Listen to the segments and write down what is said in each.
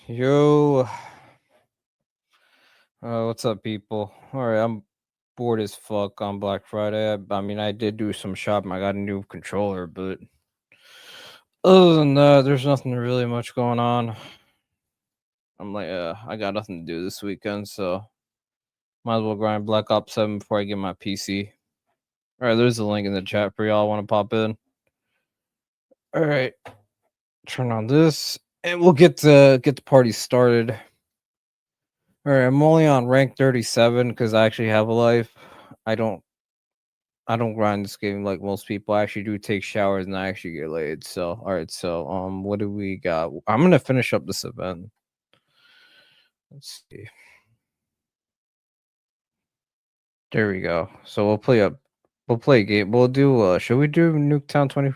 Yo, what's up, people? All right, I'm bored as fuck on Black Friday. I mean, I did do some shopping. I got a new controller, but other than that, there's nothing really much going on. I'm like, I got nothing to do this weekend, so might as well grind Black Ops 7 before I get my PC. All right, there's a link in the chat for y'all want to pop in. All right, turn on this, and we'll get the party started. All right, I'm only on rank 37 because I actually have a life. I don't I don't grind this game like most people. I actually do take showers and I actually get laid. So, all right. So, what do we got? I'm gonna finish up this event. Let's see. There we go. So we'll play up. We'll play a game. We'll do. Should we do Nuketown 20?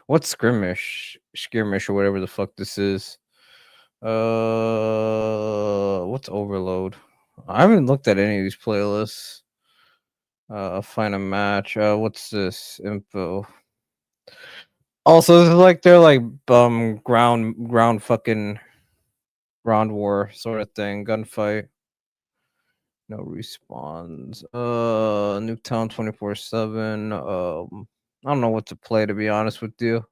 What's skirmish or whatever the fuck this is? What's Overload? I haven't looked at any of these playlists. Find a match. What's this info? Also, this is like they're like ground fucking ground war sort of thing, gunfight. No respawns. Nuketown 24/7. I don't know what to play, to be honest with you.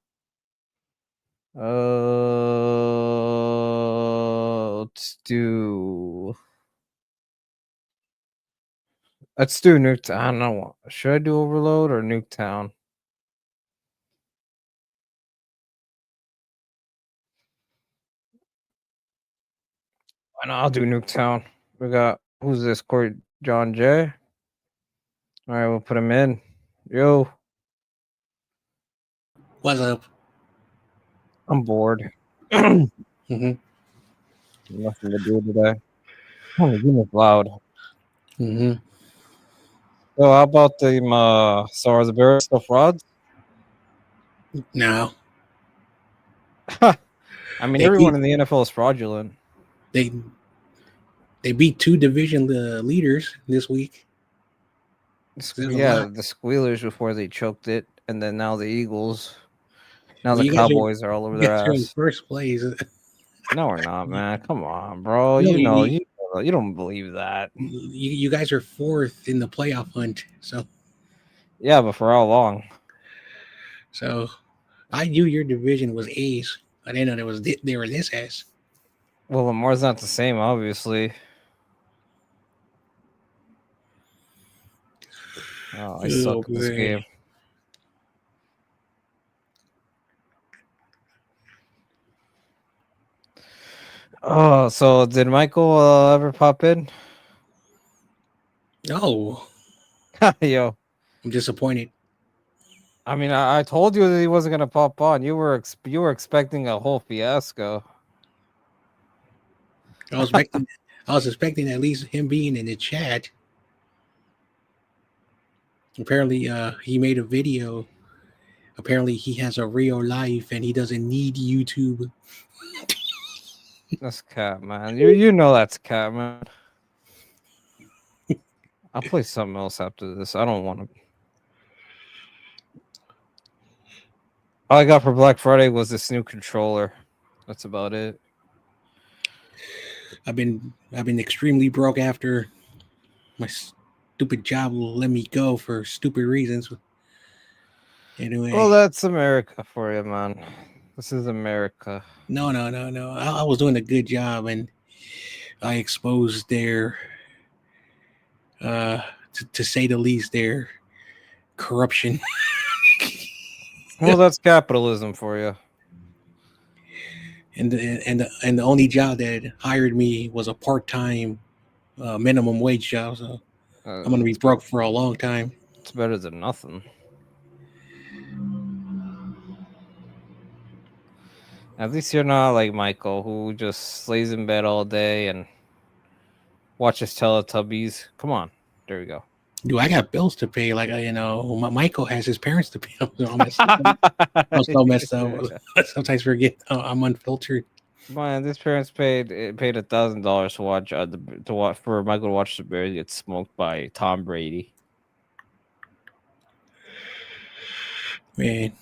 Let's do Nuketown. I don't know. Should I do Overload or Nuketown? I know I'll do Nuketown. We got who's this? Corey John J. All right, we'll put him in. Yo, What's up? I'm bored. Mm-hmm. Nothing to do today. Oh, my goodness, loud. Mm-hmm. So how about the so are the Bears still frauds? Now I mean, they everyone beat in the NFL is fraudulent. they they beat two division leaders this week. There's a Yeah, lot. the Squealers before they choked it, and then now the Eagles. Now Well, the Cowboys are all over you their guys are in ass. first place. No, we're not, man. Come on, bro. No, You don't believe that. you guys are fourth in the playoff hunt. Yeah, but for how long? So I knew your division was A's. I didn't know they were this ass. Well, Lamar's not the same, obviously. Oh, I Oh suck at this boy. game. Oh, so did Michael ever pop in? No, Yo, I'm disappointed. I mean, I told you that he wasn't gonna pop on. You were expecting a whole fiasco. I was expecting I was expecting at least him being in the chat. Apparently, he made a video. Apparently, he has a real life and he doesn't need YouTube. That's cat, man. You know that's cat, man. I'll play something else after this. I don't want to. All I got for Black Friday was this new controller. That's about it. I've been extremely broke after my stupid job will let me go for stupid reasons. Well, Anyway, that's America for you, man. This is America. no. I was doing a good job and I exposed their, uh, to say the least, their corruption. Well, that's capitalism for you. And the only job that hired me was a part time, minimum wage job. So I'm gonna be It's, broke for a long time. it's better than nothing. At least you're not like Michael, who just lays in bed all day and watches Teletubbies. Come on, there we go. Dude, I got bills to pay. Like, Michael has his parents to pay. I'm so messed up. Sometimes forget I'm unfiltered. Man, this parents paid $1,000 to watch to watch for Michael to watch the Bears get smoked by Tom Brady. Man,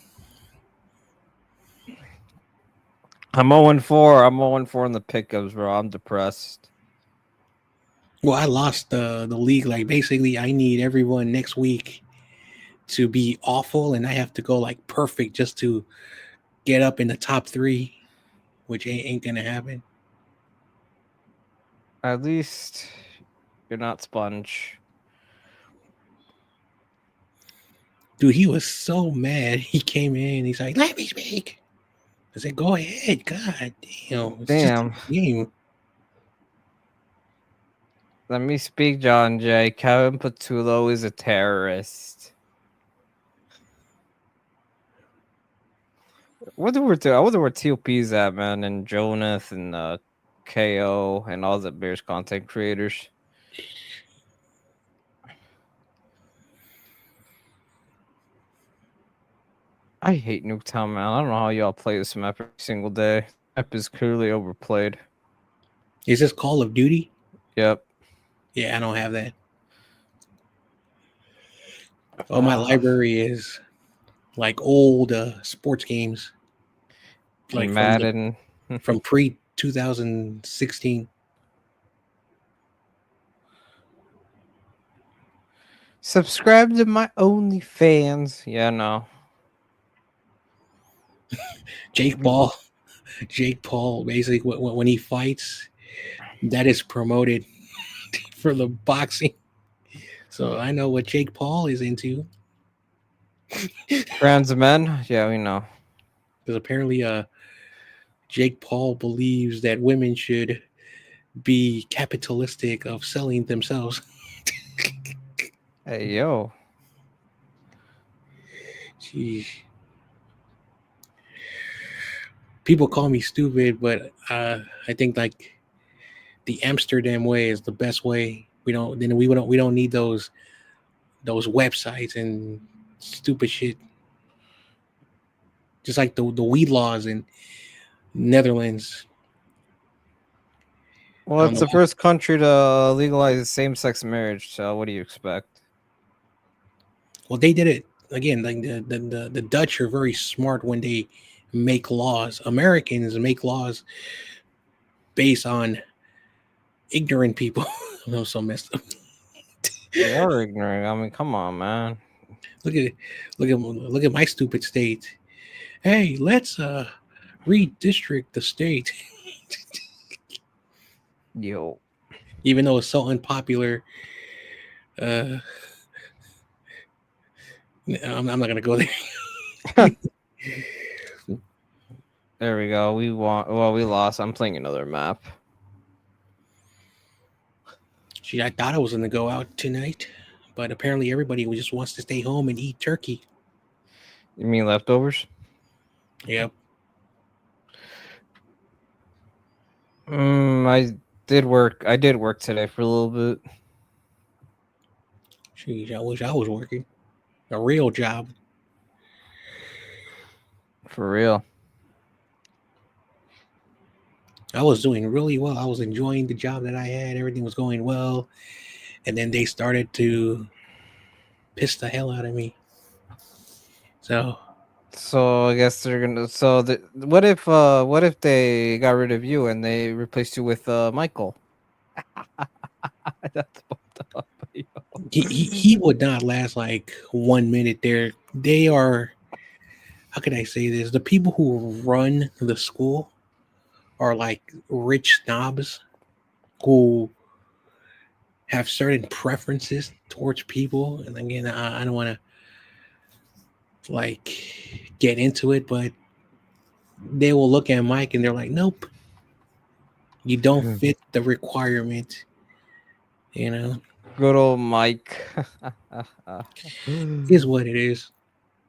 I'm 0-4. I'm 0-4 in the pickups, bro. I'm depressed. Well, I lost the league. Like basically, I need everyone next week to be awful, and I have to go like perfect just to get up in the top 3, which ain't gonna happen. At least you're not Sponge. Dude, he was so mad. He came in. He's like, "Let me speak." I said, "Go ahead." God damn, it's just a Damn. game. Let me speak, John Jay. Kevin Patullo is a terrorist. I wonder where TOP's at, man, and Jonath and KO and all the Bears content creators. I hate Nuketown, man. I don't know how y'all play this map every single day. Map is clearly overplayed. Is this Call of Duty? Yep. Yeah, I don't have that. Oh, my library is like old sports games, like Madden. from pre 2016. Subscribe to my OnlyFans. Yeah, no. Jake Paul, basically when he fights, that is promoted for the boxing. So I know what Jake Paul is into. Trans men. Yeah, we know. Because apparently, Jake Paul believes that women should be capitalistic of selling themselves. Hey, yo. Jeez. People call me stupid, but I think like the Amsterdam way is the best way. We don't need those websites and stupid shit. Just like the weed laws in Netherlands. Well, it's the first country to legalize same-sex marriage. So, what do you expect? Well, they did it again. Like the Dutch are very smart when they make laws. Americans make laws based on ignorant people. I'm so messed up. You are ignorant. I mean, come on, man. Look at my stupid state. Hey, let's redistrict the state. Yo. Even though it's so unpopular. I'm not gonna go there. There we go. We lost. I'm playing another map. Gee, I thought I was gonna go out tonight, but apparently everybody just wants to stay home and eat turkey. You mean leftovers? Yep. I did work. I did work today for a little bit. Jeez, I wish I was working a real job. For real. I was doing really well. I was enjoying the job that I had. Everything was going well. And then they started to piss the hell out of me. So I guess they're gonna. What if they got rid of you and they replaced you with Michael? That's fucked up. he would not last like 1 minute there. They are, how can I say this? The people who run the school are like rich snobs who have certain preferences towards people. And again, I don't want to like get into it, but they will look at Mike and they're like, nope, you don't fit the requirement. You know, Good old Mike. is what it is.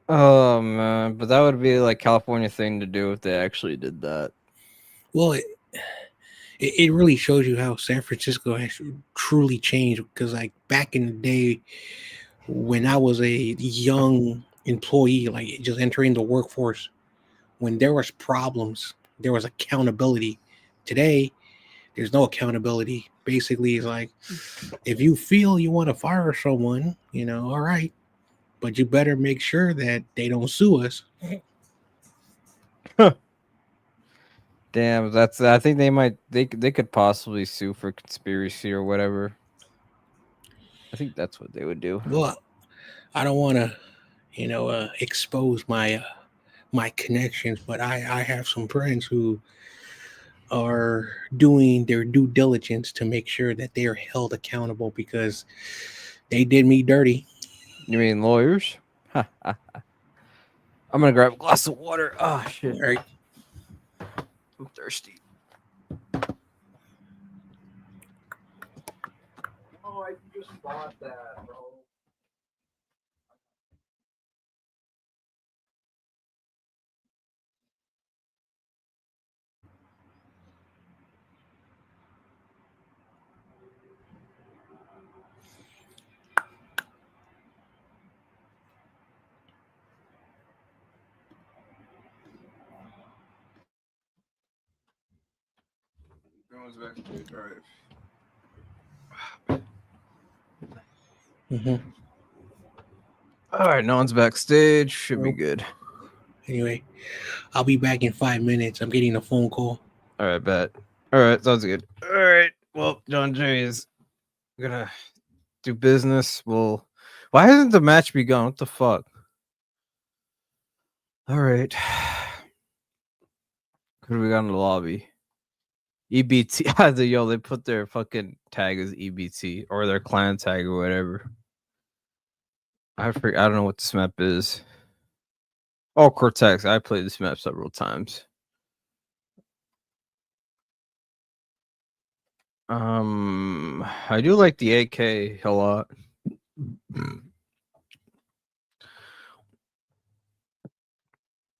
Oh man, but that would be like California thing to do if they actually did that. Well, it really shows you how San Francisco has truly changed. Because like back in the day, when I was a young employee, like just entering the workforce, when there was problems, there was accountability. Today, there's no accountability. Basically, it's like if you feel you want to fire someone, all right, but you better make sure that they don't sue us. Damn, that's. I think they might. They could possibly sue for conspiracy or whatever. I think that's what they would do. Well, I don't want to, expose my connections, but I have some friends who are doing their due diligence to make sure that they are held accountable because they did me dirty. You mean lawyers? I'm gonna grab a glass of water. Oh shit, All right. I'm thirsty. Oh, I just bought that, bro. No one's backstage. All right. Mm-hmm. All right, no one's backstage. Should be Well, good. anyway, I'll be back in 5 minutes. I'm getting a phone call. All right, bet. All right, sounds good. All right. Well, John Jay is gonna do business. Well, why hasn't the match begun? What the fuck? All right. Who do we got in the lobby? EBT. Yo, they put their fucking tag as EBT or their clan tag or whatever. I don't know what this map is. Oh, Cortex. I played this map several times. I do like the AK a lot.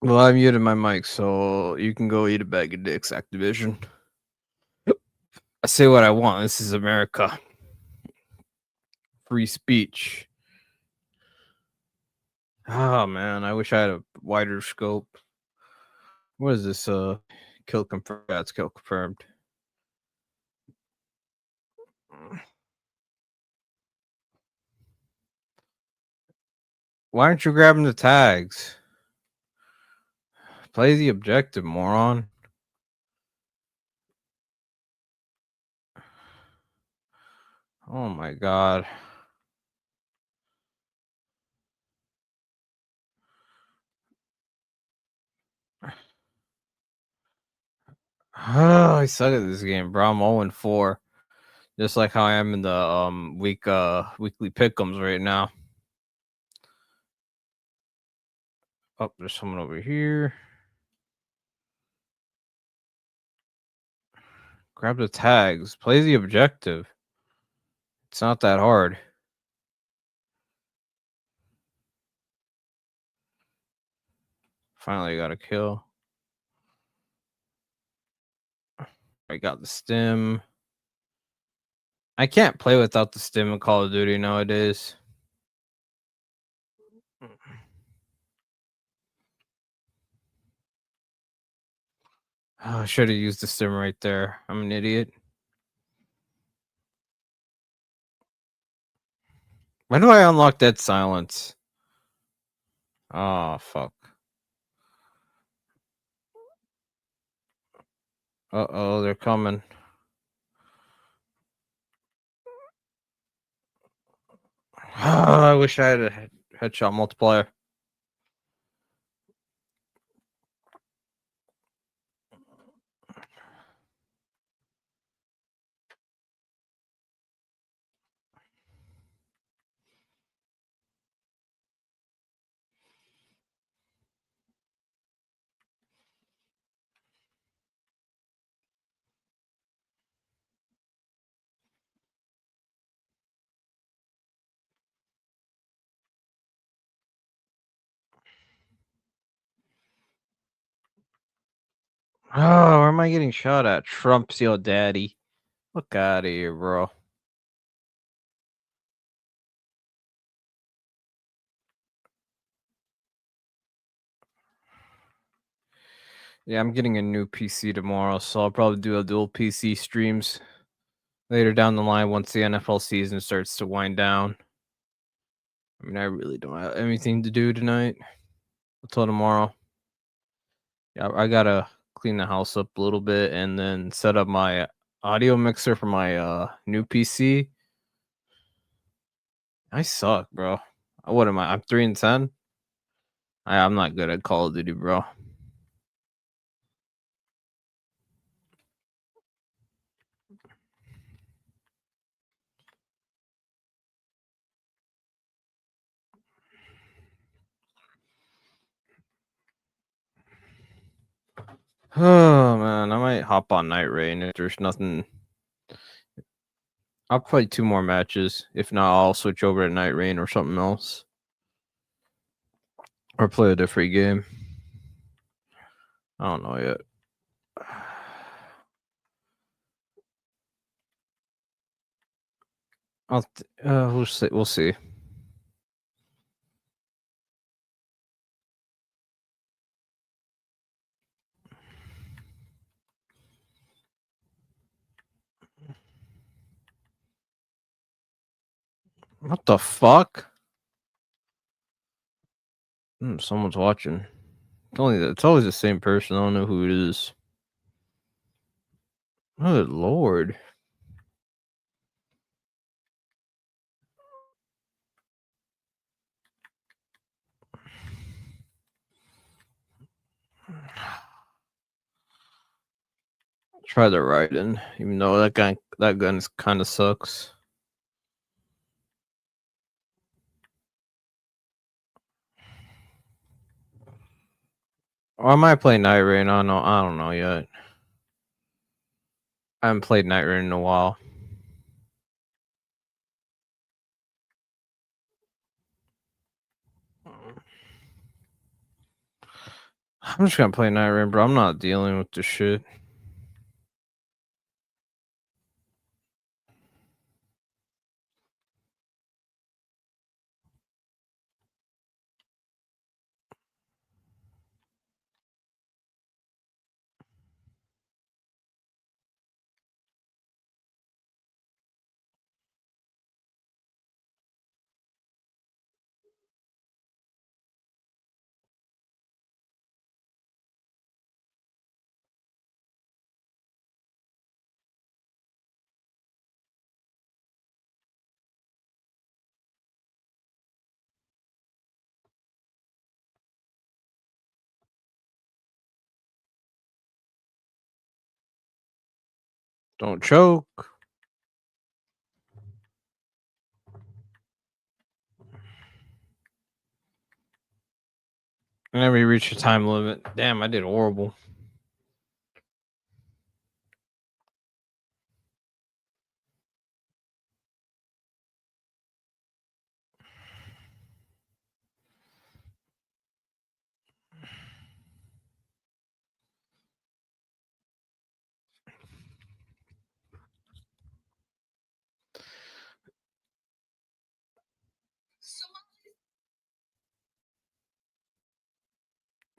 Well, I muted my mic, so you can go eat a bag of dicks, Activision. I say what I want. This is America. Free speech. Oh man, I wish I had a wider scope. What is this? Kill confirmed. Yeah, it's kill confirmed. Why aren't you grabbing the tags? Play the objective, moron. Oh my god. Oh, I suck at this game, bro. I'm 0-4. Just like how I am in the weekly pick'ems right now. Oh, there's someone over here. Grab the tags. Play the objective. It's not that hard. Finally got a kill. I got the stim. I can't play without the stim in Call of Duty nowadays. Oh, I should have used the stim right there. I'm an idiot. When do I unlock Dead Silence? Oh, fuck. Uh-oh, they're coming. I wish I had a headshot multiplier. Oh, where am I getting shot at? Trump's your daddy. Look out of here, bro. Yeah, I'm getting a new PC tomorrow, so I'll probably do a dual PC streams later down the line once the NFL season starts to wind down. I mean, I really don't have anything to do tonight until tomorrow. Yeah, I gotta clean the house up a little bit, and then set up my audio mixer for my new PC. I suck, bro. What am I? I'm 3-10. I'm not good at Call of Duty, bro. Oh man, I might hop on Night Rain if there's nothing. I'll play 2 more matches. If not, I'll switch over to Night Rain or something else. Or play a different game. I don't know yet. We'll see. What the fuck? Someone's watching. It's always the same person. I don't know who it is. Good lord. Try the Raiden, even though that gun kind of sucks. Or I might play Night Rain. I don't know yet. I haven't played Night Rain in a while. I'm just gonna play Night Rain, bro. I'm not dealing with this shit. Don't choke. I never reached the time limit. Damn, I did horrible.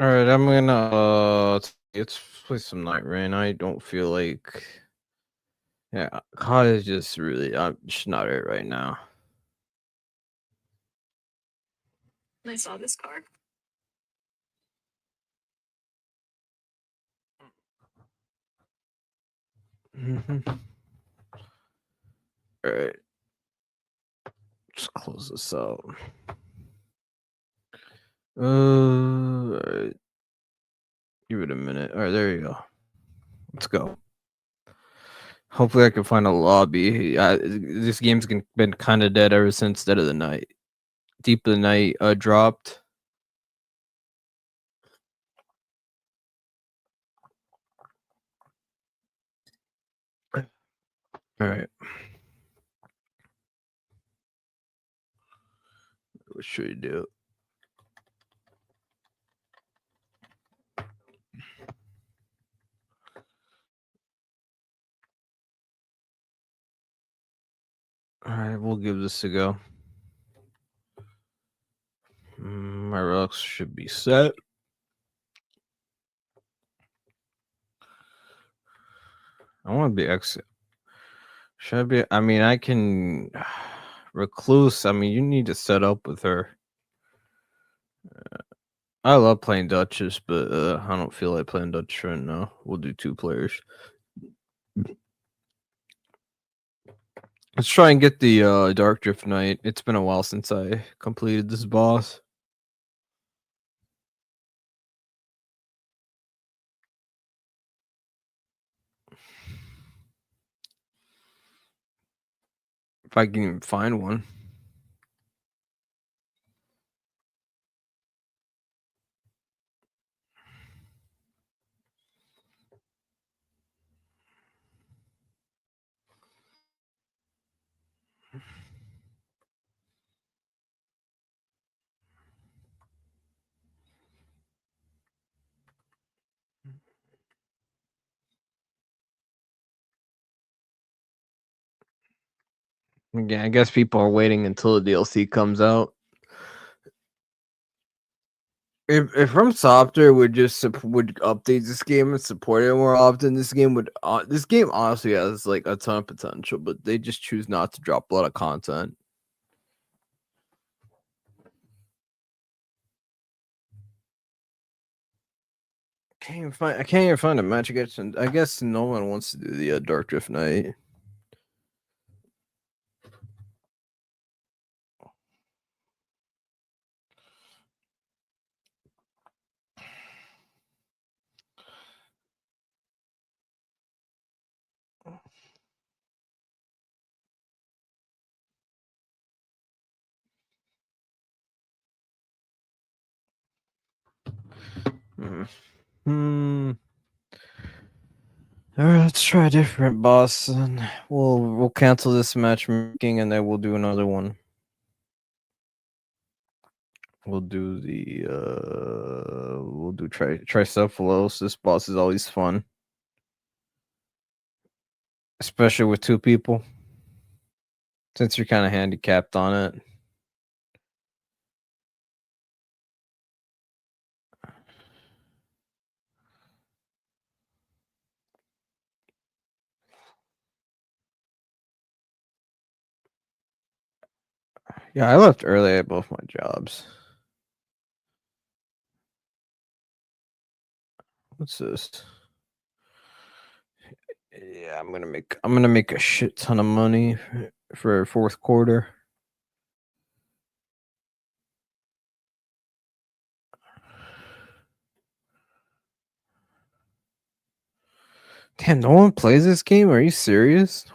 All right, I'm gonna let's play some Night Rain. I don't feel like, yeah, COD is just really, I'm just not it right now. I saw this card. All right, let's close this out. All right, give it a minute. All right, there you go. Let's go. Hopefully, I can find a lobby. This game's been kind of dead ever since Dead of the Night. Deep of the Night dropped. All right. What should we do? All right, we'll give this a go. My relics should be set. I want to be exit. Should I be? I mean, I can. Recluse. I mean, you need to set up with her. I love playing Duchess, but I don't feel like playing Duchess right now. We'll do 2 players. Let's try and get the Dark Drift Knight. It's been a while since I completed this boss. If I can even find one. Yeah, I guess people are waiting until the DLC comes out. If From Software would just would update this game and support it more often, this game honestly has like a ton of potential, but they just choose not to drop a lot of content. I can't even find a match. I guess no one wants to do the Dark Drift Knight. Hmm. All right, let's try a different boss, and we'll cancel this matchmaking, and then we'll do another one. We'll do Tricephalos. This boss is always fun, especially with 2 people, since you're kind of handicapped on it. Yeah, I left early at both my jobs. What's this? Yeah, I'm gonna make a shit ton of money for 4th quarter. Damn, no one plays this game? Are you serious?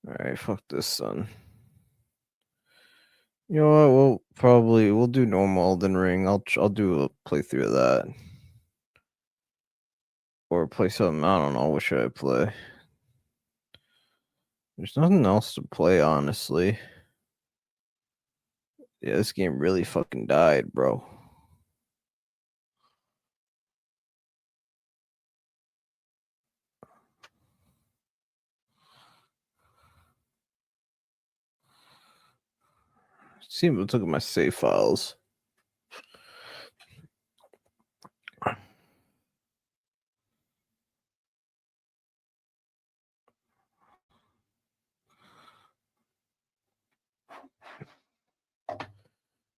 Alright, fuck this, son. You know what? We'll do normal Elden Ring. I'll do a playthrough of that. Or play something. I don't know. What should I play? There's nothing else to play, honestly. Yeah, this game really fucking died, bro. See, let's look at my save files.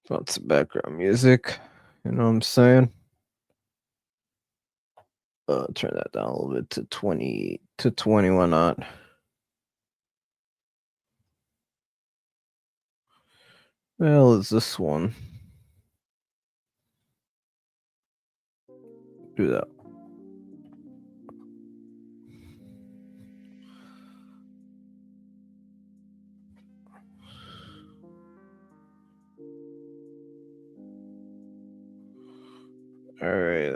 About some background music. You know what I'm saying? Turn that down a little bit to 20 to 20. Why not? Well, is this one? Do that. All right.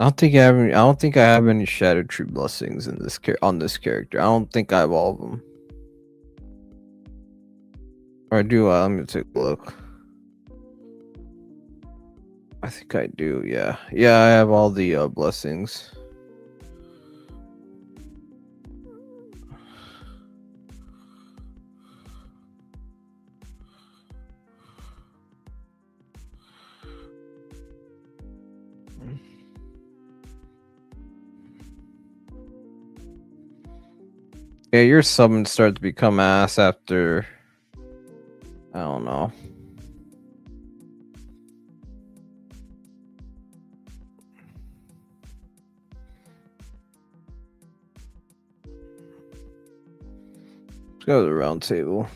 I don't think I have any Shattered True Blessings in this on this character. I don't think I have all of them. Or do I? Let me take a look. I think I do. Yeah, I have all the blessings. Yeah, your summons start to become ass after. I don't know. Let's go to the round table.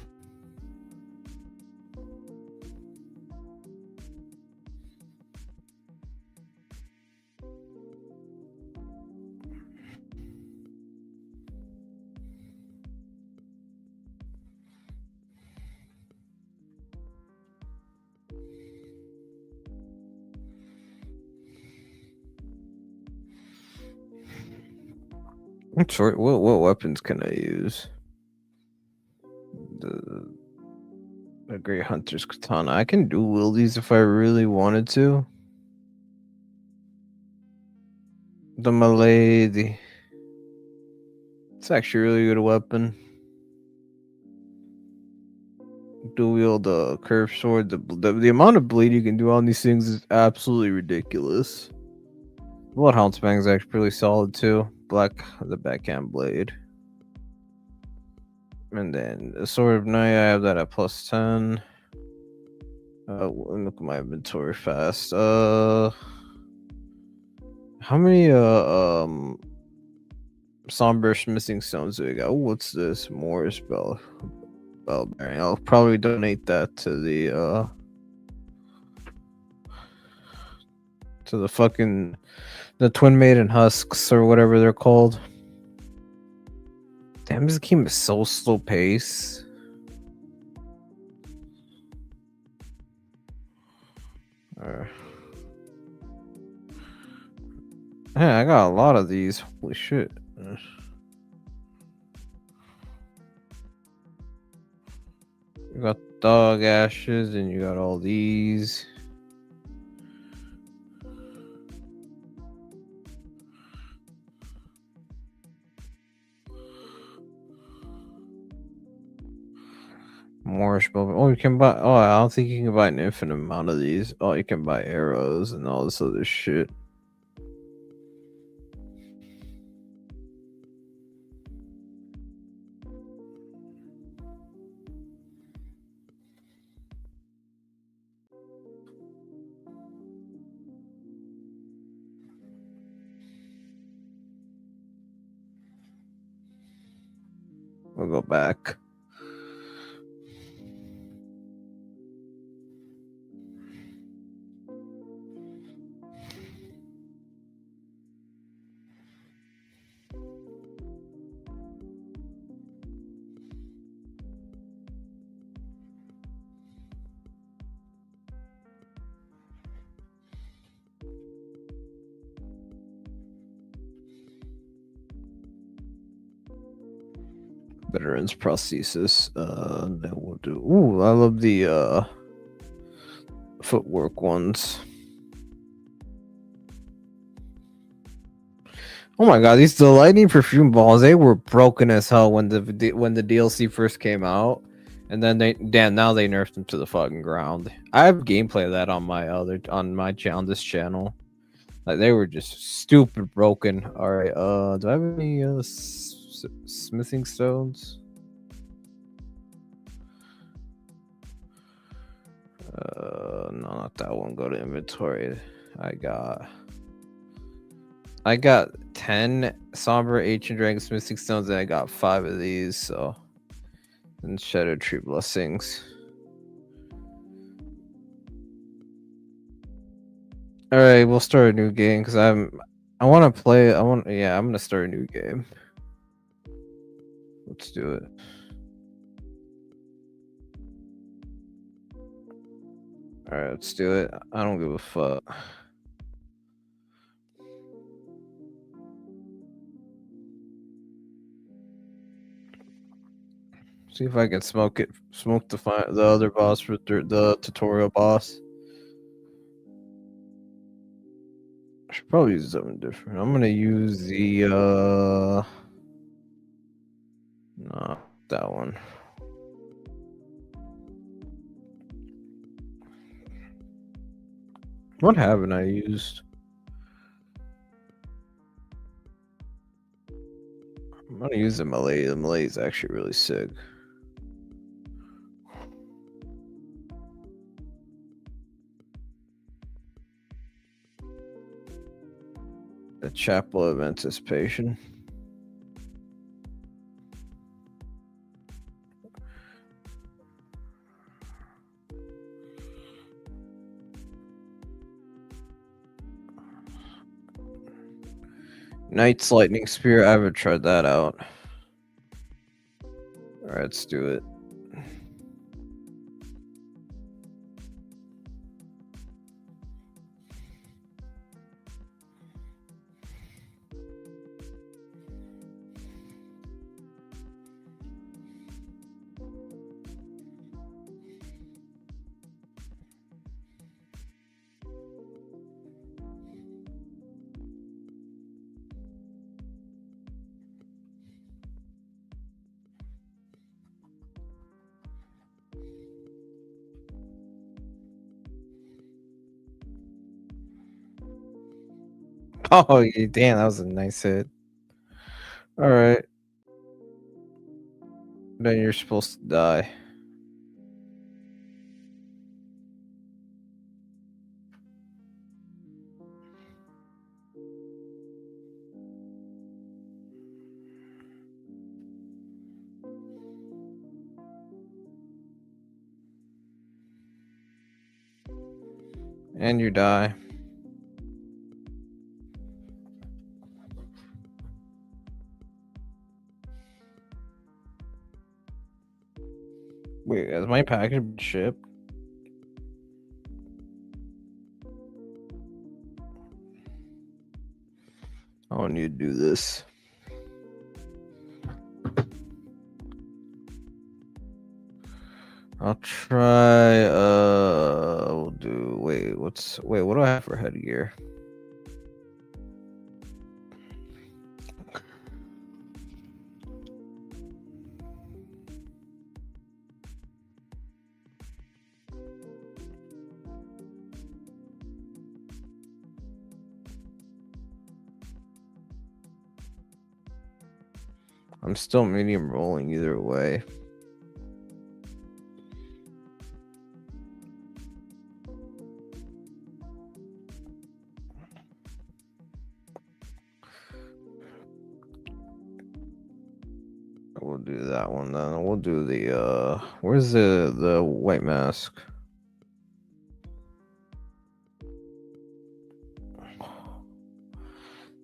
I'm sorry. What weapons can I use? The Great Hunter's Katana. I can dual wield these if I really wanted to. The Malay, it's actually a really good weapon. Dual wield the curved sword. The amount of bleed you can do on these things is absolutely ridiculous. Bloodhound's Bang is actually pretty solid too. The backhand blade. And then the Sword of Night, I have that at plus 10. Let me look at my inventory fast. How many somber smithing stones do we got? Ooh, what's this? Morris bell bearing. I'll probably donate that to the fucking the Twin Maiden husks or whatever they're called. Damn, this game is so slow pace. Yeah, I got a lot of these. Holy shit. You got dog ashes and you got all these. Morris bow. Oh, you can buy. Oh, I don't think you can buy an infinite amount of these. Oh, you can buy arrows and all this other shit. We'll go back. Veterans prosthesis. Then we'll do. Ooh, I love the footwork ones. Oh my god, the lightning perfume balls, they were broken as hell when the DLC first came out. And then now they nerfed them to the fucking ground. I have gameplay of that on my this channel. Like they were just stupid broken. All right, do I have any smithing stones? No, not that one. Go to inventory. I got 10 somber ancient dragon smithing stones, and I got 5 of these. So, and shadow tree blessings. All right, we'll start a new game because I want to play. Yeah, I'm gonna start a new game. Let's do it. All right, let's do it. I don't give a fuck. See if I can smoke the other boss for the tutorial boss. I should probably use something different. I'm gonna use the no, that one. What haven't I used? gonna use the Malay. The Malay is actually really sick. The Chapel of Anticipation. Knight's Lightning Spear. I haven't tried that out. All right, let's do it. Oh, damn, that was a nice hit. All right. Then you're supposed to die. And you die. Wait, has my package been shipped? I don't need to do this. I'll try we'll do what do I have for headgear? I'm still medium rolling either way. We'll do that one then. We'll do the where's the white mask?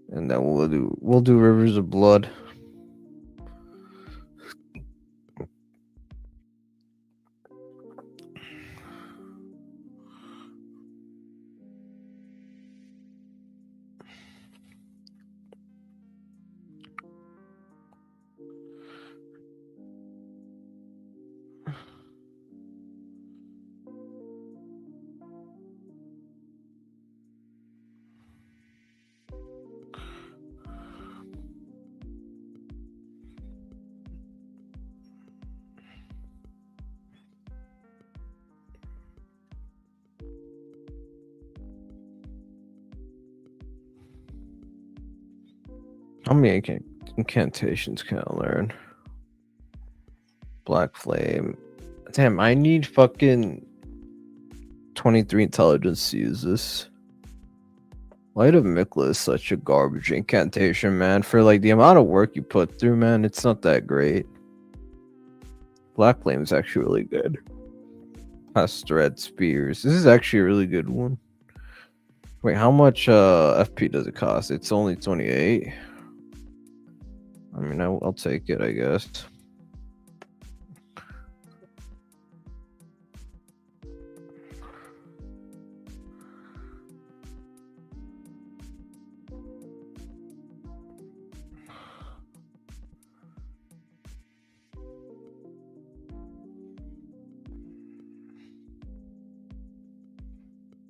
And then we'll do Rivers of Blood. How many incantations can I learn? Black Flame. Damn, I need fucking 23 intelligence to use this. Light of Mikla is such a garbage incantation, man. For like the amount of work you put through, man, it's not that great. Black Flame is actually really good. Has thread spears. This is actually a really good one. Wait, how much FP does it cost? It's only 28. I mean, I'll take it, I guess.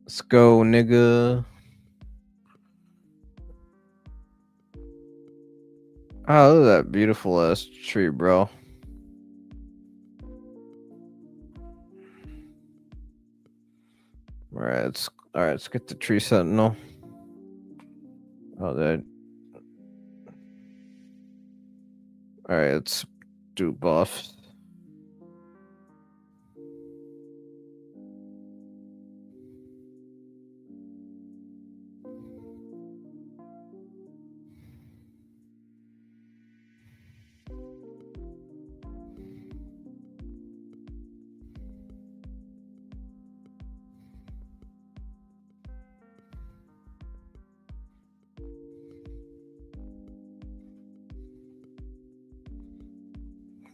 Let's go, nigga. Oh, look at that beautiful ass tree, bro. All right, let's get the tree sentinel. Oh, that. All right, let's do buffs.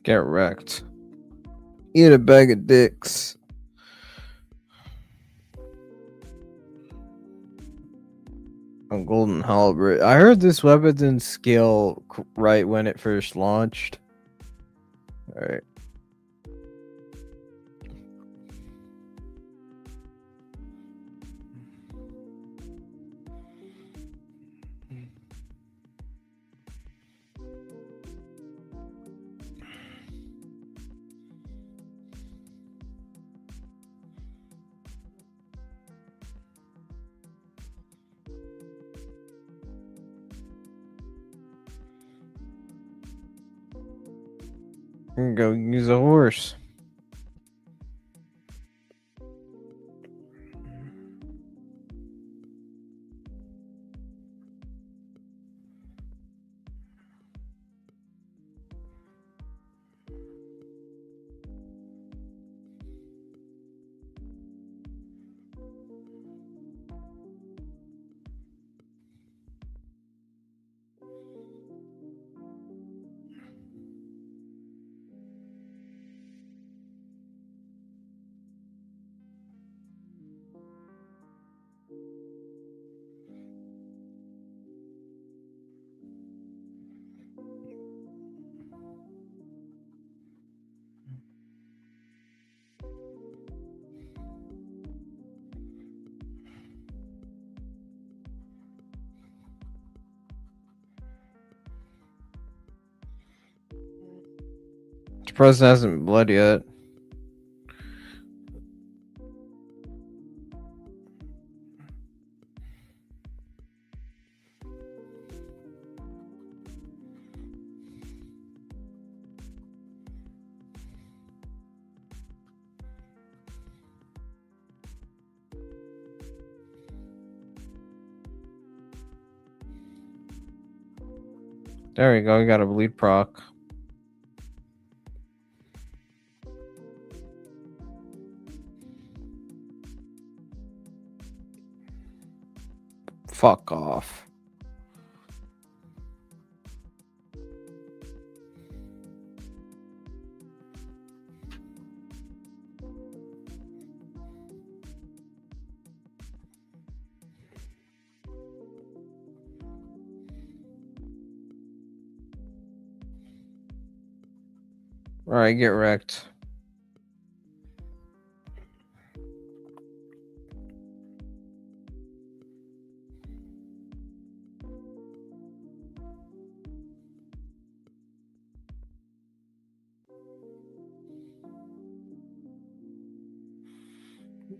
Get wrecked. Eat a bag of dicks. A golden halberd. I heard this weapon didn't scale right when it first launched. All right. Go use a horse. Surprised it hasn't bled yet. There we go. We got a bleed proc. Fuck off. All right, get wrecked.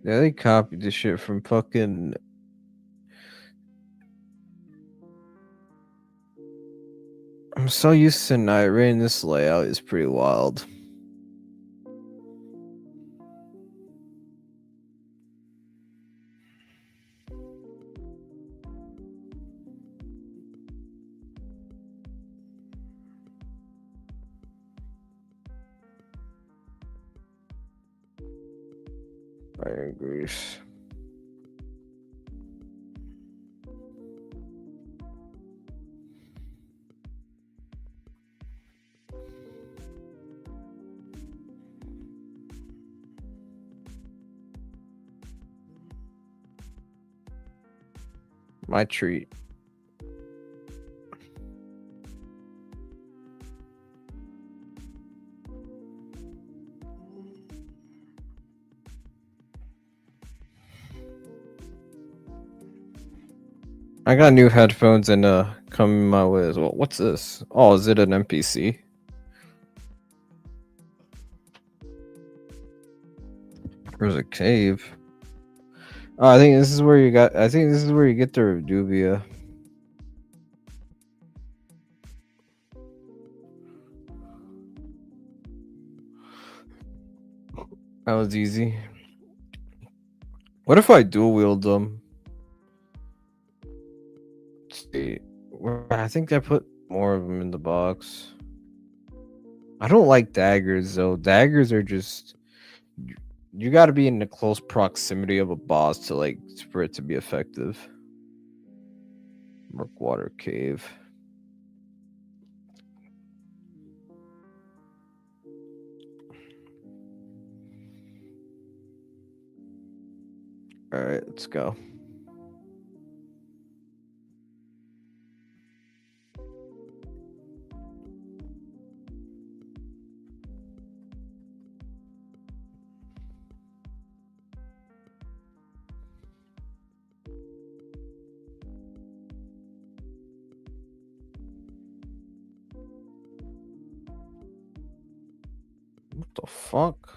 Yeah, they copied this shit from fucking. I'm so used to Night Rain. This layout is pretty wild. Iron Grease. My treat. I got new headphones and coming my way as well. What's this? Oh, is it an NPC? There's a cave. Oh, I think this is where you get the Reduvia. That was easy. What if I dual wield them? Let's see. I think I put more of them in the box. I don't like daggers though. Daggers are just you got to be in the close proximity of a boss to like for it to be effective. Murkwater Cave. All right, let's go. What the fuck?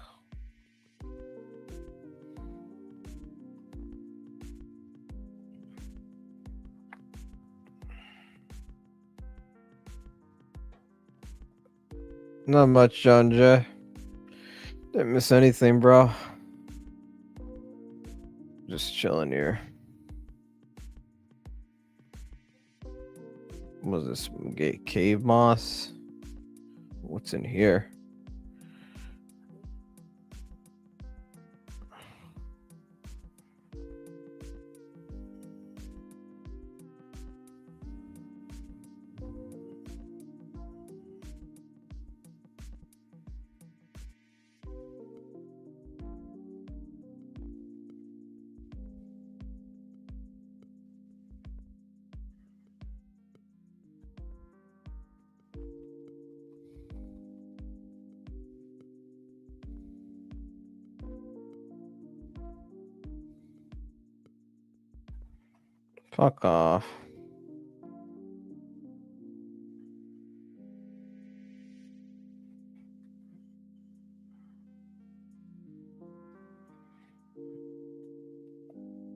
Not much, John Jay. Didn't miss anything, bro. Just chilling here. What was this? Cave moss? What's in here? Fuck off.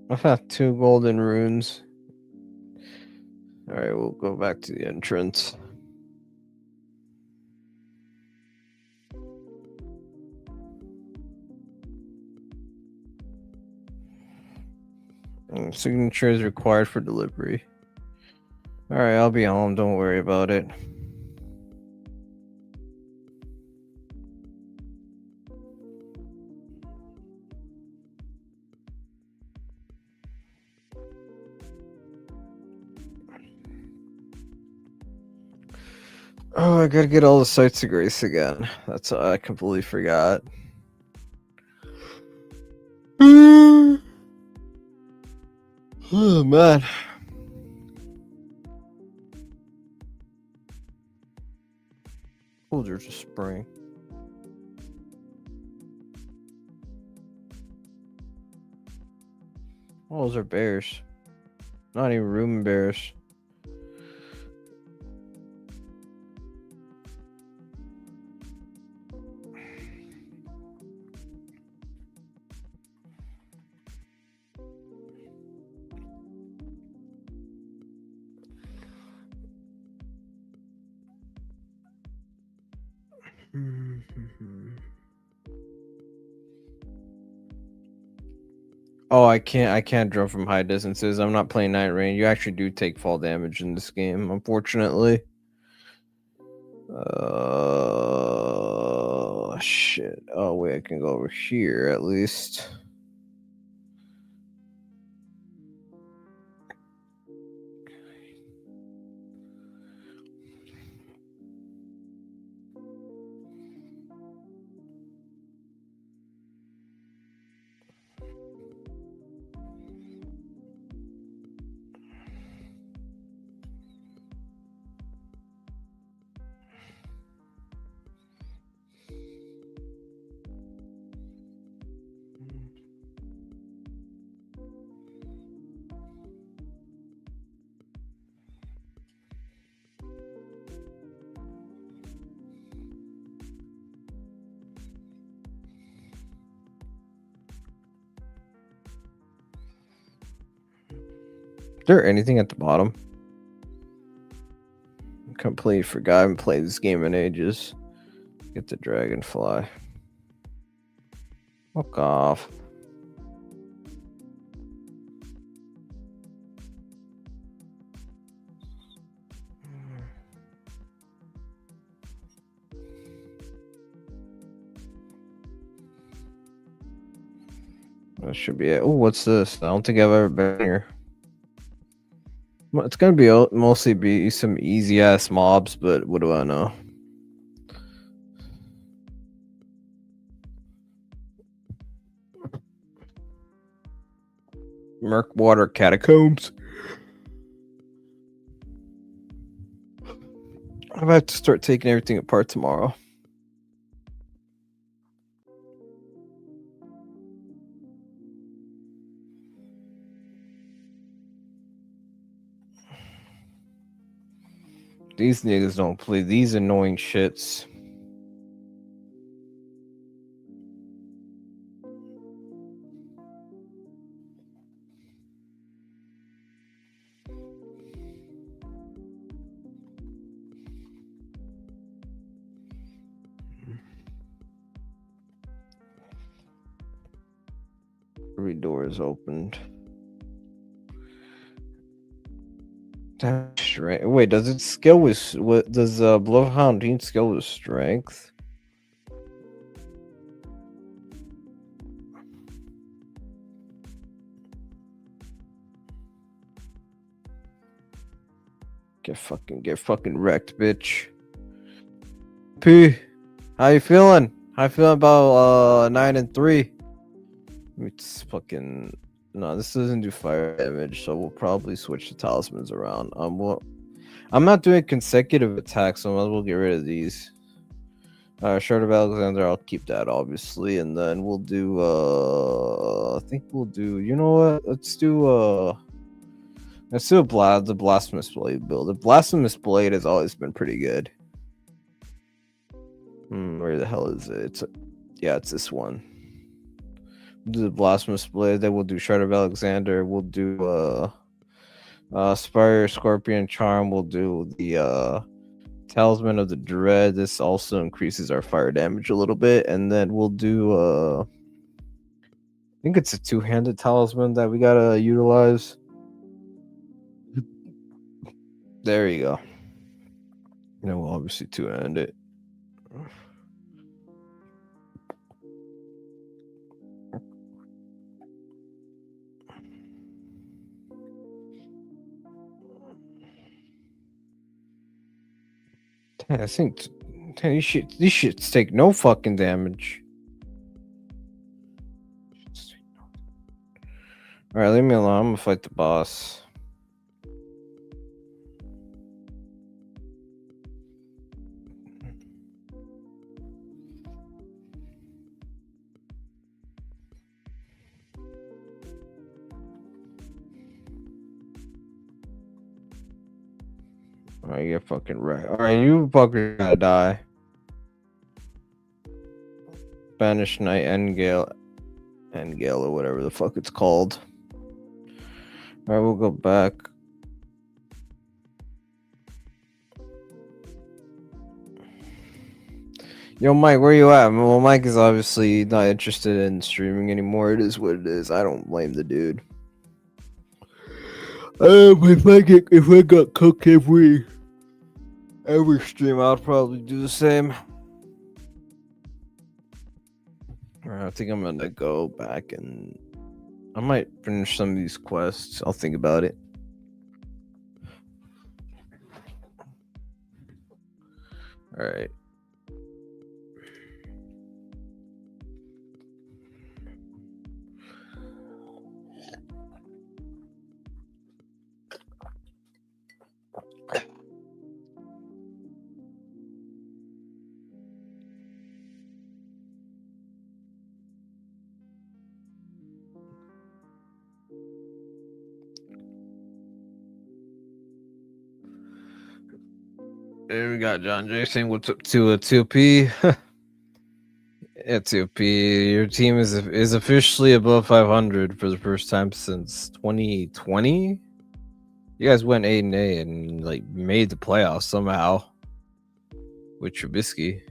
I've had 2 golden runes. Alright, we'll go back to the entrance. Signature is required for delivery. Alright, I'll be home. Don't worry about it. Oh, I gotta get all the sites of grace again. That's I completely forgot. Oh man. Oh, there's a spring. Oh, those are bears. Not even room bears. Oh, I can't draw from high distances. I'm not playing Night Rain. You actually do take fall damage in this game, unfortunately. Shit. Oh wait, I can go over here at least. Is there anything at the bottom? Completely forgot. I haven't played this game in ages. Get the dragonfly. Fuck off. That should be it. Oh, what's this? I don't think I've ever been here. Well, it's gonna be mostly be some easy ass mobs, but what do I know? Murkwater Catacombs. I'm about to start taking everything apart tomorrow. These niggas don't play these annoying shits. Every door is opened. Strength. Wait, does it scale with what? Does Bloodhound Team scale with strength? Get fucking wrecked, bitch. P, how you feeling? How you feeling about 9 and 3? It's fucking no. This doesn't do fire damage, so we'll probably switch the talismans around. I'm not doing consecutive attacks, so I might as well get rid of these. Shard of Alexander, I'll keep that obviously, and then we'll do. I think we'll do. You know what? Let's do the Blasphemous Blade build. The Blasphemous Blade has always been pretty good. Where the hell is it? It's this one. We'll do the Blasphemous Blade. Then we'll do Shard of Alexander. We'll do Spire Scorpion Charm. We'll do the Talisman of the Dread. This also increases our fire damage a little bit, and then we'll do I think it's a two-handed talisman that we gotta utilize. There you go. We'll obviously two-hand it. I think these shits take no fucking damage. Alright, leave me alone. I'm gonna fight the boss. Alright, you're fucking right. Alright, you fucking gotta die. Spanish Knight Endgale or whatever the fuck it's called. Alright, we'll go back. Yo, Mike, where you at? Well, Mike is obviously not interested in streaming anymore. It is what it is. I don't blame the dude. If I got cooked every stream, I'll probably do the same. Alright, I think I'm gonna go back and I might finish some of these quests. I'll think about it. Alright. There we got John J saying what's up to a 2P. Yeah, 2P. Your team is officially above 500 for the first time since 2020. You guys went 8-8 and like made the playoffs somehow with Trubisky.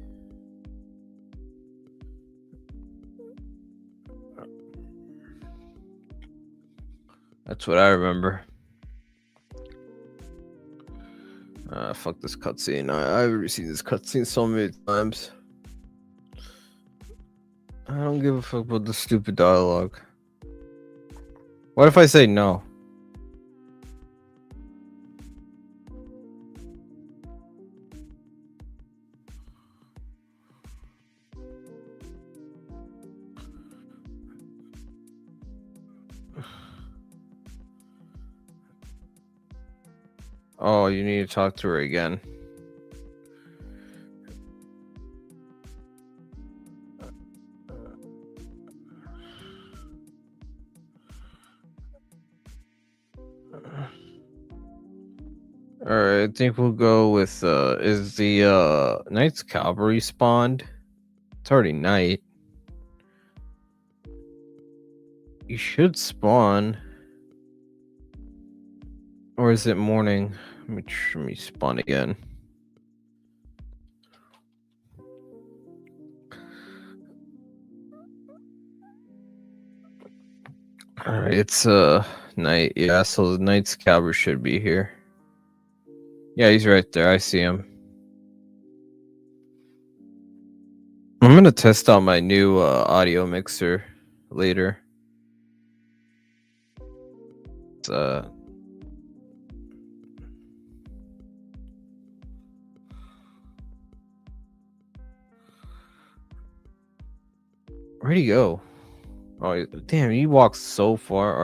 That's what I remember. Fuck this cutscene. I've already seen this cutscene so many times. I don't give a fuck about the stupid dialogue. What if I say no? Oh, you need to talk to her again. Alright, I think we'll go with is the Knights Cavalry spawned? It's already night. You should spawn. Or is it morning? Let me spawn again. Alright, it's night. Yeah, so the Knights Cavalry should be here. Yeah, he's right there. I see him. I'm gonna test out my new audio mixer later. It's, where'd he go? Oh, damn! He walked so far.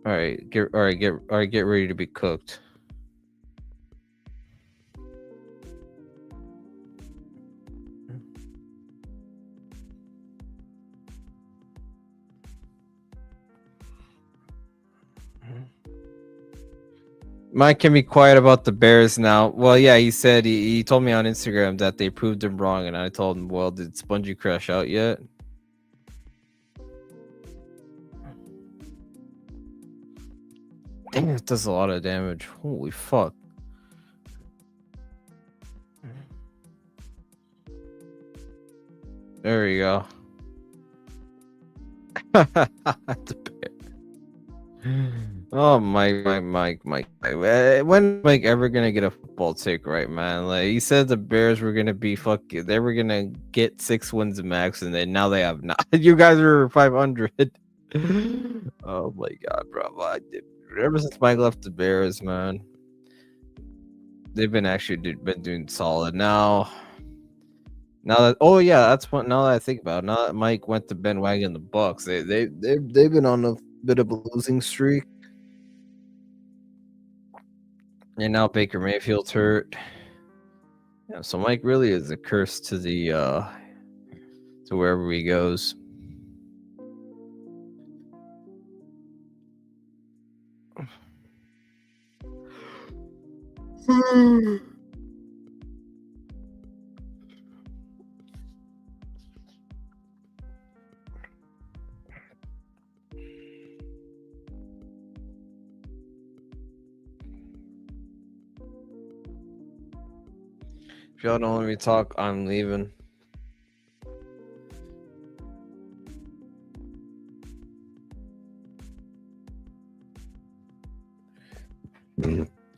All right, get ready to be cooked. Mike can be quiet about the Bears now. Well, yeah, he said he told me on Instagram that they proved him wrong, and I told him, well, did Spongy crash out yet? Dang, it does a lot of damage. Holy fuck. There we go. The bear. Oh, Mike. When Mike ever gonna get a football take right, man? Like he said, the Bears were gonna be fucking. They were gonna get 6 wins max, and then now they have not. You guys are 500. Oh my god, bro! Ever since Mike left the Bears, man, they've been been doing solid. Now that that's what. Now that I think about it, now that Mike went to Ben Wagon the Bucks, they've been on a bit of a losing streak. And now Baker Mayfield's hurt. Yeah, so Mike really is a curse to the to wherever he goes. If y'all don't let me talk, I'm leaving.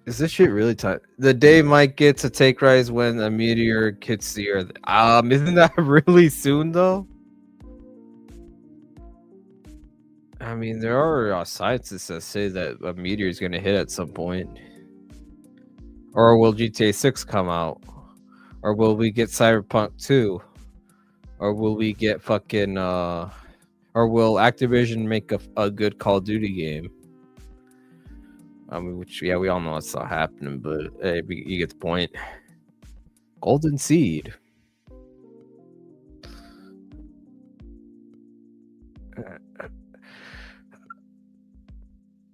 Is this shit really tight? The day Mike gets a take rise when a meteor hits the earth. Isn't that really soon though? I mean, there are scientists that say that a meteor is going to hit at some point. Or will GTA 6 come out? Or will we get Cyberpunk 2? Or will we get fucking or will Activision make a good Call of Duty game? I mean, which we all know it's not happening, but hey, you get the point. Golden Seed.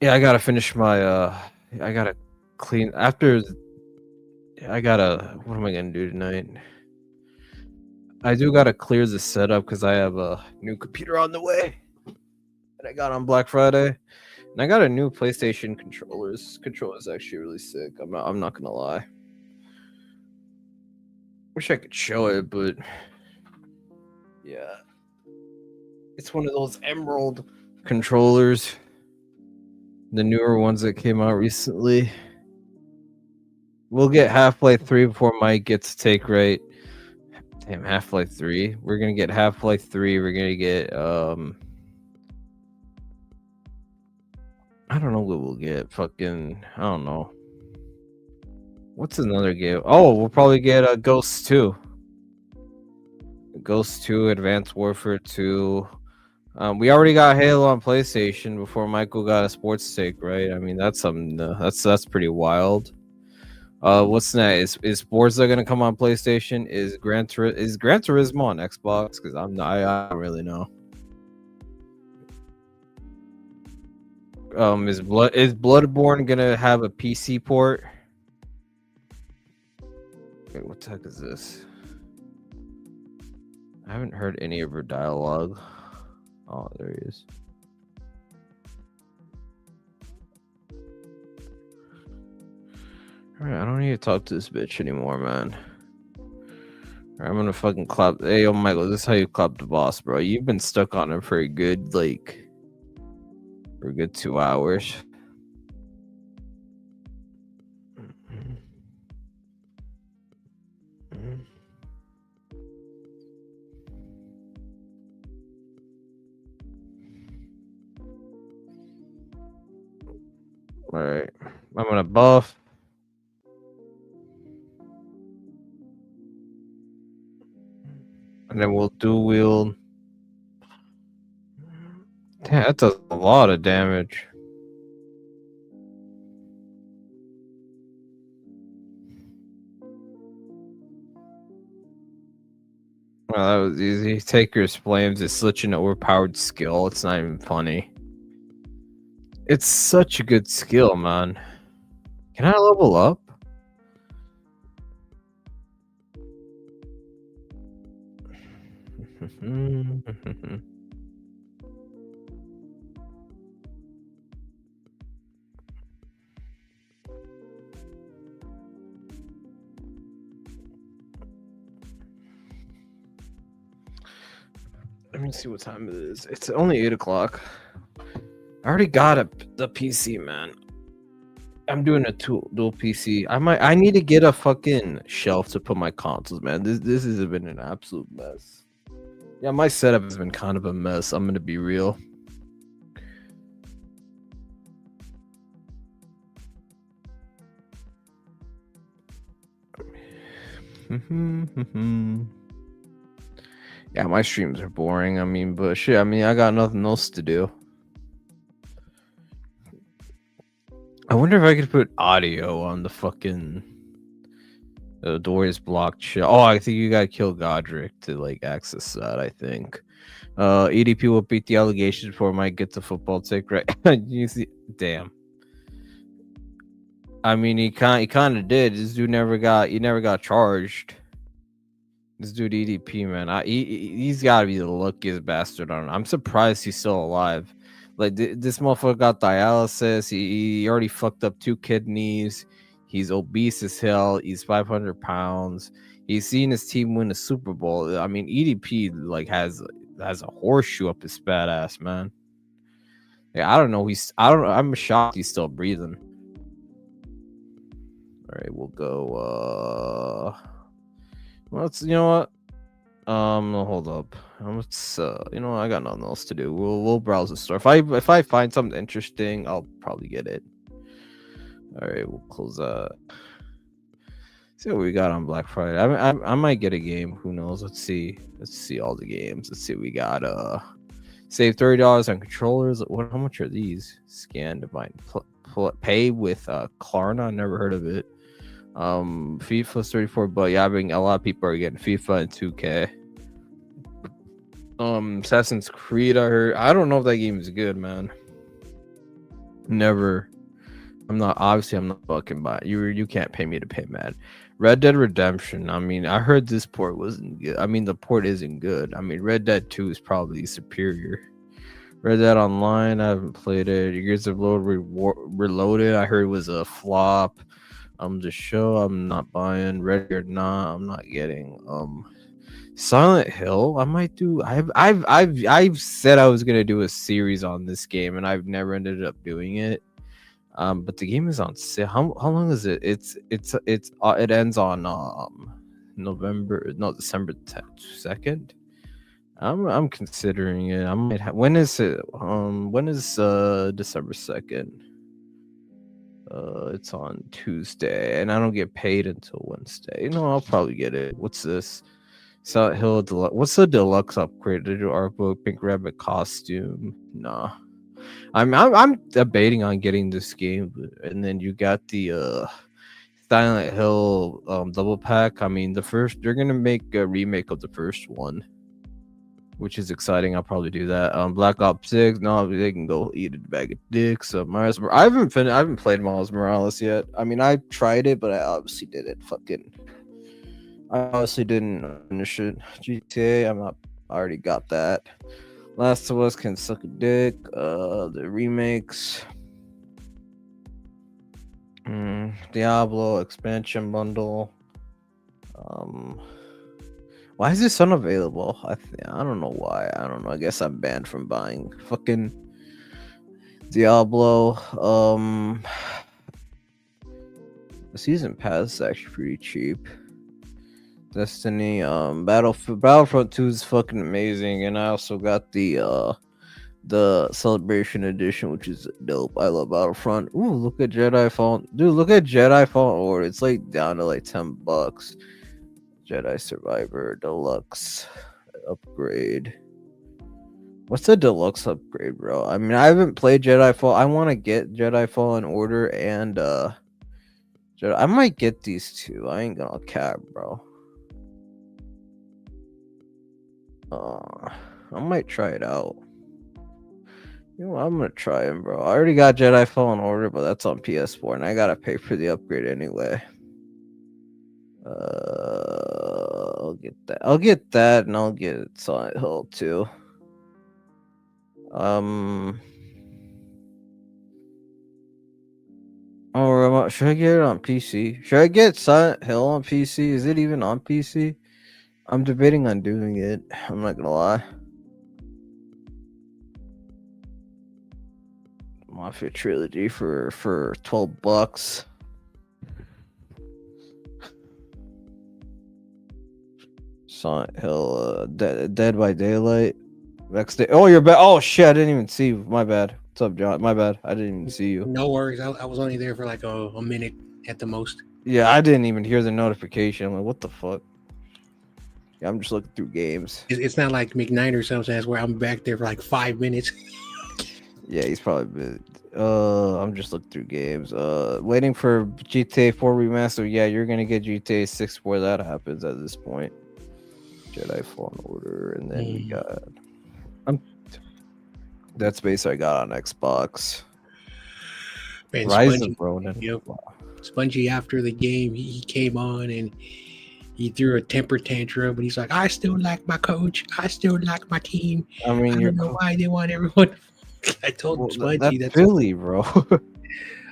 Yeah, I gotta finish my I gotta clean after. I gotta. What am I gonna do tonight? I do gotta clear the setup because I have a new computer on the way that I got on Black Friday, and I got a new PlayStation controllers. Controller's actually really sick. I'm not gonna lie. Wish I could show it, but yeah, it's one of those emerald controllers, the newer ones that came out recently. We'll get Half-Life 3 before Mike gets Take Rate. Damn, Half-Life 3. We're gonna get Half-Life 3. We're gonna get I don't know what we'll get. Fucking, I don't know. What's another game? Oh, we'll probably get Ghost 2. Ghost 2, Advanced Warfare 2. We already got Halo on PlayStation before Michael got a sports take, right? I mean, that's something. That's pretty wild. What's next? Is Forza gonna come on PlayStation? Is Gran Turismo on Xbox? Because I don't really know. Is Bloodborne gonna have a PC port? Wait, what the heck is this? I haven't heard any of her dialogue. Oh, there he is. Alright, I don't need to talk to this bitch anymore, man. Alright, I'm gonna fucking clap. Hey, yo, Michael, this is how you clap the boss, bro. You've been stuck on him for a good, for a good 2 hours. Alright, I'm gonna buff. And then we'll dual wield. Damn, that does a lot of damage. Well, that was easy. Taker's Flames is such an overpowered skill. It's not even funny. It's such a good skill, man. Can I level up? Let me see what time it is. It's only 8 o'clock. I already got the PC, man. I'm doing a dual PC. I need to get a fucking shelf to put my consoles, man. This has been an absolute mess. Yeah, my setup has been kind of a mess. I'm gonna be real. Yeah, my streams are boring. I mean, but shit, I mean, I got nothing else to do. I wonder if I could put audio on the fucking door is blocked shit. Oh, I think you gotta kill Godric to access that. I think EDP will beat the allegations before Mike gets the football take, right? You see, damn. I mean, he kind of did. This dude never got charged. This dude EDP, man, he's got to be the luckiest bastard on it. I'm surprised he's still alive. This motherfucker got dialysis. He already fucked up 2 kidneys. He's obese as hell. He's 500 pounds. He's seen his team win the Super Bowl. I mean, EDP has a horseshoe up his fat ass, man. I don't know. I'm shocked he's still breathing. All right, we'll go. You know what? No, hold up. You know what? I got nothing else to do. We'll browse the store. If I find something interesting, I'll probably get it. All right, we'll close that. See what we got on Black Friday. I might get a game. Who knows? Let's see all the games. Let's see what we got. Save $30 on controllers. How much are these? Scan to buy. Pay with Klarna. Never heard of it. FIFA's 34, but yeah, I mean, a lot of people are getting FIFA and 2K. Assassin's Creed, I heard. I don't know if that game is good, man. Never. I'm not fucking buying. You can't pay me to pay, man. Red Dead Redemption. I mean, I heard this port wasn't good. I mean, the port isn't good. I mean, Red Dead 2 is probably superior. Red Dead Online, I haven't played it. Gears of War Reloaded, I heard was a flop. The show I'm not buying. Ready or Not, I'm not getting. Silent Hill, I might do. I've said I was gonna do a series on this game, and I've never ended up doing it. But the game is on sale. How long is it? It ends on December 2nd. I'm considering it. I might have. When is it? When is December 2nd? It's on Tuesday, and I don't get paid until Wednesday. No, I'll probably get it. What's this? Silent Hill Deluxe. What's the deluxe upgrade? Did you art book, pink rabbit costume? Nah. I'm debating on getting this game, and then you got the Silent Hill double pack. I mean, they're gonna make a remake of the first one, which is exciting. I'll probably do that. Black Ops 6. No, they can go eat a bag of dicks. I haven't played Miles Morales yet. I mean, I tried it, but I obviously didn't finish it. GTA. I already got that. Last of Us can suck a dick. The remakes. Diablo expansion bundle. Why is this unavailable? I don't know why. I don't know. I guess I'm banned from buying fucking Diablo. The season pass is actually pretty cheap. Destiny, Battlefront 2 is fucking amazing, and I also got the Celebration Edition, which is dope. I love Battlefront. Ooh, look at Jedi Fallen. Dude, look at Jedi Fallen Order. It's like down to like $10. Jedi Survivor Deluxe upgrade. What's the deluxe upgrade, bro? I mean, I haven't played Jedi Fallen. I want to get Jedi Fallen Order and Jedi. I might get these two. I ain't gonna cap, bro. I might try it out. You know, I'm gonna try them, bro. I already got Jedi Fallen Order, but that's on PS4, and I gotta pay for the upgrade anyway. I'll get that. And I'll get Silent Hill too. Or should I get it on PC? Should I get Silent Hill on PC? Is it even on PC? I'm debating on doing it. I'm not gonna lie. Mafia Trilogy for $12. Silent Hill, Dead by Daylight. Next day. Oh, you're back. Oh shit! I didn't even see you. My bad. What's up, John? My bad. I didn't even see you. No worries. I was only there for like a minute at the most. Yeah, I didn't even hear the notification. I'm like, what the fuck? Yeah, I'm just looking through games. It's not like McKnight or something where I'm back there for like 5 minutes. Yeah, he's probably. I'm just looking through games. Waiting for GTA 4 remaster. Yeah, you're gonna get GTA 6 before that happens. At this point, Jedi Fallen Order, and then we got. Dead Space I got on Xbox. Man, Rise Spongy, of Ronin. yep. Spongy after the game, he came on and he threw a temper tantrum, but he's like, "I still like my coach. I still like my team. I mean, I don't know why they want everyone." I told Spongy that's Philly, bro.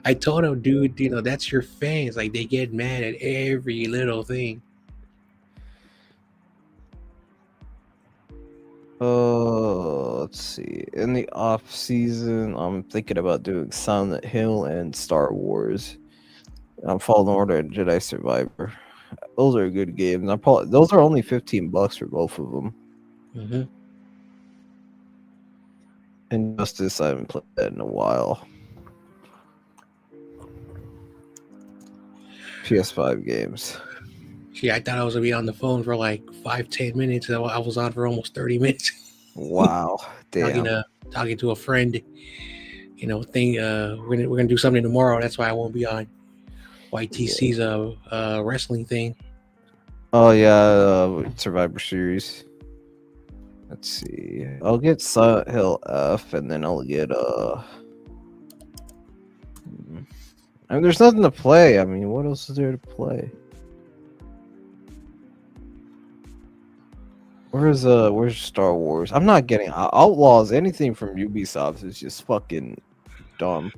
I told him, dude, you know, that's your fans. Like, they get mad at every little thing. Let's see. In the off season, I'm thinking about doing Silent Hill and Star Wars. Fallen Order and Jedi Survivor. Those are good games. Those are only $15 for both of them. Mm-hmm. Injustice, I haven't played that in a while. PS5 games. See, I thought I was gonna be on the phone for like 5-10 minutes. I was on for almost 30 minutes. Wow, damn. talking to a friend. You know, we're gonna do something tomorrow. That's why I won't be on YTC's wrestling thing. Oh yeah, Survivor Series. Let's see. I'll get Silent Hill F, and then I'll get I mean, there's nothing to play. I mean, what else is there to play? Where's Star Wars? I'm not getting Outlaws. Anything from Ubisoft is just fucking dumb.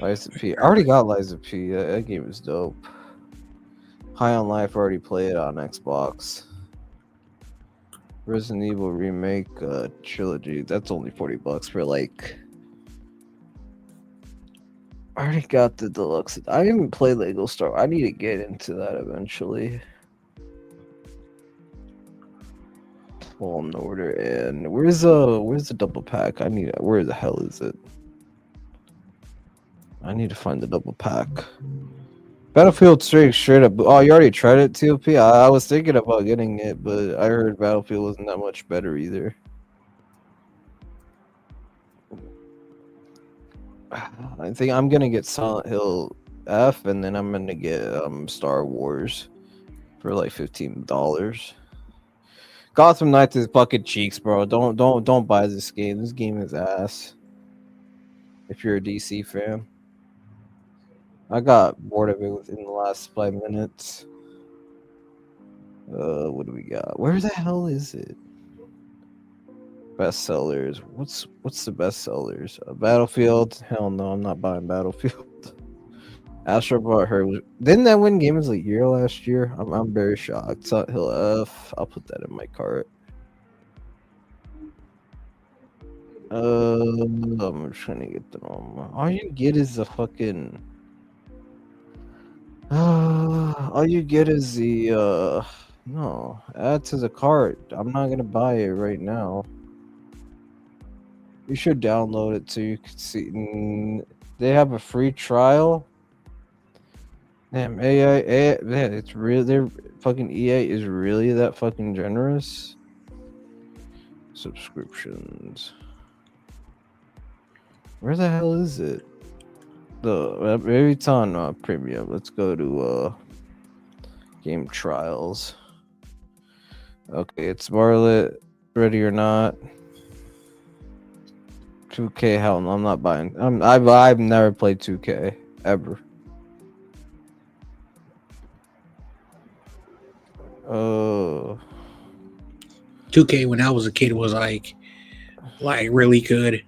Lies of P. I already got Lies of P. That game is dope. High on Life, already played it on Xbox. Resident Evil remake trilogy. That's only $40 for like. I already got the deluxe. I didn't even play Lego Star. I need to get into that eventually. Fallen Order and where's the double pack? Where the hell is it? I need to find the double pack. Battlefield straight up. Oh, you already tried it, TOP? I was thinking about getting it, but I heard Battlefield wasn't that much better either. I think I'm gonna get Silent Hill F, and then I'm gonna get Star Wars for like $15. Gotham Knights is fucking cheeks, bro. Don't buy this game. This game is ass. If you're a DC fan. I got bored of it within the last 5 minutes. What do we got? Where the hell is it? Bestsellers. What's the bestsellers? Battlefield? Hell no, I'm not buying Battlefield. Astro bought her. Didn't that win Game of the Year last year? I'm very shocked. Silent Hill F. I'll put that in my cart. I'm trying to get them on. All you get is the fucking. All you get is the no, add to the cart. I'm not gonna buy it right now. You should download it so you can see. They have a free trial. Damn, AI, man, it's real. They're fucking EA is really that fucking generous. Subscriptions. Where the hell is it? Maybe it's on premium. Let's go to game trials. Okay, it's Marlet. Ready or not? 2K. Hell no, I'm not buying. I've never played 2K ever. 2K when I was a kid was like really good.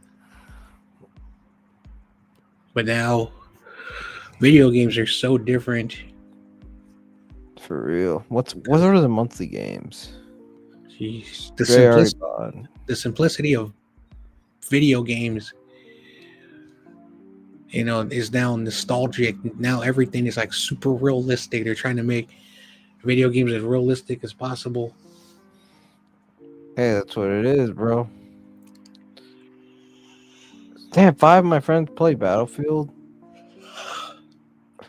But now video games are so different. For real. What are the monthly games? Jeez. The simplicity of video games, is now nostalgic. Now everything is like super realistic. They're trying to make video games as realistic as possible. Hey, that's what it is, bro. Damn, 5 of my friends play Battlefield.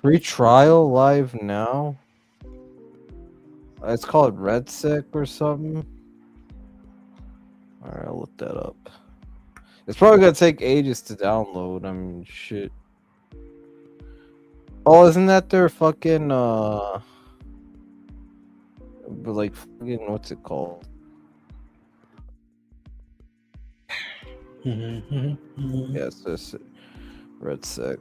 Free trial live now. It's called Red Sick or something. Alright, I'll look that up. It's probably gonna take ages to download. I mean, shit. Oh, isn't that their fucking like fucking what's it called? Yes, this Red Sick.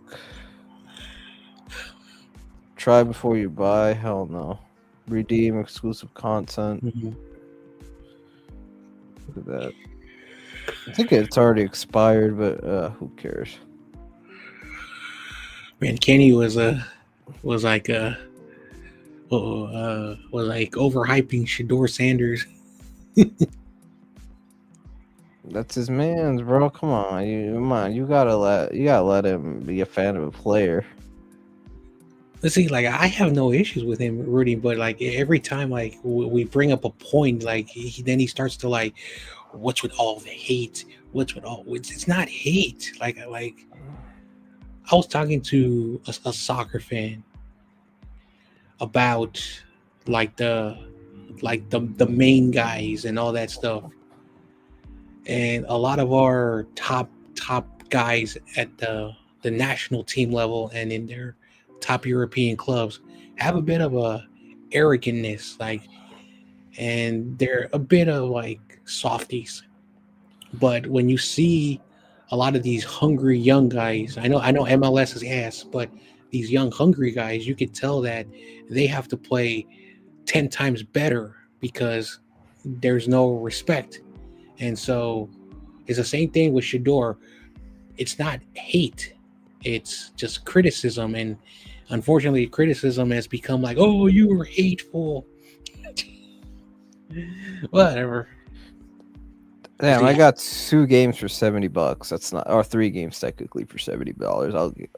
Try before you buy. Hell no. Redeem exclusive content. Look at that. I think it's already expired, but who cares? Man, Kenny was like overhyping Shador Sanders. That's his man's, bro. Come on, you gotta let him be a fan of a player. Let's see, like I have no issues with him rooting, but like every time like we bring up a point, like then he starts to like, what's with all the hate? It's not hate. Like I was talking to a soccer fan about the main guys and all that stuff. And a lot of our top guys at the national team level and in their top European clubs have a bit of a arrogantness, and they're a bit of like softies. But when you see a lot of these hungry young guys, I know MLS is ass, but these young hungry guys, you could tell that they have to play 10 times better because there's no respect. And so it's the same thing with Shador. It's not hate. It's just criticism. And unfortunately, criticism has become like, oh, you were hateful. Whatever. Damn, So, I yeah, got 2 games for $70. That's not, or 3 games technically for $70.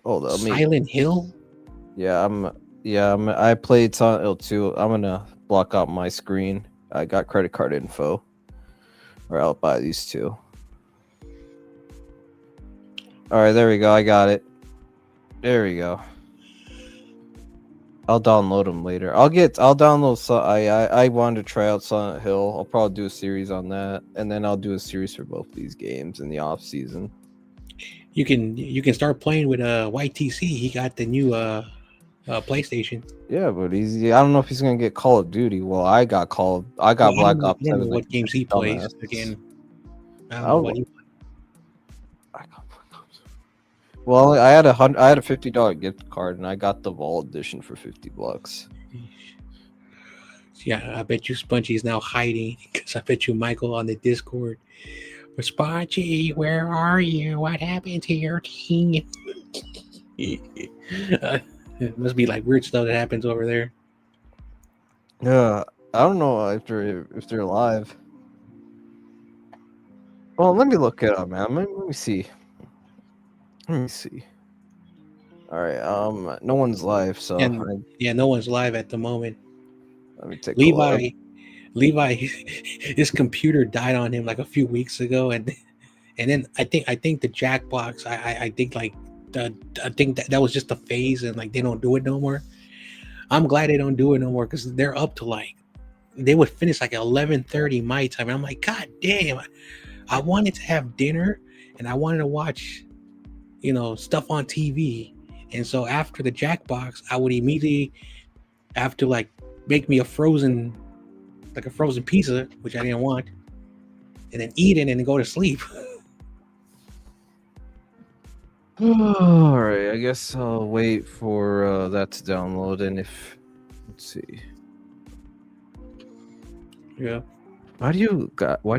Hold on, let me. Silent Hill. I played Silent Hill 2. I'm gonna block out my screen. I got credit card info, or I'll buy these 2. All right, there we go. I got it. There we go. I'll download them later. I'll download. I wanted to try out Silent Hill. I'll probably do a series on that, and then I'll do a series for both these games in the off season. You can start playing with YTC. He got the new PlayStation. Yeah, but I don't know if he's gonna get Call of Duty. Well, I got Well, Black Ops I don't know 7 what games he plays. dumbass. Again, I don't know what he. I got Black Ops. Well, I had a $50 gift card, and I got the Vault edition for $50. Yeah, I bet you Spongy's now hiding because I bet you Michael on the Discord. Spongy, where are you? What happened to your team? It must be like weird stuff that happens over there. Yeah, I don't know if they're alive. Well, let me look it up, man. Let me see. Let me see. All right. No one's live, so And yeah, no one's live at the moment. let me take a look. Levi, his computer died on him like a few weeks ago, and then I think the Jackbox. I think like I think that was just a phase, and like they don't do it no more. I'm glad they don't do it no more because they're up to like they would finish like 11:30 my time, and I'm like, God damn! I wanted to have dinner, and I wanted to watch, stuff on TV, and so after the Jackbox, I would immediately have to like make me a frozen pizza, which I didn't want, and then eat it and then go to sleep. All right, I guess I'll wait for that to download. And let's see. Yeah. Why do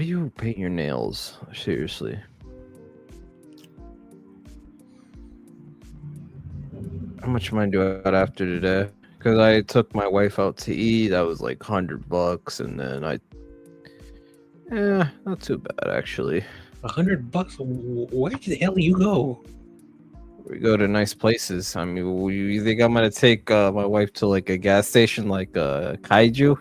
you paint your nails? Seriously. How much money do I got after today? Because I took my wife out to eat. That was like $100, and then not too bad actually. $100? Where the hell do you go? We go to nice places. I mean, you think I'm gonna take my wife to like a gas station like Kaiju?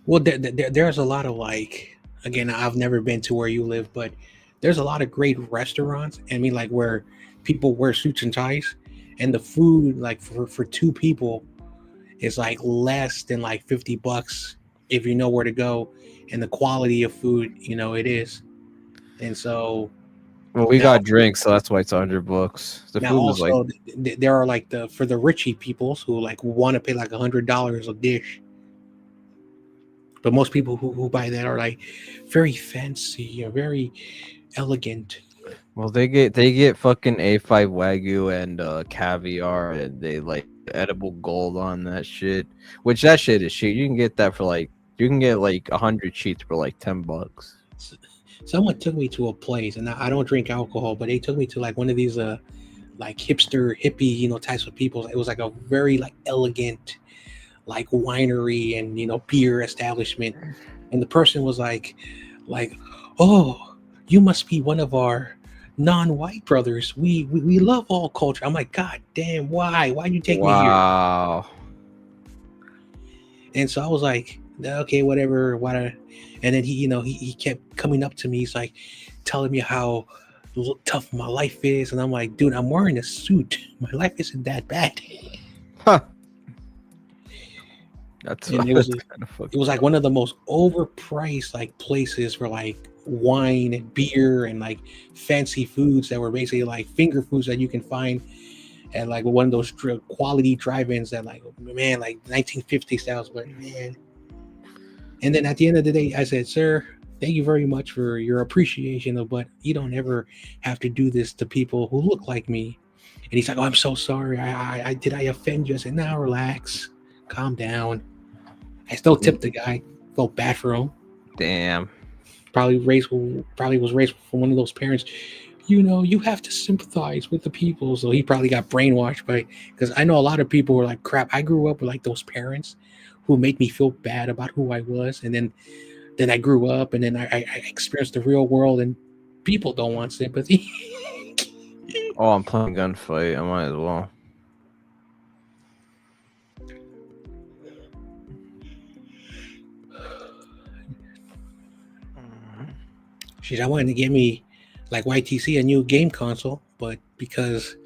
Well, there's a lot of like, again, I've never been to where you live, but there's a lot of great restaurants. I mean, like where people wear suits and ties, and the food like for 2 people is like less than like $50 if you know where to go, and the quality of food, it is. And so, well, we now, got drinks, so that's why it's $100. The now food was like, also there are like for the richie peoples who like want to pay like $100 a dish. But most people who buy that are like very fancy, very elegant. well, they get fucking A5 Wagyu and caviar, and they like edible gold on that shit. Which that shit is cheap. You can get that for like 100 sheets for like $10. Someone took me to a place, and I don't drink alcohol, but they took me to like one of these like hipster hippie types of people. It was like a very like elegant like winery and beer establishment, and the person was like, oh, you must be one of our non-white brothers. We love all culture. I'm like, God damn, why'd you take me here? Wow. And so I was like, okay, whatever. And then he kept coming up to me. He's like telling me how tough my life is, and I'm like, dude, I'm wearing a suit. My life isn't that bad. Huh. And it was like one of the most overpriced like places for like wine and beer and like fancy foods that were basically like finger foods that you can find at like one of those quality drive-ins that like, man, like 1950 styles, but man. And then at the end of the day, I said, sir, thank you very much for your appreciation, but you don't ever have to do this to people who look like me. And he's like, oh, I'm so sorry. I offend you? I said, now relax, calm down. I still tipped the guy. Felt bad for him. Damn. Probably was raised from one of those parents. You have to sympathize with the people. So he probably got brainwashed because I know a lot of people were like, crap. I grew up with like those parents who made me feel bad about who I was, and then I grew up, and then I experienced the real world, and people don't want sympathy. Oh, I'm playing Gunfight. I might as well. Shit, I wanted to get me like YTC a new game console, but because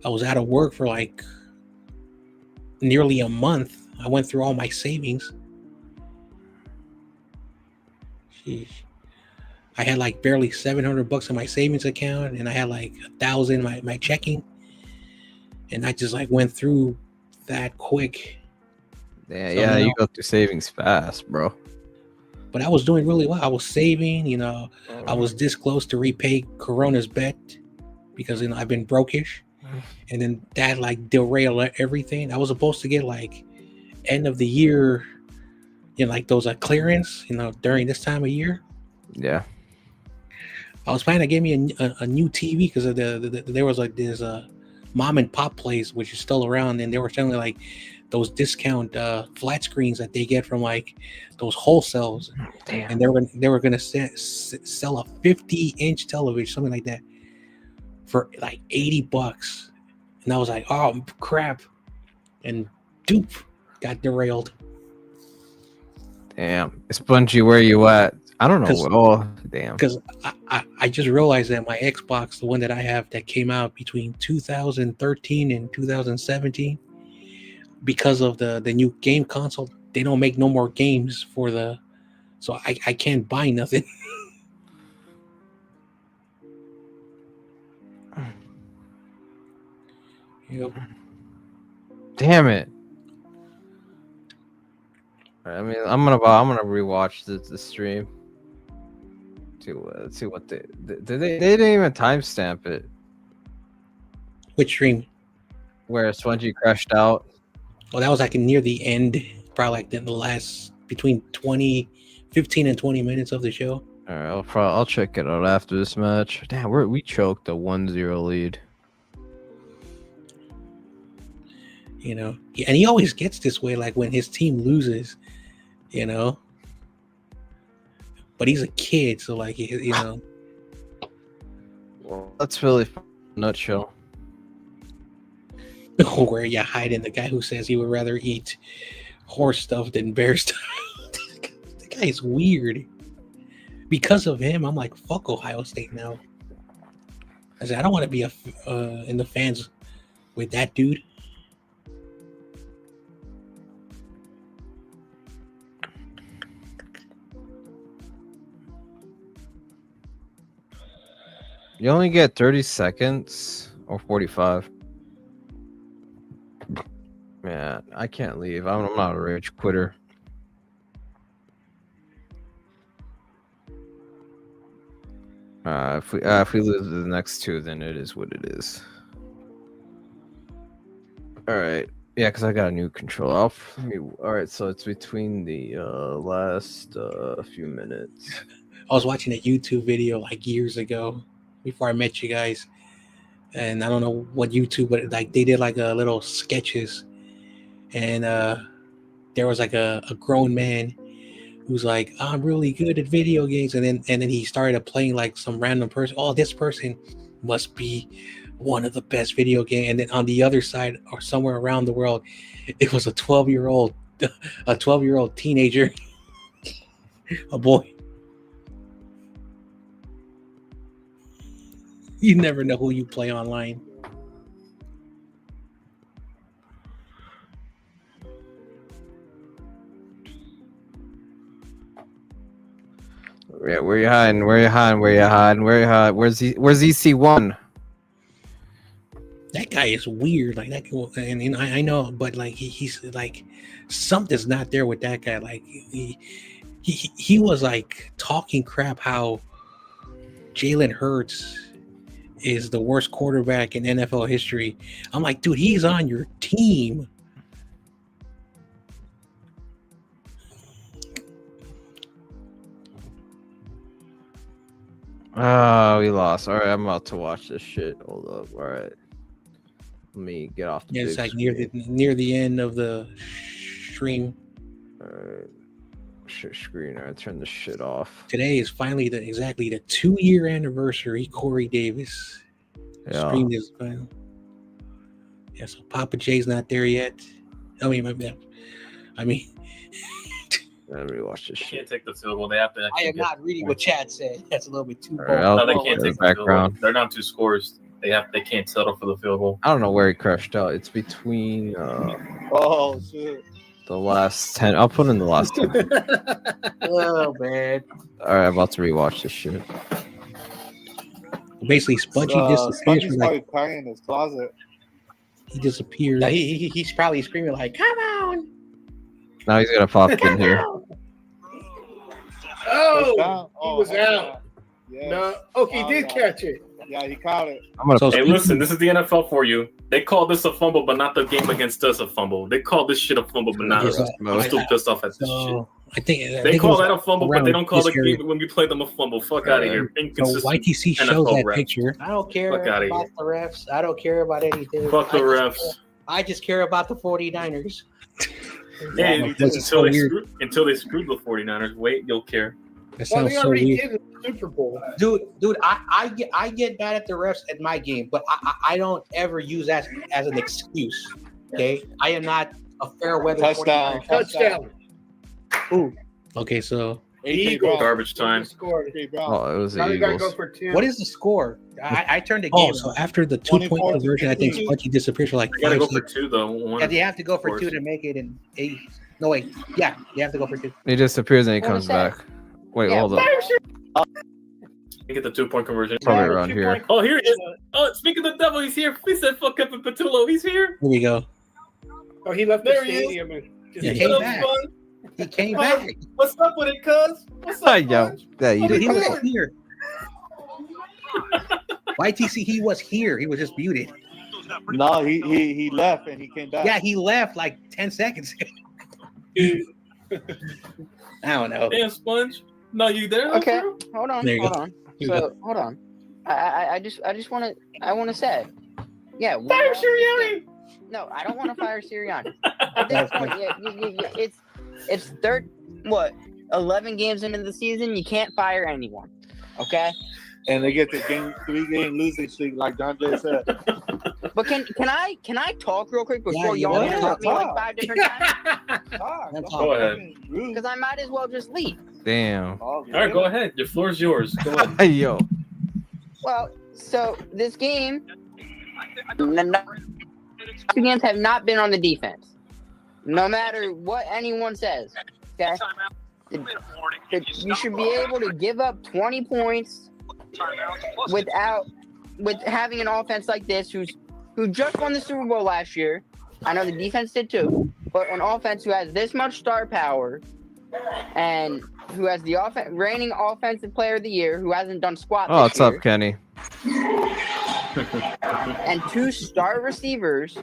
I was out of work for like nearly a month, I went through all my savings. Sheesh. I had like barely $700 in my savings account, and I had like 1,000 my checking, and I just like went through that quick. Yeah, So, yeah, you you know, go through savings fast, bro. but I was doing really well. I was saving, you know, I was this close to repay Corona's bet because, you know, I've been brokish, and then that like derailed everything. I was supposed to get like end of the year, you know, like those clearance, you know, during this time of year. Yeah. I was planning to get me a new TV because of there was like this mom and pop place which is still around, and they were selling like those discount flat screens that they get from like those wholesales, Damn. and they were gonna sell a 50-inch television, something like that, for like $80, and I was like, oh crap, and dupe, got derailed. Damn. Spongy, where you at? I don't know. 'Cause- Oh, damn. Because I just realized that my Xbox, the one that I have that came out between 2013 and 2017, because of the new game console, they don't make no more games for the, so I can't buy nothing. Yep. Damn it. I mean, I'm gonna rewatch the stream. To see what they didn't even timestamp it. Which stream? Where Spongy crashed out. Well, that was like near the end, probably like the last between 15 and 20 minutes of the show. All right, I'll check it out after this match. Damn, we choked a 1-0 lead. You know, and he always gets this way, like when his team loses, you know. But he's a kid, so like, you know. Well, that's really nutshell. Where you hiding the guy who says he would rather eat horse stuff than bear stuff. The guy is weird. Because of him, I'm like, fuck Ohio State now. I said, I don't want to be in the fans with that dude. You only get 30 seconds or 45. Man, I can't leave. I'm not a rage quitter. If we lose the next two, then it is what it is. All right. Yeah, because I got a new controller. All right, so it's between the last few minutes. I was watching a YouTube video like years ago before I met you guys, and I don't know what YouTube, but like they did like a little sketches, and there was like a grown man who's like, I'm really good at video games, and then he started playing like some random person. Oh, this person must be one of the best video game, and then on the other side or somewhere around the world, it was a 12-year-old teenager, a boy. You never know who you play online. Yeah, where you hiding? Where you hiding? Where you hiding? Where you hiding? Where's EC1? That guy is weird, like that. And I know, but like he's like something's not there with that guy. Like he was like talking crap how Jalen Hurts is the worst quarterback in NFL history. I'm like, dude, he's on your team. Oh, we lost. All right, I'm about to watch this shit. Hold up. All right, let me get off. Yeah, it's like near the end of the stream. Alright. Shit screen. I turn this shit off. Today is finally exactly the 2-year anniversary. Corey Davis Yeah. streamed his final. Yeah, so Papa J's not there yet. I mean, my bad. I mean, Let me watch this They shit. can't take the field goal. They have to. I actually am get not the reading point. what Chad said. That's a little bit too All bold. right, I'll No, they put can't the take the field goal. background. They're down 2 scores. They can't settle for the field goal. I don't know where he crashed out. It's between Oh shit! the last 10. I'll put in the last 10. Oh man. All right, I'm about to rewatch this shit. basically, Spongy disappears Spongy's from probably like crying in his closet. he disappears. Yeah, he's probably screaming like, "Come on!" Now he's gonna pop in here. Oh, Touchdown. he was heck out. Yeah. No. Oh, he Oh, did yeah. catch it. Yeah, he caught it. I'm gonna. So Hey, speaking- listen, this is the NFL for you. They call this a fumble, but not the game against us a fumble. They call this shit a fumble, but not Yeah, us. so I'm still pissed off at this shit. So I think They it call was that a fumble, but they around don't call the this area. game when we play them a fumble. Fuck out of here. So Inconsistent. YTC shows NFL that refs. picture. I don't care Fuck outta about here. the refs. I don't care about anything. Fuck the refs. I just care about the 49ers. Hey, That's so until they weird. screwed the 49ers. Wait, you'll care. That Well, sounds they so already weird. did in the Super Bowl. Dude, I get mad at the refs at my game, but I don't ever use that as an excuse. Okay, I am not a fair weather Touchdown. 49er. Touchdown. Ooh, Okay, so A.J. Eagles. Brown. Garbage time. Scored. A.J. Brown. Oh, it was Now the they gotta go Eagles. for 2. what is the score? I turned the game. oh, so after the 2-point 24 conversion, I think 15. Spongy disappears for like They gotta 5 go for seconds. 2 though. One. Yeah, they have to go for Of 2 course. to make it in 8. No wait, yeah, they have to go for 2. He disappears and he What comes is that? back. Wait, Yeah, hold up. They get the 2-point conversion. Probably around here. Oh, here he is. Oh, speaking of the devil, he's here. Please said fuck up and Patullo. He's here. Here we go. Oh, he left the There he is. stadium. And just Yeah, He What came up, back. son? He came Oh, back. What's up with it, cuz? What's Hi, up, yo. Punch? Yeah, you Dude, he did. was here. YTC, he was here. He was just muted. No, he left and he came back. Yeah, he left like 10 seconds ago. I don't know. Damn, Sponge. No, you there? Okay, bro? hold on, There you hold go. on. Here you So hold on. I just want to say, yeah. Fire Sirianni. No, I don't want to fire Sirianni. At this point, it's 11 games into the season. You can't fire anyone. Okay, And they get the 3-game losing streak, like John Jay said. but can I talk real quick before Yeah, y'all yeah. interrupt me like 5 different times? Go ahead. Because I might as well just leave. Damn. All right, go ahead. Your floor is yours. Go ahead. Yo. Well, so this game, the games have not been on the defense. No matter what anyone says, okay? You should be able to give up 20 points with having an offense like this who just won the Super Bowl last year. I know the defense did too, but an offense who has this much star power and who has the reigning offensive player of the year, who hasn't done squat Oh, this what's year, up, Kenny? and 2 star receivers,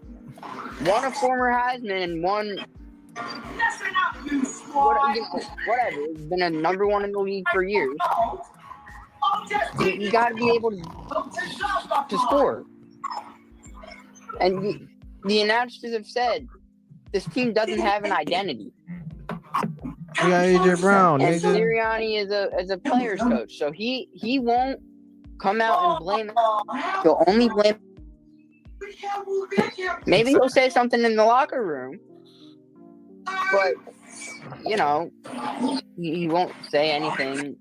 one a former Heisman and one whatever, has been a number 1 in the league for years. You got to be able to score. And the announcers have said this team doesn't have an identity. Yeah, AJ Brown. And AJ. Sirianni is a player's coach, so he won't come out and blame. He'll only blame. Maybe he'll say something in the locker room, but he won't say anything.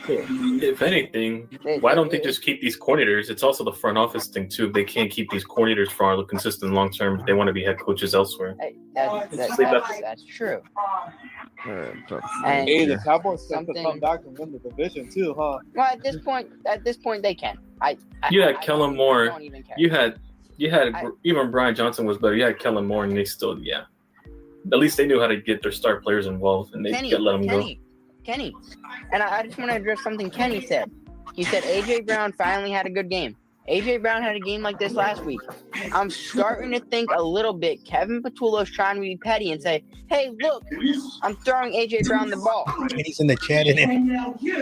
If anything, why don't they just keep these coordinators? It's also the front office thing too. They can't keep these coordinators for consistent long term. They want to be head coaches elsewhere. That's true. And Hey, the Cowboys have to Something- come back and win the division too, huh? well, at this point, they can. You had Kellen Moore. don't even care. You had even Brian Johnson was better. You had Kellen Moore, and they still, yeah. At least they knew how to get their star players involved, and they could let them go. Kenny. And I just want to address something Kenny said. He said AJ Brown finally had a good game. AJ Brown had a game like this last week. I'm starting to think a little bit Kevin Patullo's trying to be petty and say, hey, look, I'm throwing AJ Brown the ball. Kenny's in the chat and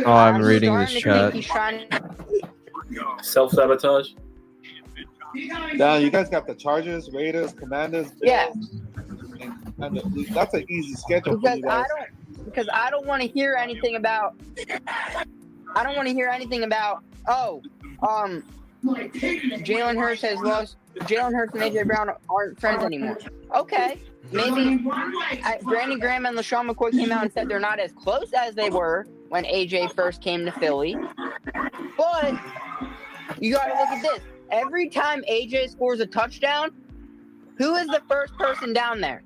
Oh, I'm reading starting this to think chat. He's trying to Self-sabotage. Now you guys got the Chargers, Raiders, Commanders. Yeah. Bills, And that's an easy schedule for because you guys. I don't want to hear anything about. I don't want to hear anything about. Jalen Hurts has lost. Jalen Hurts and AJ Brown aren't friends anymore. Okay, maybe Brandon Graham and LaShawn McCoy came out and said they're not as close as they were when AJ first came to Philly. But you got to look at this. Every time AJ scores a touchdown, who is the first person down there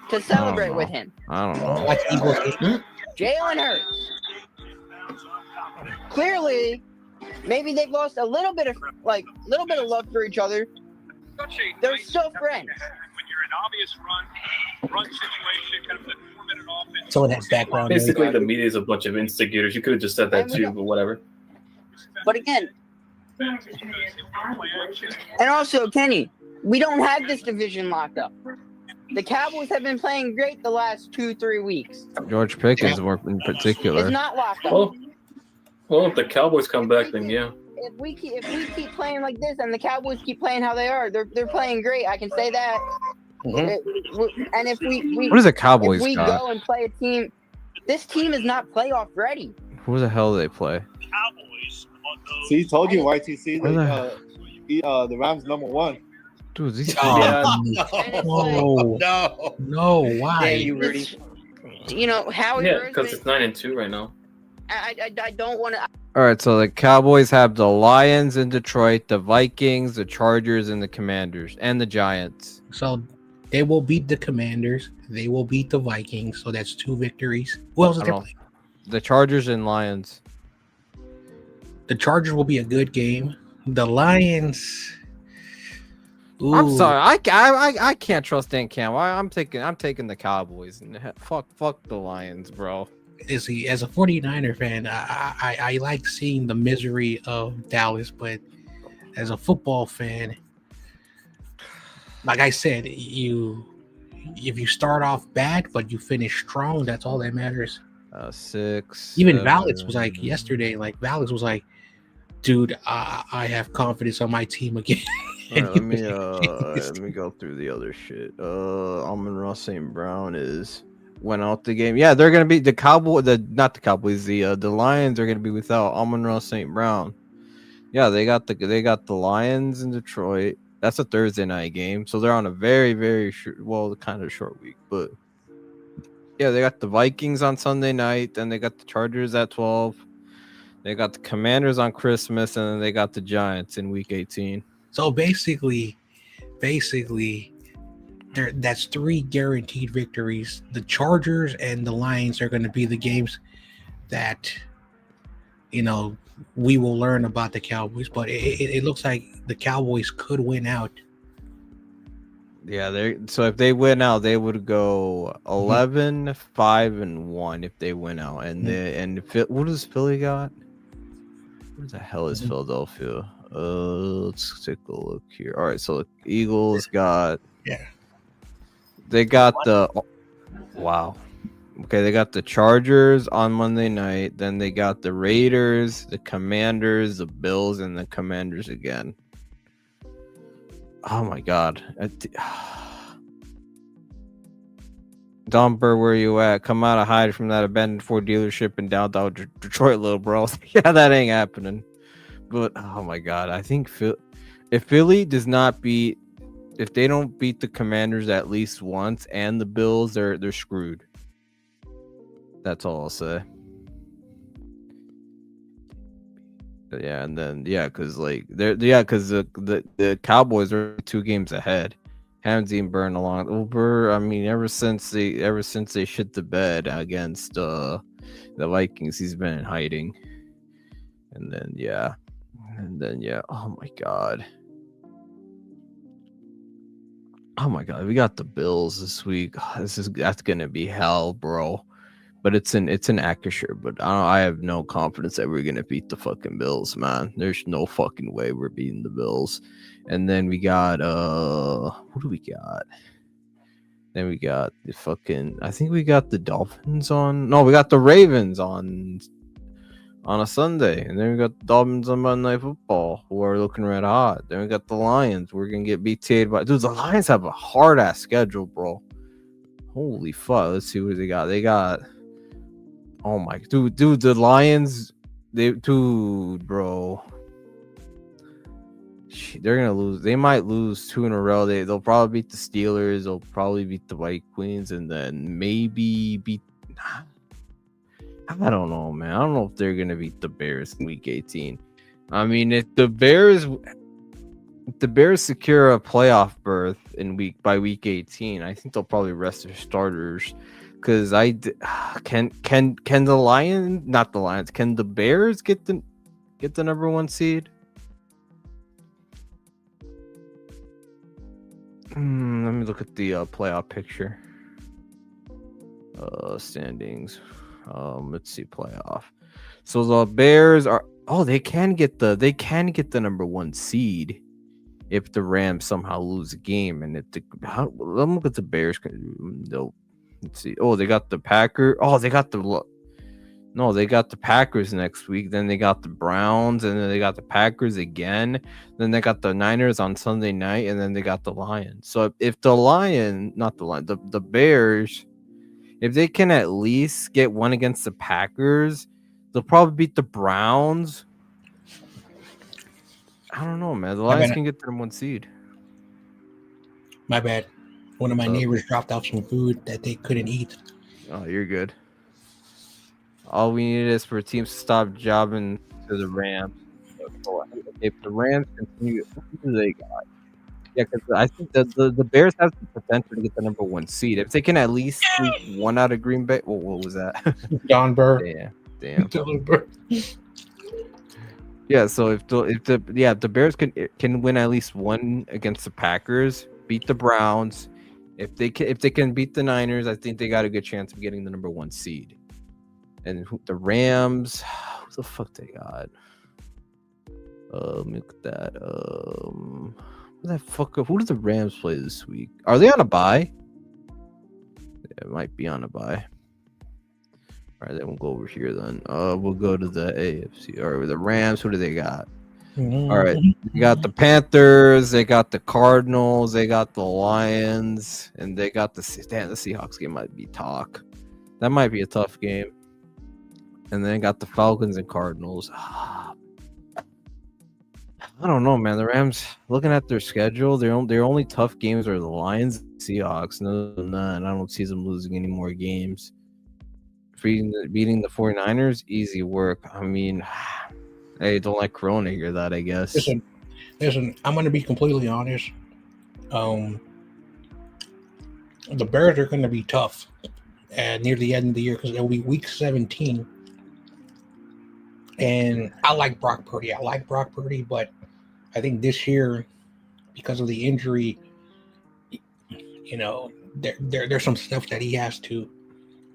to celebrate with him? I don't know. Like Eagles game. Jalen Hurts. Clearly, maybe they've lost a little bit of love for each other. They're still friends. When you're an obvious run situation, kind of the 4-minute offense. So it has background. Basically, the media is a bunch of instigators. You could have just said that too, but whatever. But again, and also, Kenny, we don't have this division locked up. The Cowboys have been playing great the last 2-3 weeks. George Pickens more in particular. It's not locked up. Well, if the Cowboys come back, then yeah. If we keep playing like this, and the Cowboys keep playing how they are, they're playing great. I can say that. And if we What is the Cowboys if we got? go and play a team, this team is not playoff ready. Who the hell do they play? See, he told you YTC Where the Rams #1. Dude, these No, why? Dang you, Rudy. You know how Because it's 9-2 right now. I don't want to. All right, so the Cowboys have the Lions in Detroit, the Vikings, the Chargers, and the Commanders, and the Giants. So they will beat the Commanders. They will beat the Vikings. So that's 2 victories. Who else is I there don't- playing? The Chargers and Lions. The Chargers will be a good game. The Lions. I'm Ooh. sorry, I can't trust Dan Campbell. I'm taking the Cowboys and fuck the Lions, bro. As a 49er fan, I like seeing the misery of Dallas, but as a football fan, like I said, if you start off bad but you finish strong, that's all that matters. 6. Even Valix was like yesterday, Valix was like, dude, I have confidence on my team again. All right, let me go through the other shit. Amon-Ra St. Brown went out the game. Yeah, they're gonna be the Lions are gonna be without Amon-Ra St. Brown. Yeah, they got the Lions in Detroit. That's a Thursday night game, so they're on a very, very kind of short week. But yeah, they got the Vikings on Sunday night, then they got the Chargers at 12. They got the Commanders on Christmas, and then they got the Giants in Week 18. So basically, that's 3 guaranteed victories. The Chargers and the Lions are going to be the games that, we will learn about the Cowboys. But it looks like the Cowboys could win out. Yeah, so if they win out, they would go 11-5-1 if they win out. And what does Philly got? Where the hell is Philadelphia? Let's take a look here. All right, so the Eagles got. Yeah. They got wow. Okay, they got the Chargers on Monday night. Then they got the Raiders, the Commanders, the Bills, and the Commanders again. Oh my God. Dumper, where you at? Come out of hide from that abandoned Ford dealership in downtown Detroit, little bro. Yeah, that ain't happening. But oh my God, I think if Philly does not beat, if they don't beat the Commanders at least once and the Bills, they're screwed. That's all I'll say. But yeah, and then because the Cowboys are 2 games ahead. Haven't seen Burn along. Uber, I mean, ever since they shit the bed against the Vikings, he's been in hiding. And then oh my God, we got the Bills this week. That's gonna be hell, bro. But it's an Acrisure, but I have no confidence that we're gonna beat the fucking Bills, man. There's no fucking way we're beating the Bills. And then we got who do we got? Then we got the fucking, I think we got the Dolphins on. No, we got the Ravens on a Sunday, and then we got the Dolphins on Monday Night Football, who are looking red hot. Then we got the Lions. We're gonna get BTA'd by, dude. The Lions have a hard ass schedule, bro. Holy fuck! Let's see what they got. They got. Oh my dude, the Lions. Bro. They're gonna lose. They might lose 2 in a row. They'll probably beat the Steelers. They'll probably beat the White Queens, and then maybe beat. I don't know, man. I don't know if they're gonna beat the Bears in Week 18. I mean, if the Bears secure a playoff berth by Week 18, I think they'll probably rest their starters. Because can the Lions, not the Lions, can the Bears get the number 1 seed? Let me look at the playoff picture. Standings. Let's see playoff. So the Bears are. Oh, they can get the number 1 seed if the Rams somehow lose a game. And let me look at the Bears. Let's see. Oh, they got the Packers. Oh, they got the Packers next week. Then they got the Browns, and then they got the Packers again. Then they got the Niners on Sunday night, and then they got the Lions. So if the Bears, if they can at least get one against the Packers, they'll probably beat the Browns. I don't know, man. The Lions can get them 1 seed. My bad. One of my neighbors dropped off some food that they couldn't eat. Oh, you're good. All we need is for teams to stop jobbing to the Rams. If the Rams continue, who do they got? Yeah, because I think the Bears have the potential to get the number 1 seed. If they can at least sweep 1 out of Green Bay. What was that? Don Burr. Damn. Don Burr. Yeah, so if the Bears can win at least 1 against the Packers, beat the Browns. If they can beat the Niners, I think they got a good chance of getting the number 1 seed. And the Rams, who the fuck they got? Let me look at that. Who does the Rams play this week? Are they on a bye? Yeah, it might be on a bye. All right, then we'll go over here then. We'll go to the AFC. Or the Rams, who do they got? All right, they got the Panthers, they got the Cardinals, they got the Lions, and they got the Seahawks game might be talk. That might be a tough game. And then got the Falcons and Cardinals. I don't know, man. The Rams, looking at their schedule, their only tough games are the Lions and Seahawks. No, I don't see them losing any more games. Beating the 49ers, easy work. I mean, hey, don't let Corona hear that, I guess. Listen, I'm going to be completely honest. The Bears are going to be tough near the end of the year because it'll be week 17. And I like Brock Purdy. But I think this year, because of the injury, there's some stuff that he has to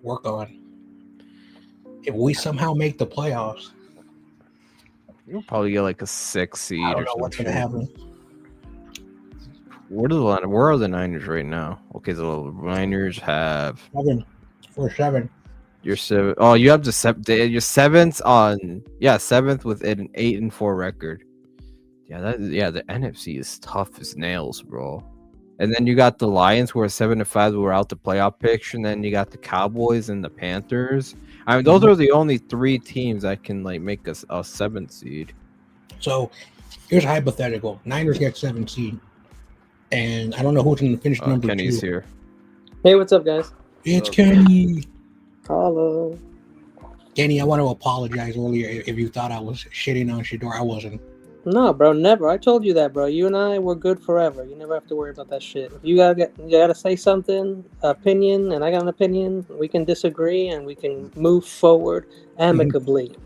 work on. If we somehow make the playoffs, you'll probably get like a 6 seed. I don't know what's going to happen. Where are the Niners right now? Okay, the Niners have 7. We're 7. You're 7. Oh, you have you're 7th on 7th with an 8-4 record. The NFC is tough as nails, bro. And then you got the Lions who are 7-5 who are out the playoff picture, and then you got the Cowboys and the Panthers. I mean, those are the only 3 teams that can make a 7th seed. So here's a hypothetical: Niners get 7th seed, and I don't know who's going to finish number 2. Kenny's here. Hey, what's up, guys? It's Kenny. Hello. Kenny, I want to apologize earlier if you thought I was shitting on Shador. I wasn't. No, bro, never. I told you that, bro. You and I were good forever. You never have to worry about that shit. If you gotta say something, opinion, and I got an opinion, we can disagree and we can move forward amicably.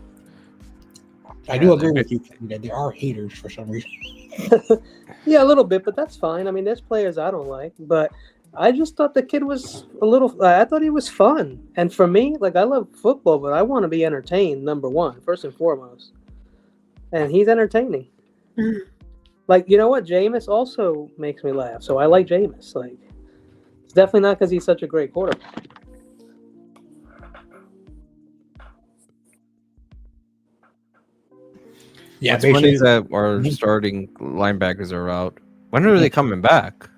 I do agree with you, Kenny, that there are haters for some reason. Yeah, a little bit, but that's fine. I mean, there's players I don't like, but I just thought the kid was I thought he was fun. And for me, I love football, but I want to be entertained, number one, first and foremost. And he's entertaining. You know what? Jameis also makes me laugh. So I like Jameis. It's definitely not because he's such a great quarterback. Yeah, what's funny is that our starting linebackers are out. When are they coming back?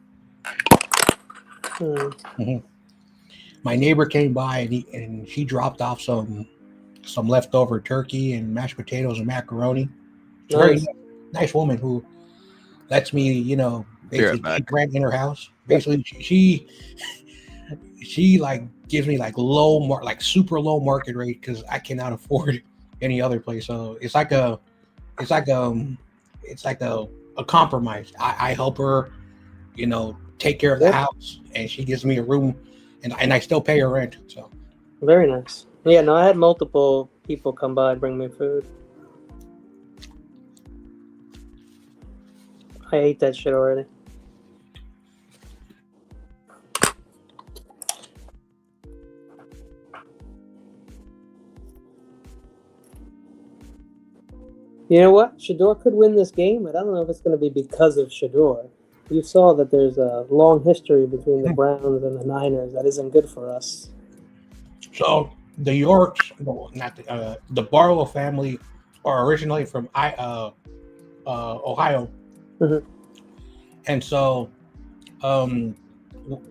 my neighbor came by and she dropped off some leftover turkey and mashed potatoes and macaroni. Very nice woman who lets me, basically keep rent in her house. Basically, she like gives me like super low market rate because I cannot afford any other place. So it's like a compromise. I help her, take care of the house, and she gives me a room, and I still pay her rent. So very nice. Yeah, no, I had multiple people come by and bring me food. I ate that shit already. You know what? Shador could win this game, but I don't know if it's going to be because of Shador. You saw that there's a long history between the Browns and the Niners that isn't good for us. So the Yorks, the Barlow family, are originally from Ohio, and so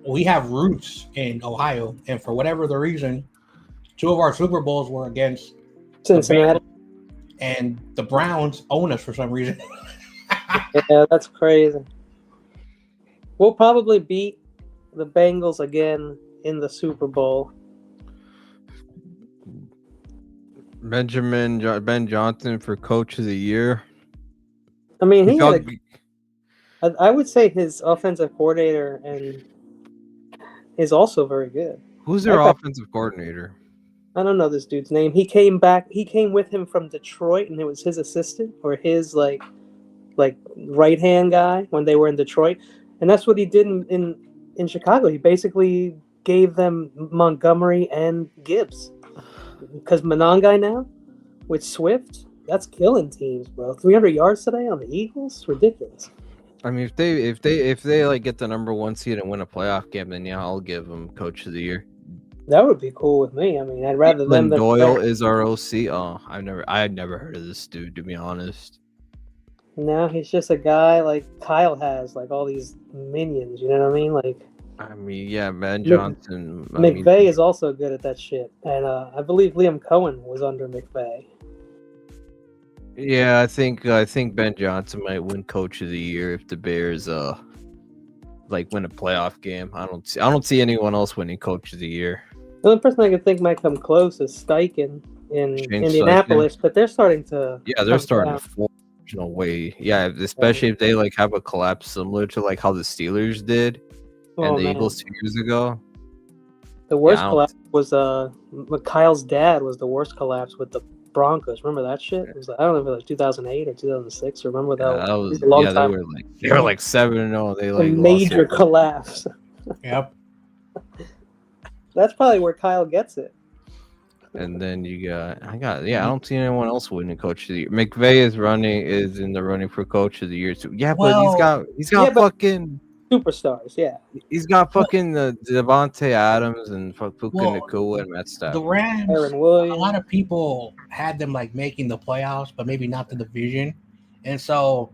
we have roots in Ohio. And for whatever the reason, 2 of our Super Bowls were against Cincinnati. And the Browns own us for some reason. Yeah, that's crazy. We'll probably beat the Bengals again in the Super Bowl. Ben Johnson for Coach of the Year. I mean, I would say his offensive coordinator and is also very good. Who's their offensive coordinator? I don't know this dude's name. He came with him from Detroit, and it was his assistant or his like right hand guy when they were in Detroit, and that's what he did in Chicago. He basically gave them Montgomery and Gibbs because Monangai now with Swift, that's killing teams, bro. 300 yards today on the Eagles, ridiculous. I mean, if they like get the number 1 seed and win a playoff game, then yeah, I'll give them Coach of the Year. That would be cool with me. I mean, I'd rather them than Doyle is our OC. Oh, I had never heard of this dude, to be honest. No, he's just a guy like Kyle has, like all these minions. You know what I mean? Like, I mean, yeah, Ben Johnson. McVay is also good at that shit, and I believe Liam Cohen was under McVay. Yeah, I think Ben Johnson might win Coach of the Year if the Bears win a playoff game. I don't see anyone else winning Coach of the Year. The only person I can think might come close is Steichen in Indianapolis, but they're starting to. Yeah, they're starting to forge. No way. Yeah, especially if they have a collapse similar to how the Steelers did and the Eagles 2 years ago. The worst collapse was Kyle's dad was the worst collapse with the Broncos. Remember that shit? It was I don't know if it was 2008 or 2006. Remember that? That was a long time. They were 7-0. They a major collapse. Yep. That's probably where Kyle gets it. And then I don't see anyone else winning Coach of the Year. McVay is in the running for Coach of the Year too. Yeah, but he's got fucking superstars. Yeah, he's got fucking the Devontae Adams and Puka Nacua and Matt Stafford. The Rams, a lot of people had them making the playoffs, but maybe not the division. And so,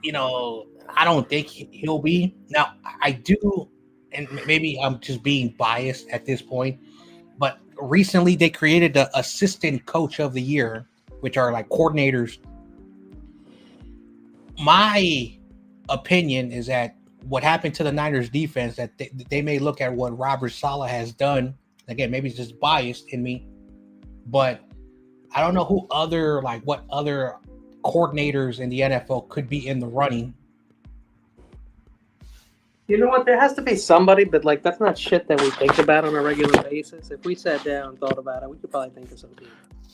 I don't think he'll be. Now, I do, and maybe I'm just being biased at this point, but recently they created the assistant coach of the year, which are coordinators. My opinion is that what happened to the Niners defense, that they may look at what Robert Saleh has done. Again, maybe it's just biased in me, but I don't know what other coordinators in the NFL could be in the running. You know what? There has to be somebody, but that's not shit that we think about on a regular basis. If we sat down and thought about it, we could probably think of something.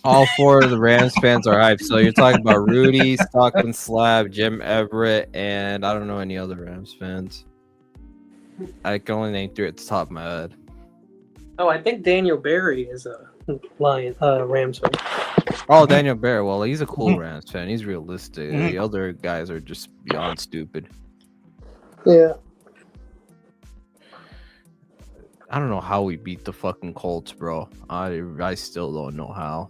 All 4 of the Rams fans are hyped. So you're talking about Rudy, Stockton Slab, Jim Everett, and I don't know any other Rams fans. I can only name 3 at the top of my head. Oh, I think Daniel Berry is a Rams fan. Oh, Daniel Berry. Well, he's a cool Rams fan. He's realistic. The other guys are just beyond stupid. Yeah. I don't know how we beat the fucking Colts, bro. I still don't know how.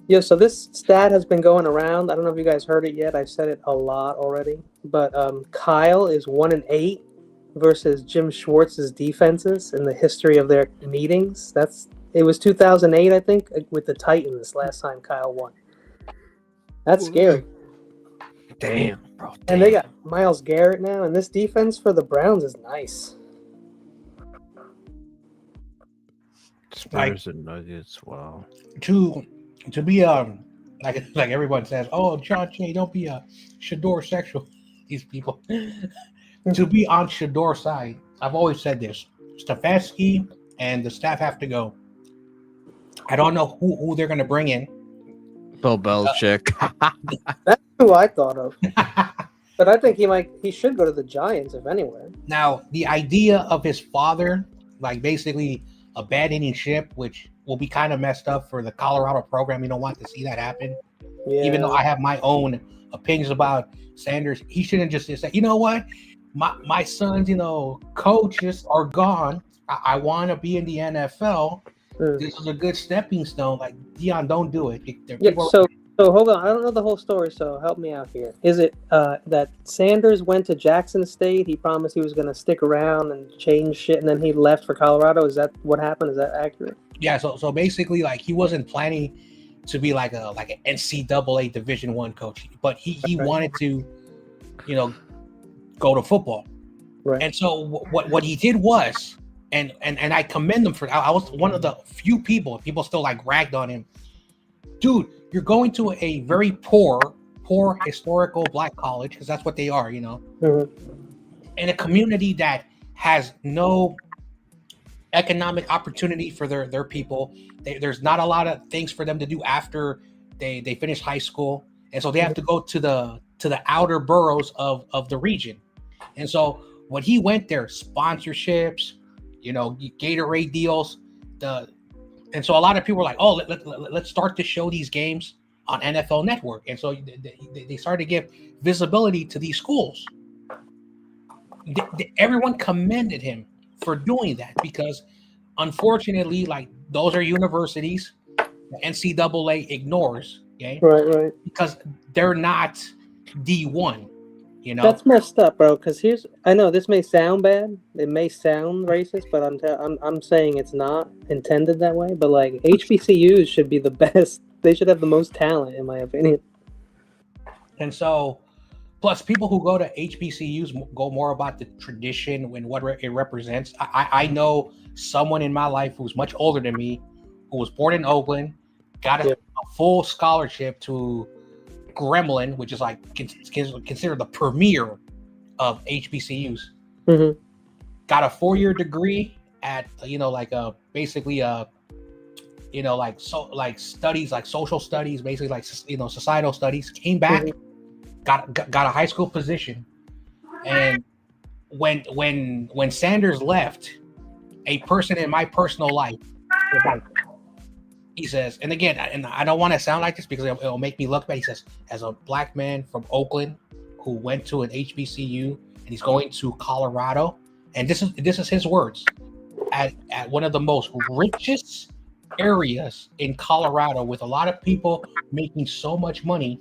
Yeah, so this stat has been going around. I don't know if you guys heard it yet. I've said it a lot already. But Kyle is 1-8 versus Jim Schwartz's defenses in the history of their meetings. It was 2008, I think, with the Titans last time Kyle won. That's scary. Damn, bro. And they got Myles Garrett now, and this defense for the Browns is nice. Spurs and Nuggets. Wow. To be like everyone says, oh, John Jay, don't be a Shador sexual. These people. To be on Shador's side, I've always said this: Stefanski and the staff have to go. I don't know who they're going to bring in. Bill Belichick. That's who I thought of. But I think he should go to the Giants, if anywhere. Now, the idea of his father, like basically abandoning ship, which will be kind of messed up for the Colorado program. You don't want to see that happen. Yeah. Even though I have my own opinions about Sanders, he shouldn't just say, you know what? My sons, coaches are gone. I want to be in the NFL. This is a good stepping stone. Like, Dion, don't do it. So hold on. I don't know the whole story, so help me out here. Is it that Sanders went to Jackson State? He promised he was going to stick around and change shit, and then he left for Colorado? Is that what happened? Is that accurate? Yeah, so basically, like, he wasn't planning to be like an NCAA Division I coach, but he wanted to, go to football. Right. And so what he did was, and I commend him for that. I was one of the few people still like ragged on him. Dude, you're going to a very poor historical black college, because that's what they are, in a community that has no economic opportunity for their people. There's not a lot of things for them to do after they finish high school, and so they have to go to the outer boroughs of the region. And so when he went there, sponsorships, Gatorade deals, and so a lot of people were like, oh, let's start to show these games on NFL Network. And so they started to give visibility to these schools. Everyone commended him for doing that, because unfortunately, like, those are universities the NCAA ignores, okay? Right. Because they're not D1, That's messed up, bro. Because I know this may sound bad, it may sound racist, but I'm saying it's not intended that way. But like, HBCUs should be the best. They should have the most talent, in my opinion. And so, plus people who go to HBCUs go more about the tradition and what it represents. I know someone in my life who's much older than me, who was born in Oakland, got a full scholarship to Gremlin, which is like considered the premier of HBCUs. Mm-hmm. Got a 4-year degree at studies, like social studies, basically like societal studies. Came back, got a high school position, and when Sanders left, a person in my personal life, he says, and again, and I don't want to sound like this because it'll make me look bad. He says, as a black man from Oakland who went to an HBCU and he's going to Colorado, and this is his words, at one of the most richest areas in Colorado, with a lot of people making so much money,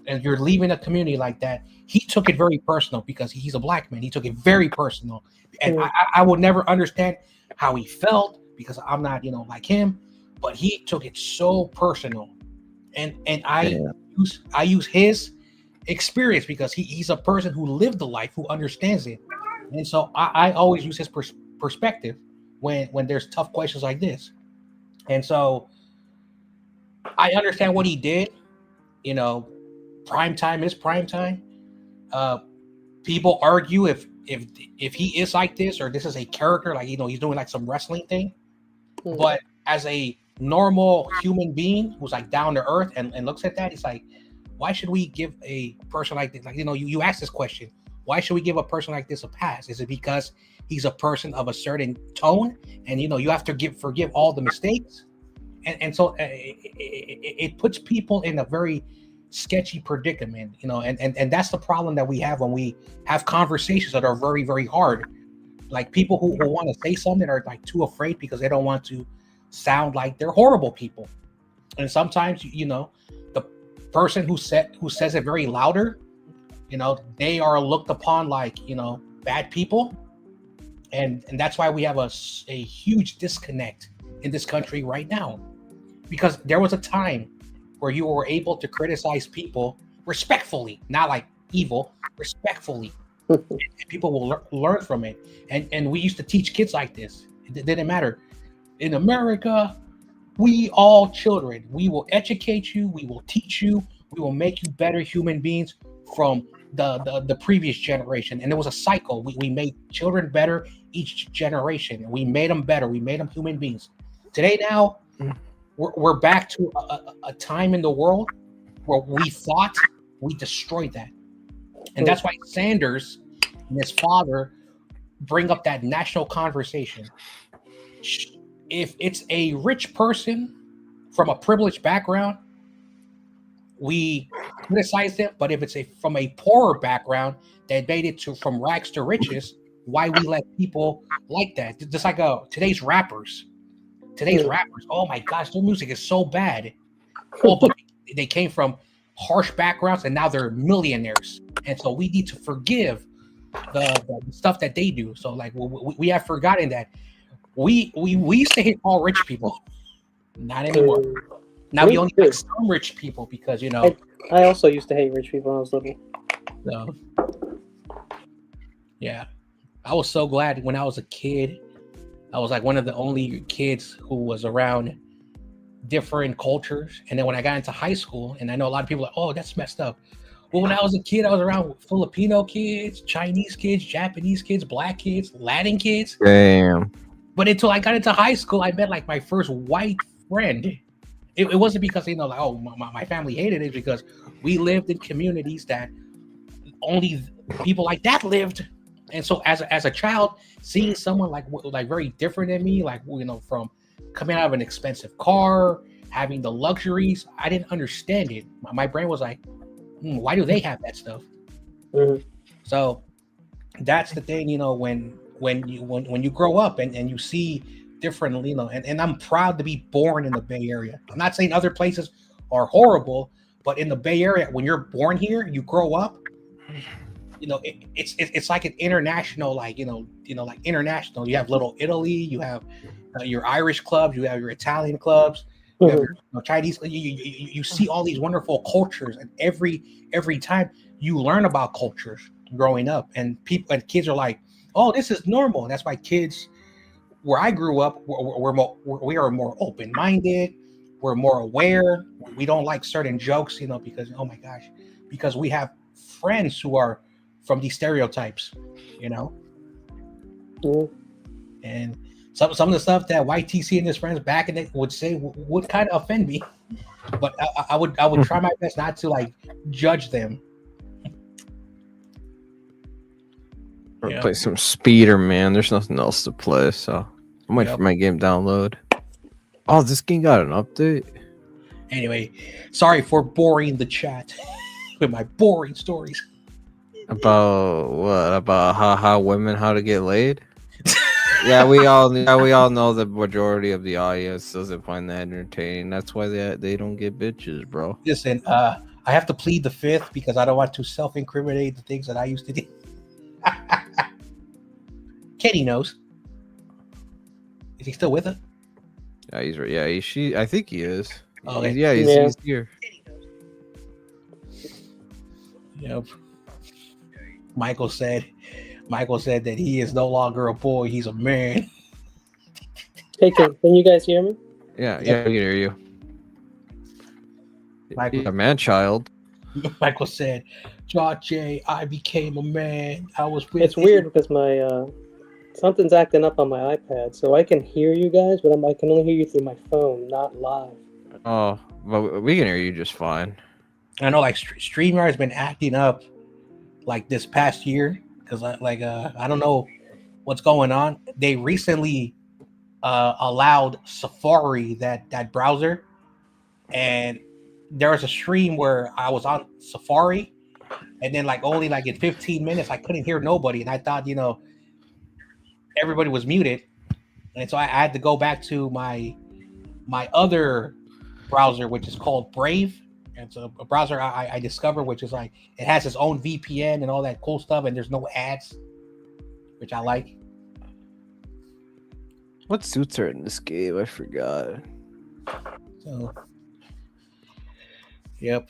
and you're leaving a community like that. He took it very personal because he's a black man. He took it very personal, and I would never understand how he felt, because I'm not like him. But he took it so personal, and I use his experience because he's a person who lived the life, who understands it, and so I always use his perspective when there's tough questions like this, and so I understand what he did. Prime time is prime time. People argue if he is like this, or this is a character, like he's doing like some wrestling thing, but as a normal human being who's like down to earth and looks at that, it's like, why should we give a person like this, you ask this question, why should we give a person like this a pass? Is it because he's a person of a certain tone, and you have to forgive all the mistakes, and so it puts people in a very sketchy predicament, and that's the problem that we have when we have conversations that are very, very hard. Like, people who want to say something are like too afraid because they don't want to sound like they're horrible people. And sometimes the person who says it very louder, they are looked upon like bad people, and that's why we have a huge disconnect in this country right now, because there was a time where you were able to criticize people respectfully, not like evil, respectfully. And people will learn from it, and we used to teach kids like this. It didn't matter. In America, we all children, we will educate you, we will teach you, we will make you better human beings from the previous generation. And it was a cycle. We made children better each generation. We made them better. We made them human beings. Today now, we're back to a time in the world where we thought we destroyed that. And that's why Sanders and his father bring up that national conversation. If it's a rich person from a privileged background, we criticize them. But if it's from a poorer background that made it from rags to riches, why we let people like that? Just like today's rappers. Oh my gosh, their music is so bad. Oh, but they came from harsh backgrounds and now they're millionaires. And so we need to forgive the stuff that they do. So like we have forgotten that we used to hate all rich people. Not anymore. Now we only like some rich people because, I also used to hate rich people when I was little. So, yeah. I was so glad when I was a kid. I was like one of the only kids who was around different cultures. And then when I got into high school, and I know a lot of people are like, oh, that's messed up. Well, when I was a kid, I was around Filipino kids, Chinese kids, Japanese kids, black kids, Latin kids. Damn. But until I got into high school, I met like my first white friend. It wasn't because, like, oh, my family hated it, because we lived in communities that only people like that lived. And so as a child, seeing someone like very different than me, like, from coming out of an expensive car, having the luxuries, I didn't understand it. My brain was like, why do they have that stuff? Mm-hmm. So that's the thing, when you grow up and you see different, and I'm proud to be born in the Bay Area. I'm not saying other places are horrible, but in the Bay Area, when you're born here, you grow up, it's like an international, like international. You have Little Italy, you have your Irish clubs, you have your Italian clubs, you have your Chinese. You see all these wonderful cultures, and every time you learn about cultures growing up, and kids are like, oh, this is normal. And that's why kids where I grew up, we are more open-minded, we're more aware. We don't like certain jokes, because, oh my gosh, because we have friends who are from these stereotypes, and some of the stuff that YTC and his friends back in it would say would kind of offend me, but I would try my best not to like judge them. Play some speeder, man. There's nothing else to play, so I'm waiting for my game download. Oh, this game got an update. Anyway, sorry for boring the chat with my boring stories. About what? About how to get laid? Yeah, we all know the majority of the audience doesn't find that entertaining. That's why they don't get bitches, bro. Listen, I have to plead the fifth because I don't want to self-incriminate the things that I used to do. Katie knows. Is he still with her? Yeah, he's right. Yeah, I think he is. Oh, he's here. Yep. Michael said that he is no longer a boy; he's a man. Hey, can you guys hear me? Yeah, we can hear you. Michael, a man child. Michael said, "J, I became a man. I was with." It's weird because my something's acting up on my iPad, so I can hear you guys, but I can only hear you through my phone, not live. Oh, but we can hear you just fine. I know, like StreamYard has been acting up like this past year because I don't know what's going on. They recently allowed Safari, that browser, and there was a stream where I was on Safari, and then only in 15 minutes I couldn't hear nobody, and I thought everybody was muted, and so I had to go back to my other browser, which is called Brave. It's a browser I discovered, which is it has its own VPN and all that cool stuff, and there's no ads. which I like. What suits are in this game? I forgot. So, yep.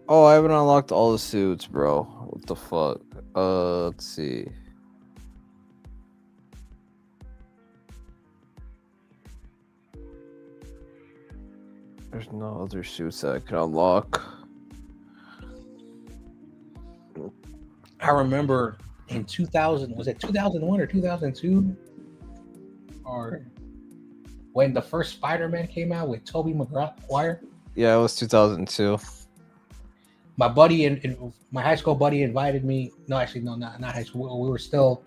Oh, I haven't unlocked all the suits, bro. What the fuck? Let's see. There's no other suits that I can unlock. I remember in 2000, was it 2001 or 2002? Or when the first Spider-Man came out with Tobey Maguire? Yeah, it was 2002. My buddy and my high school buddy invited me. No, actually, no, not high school. We were still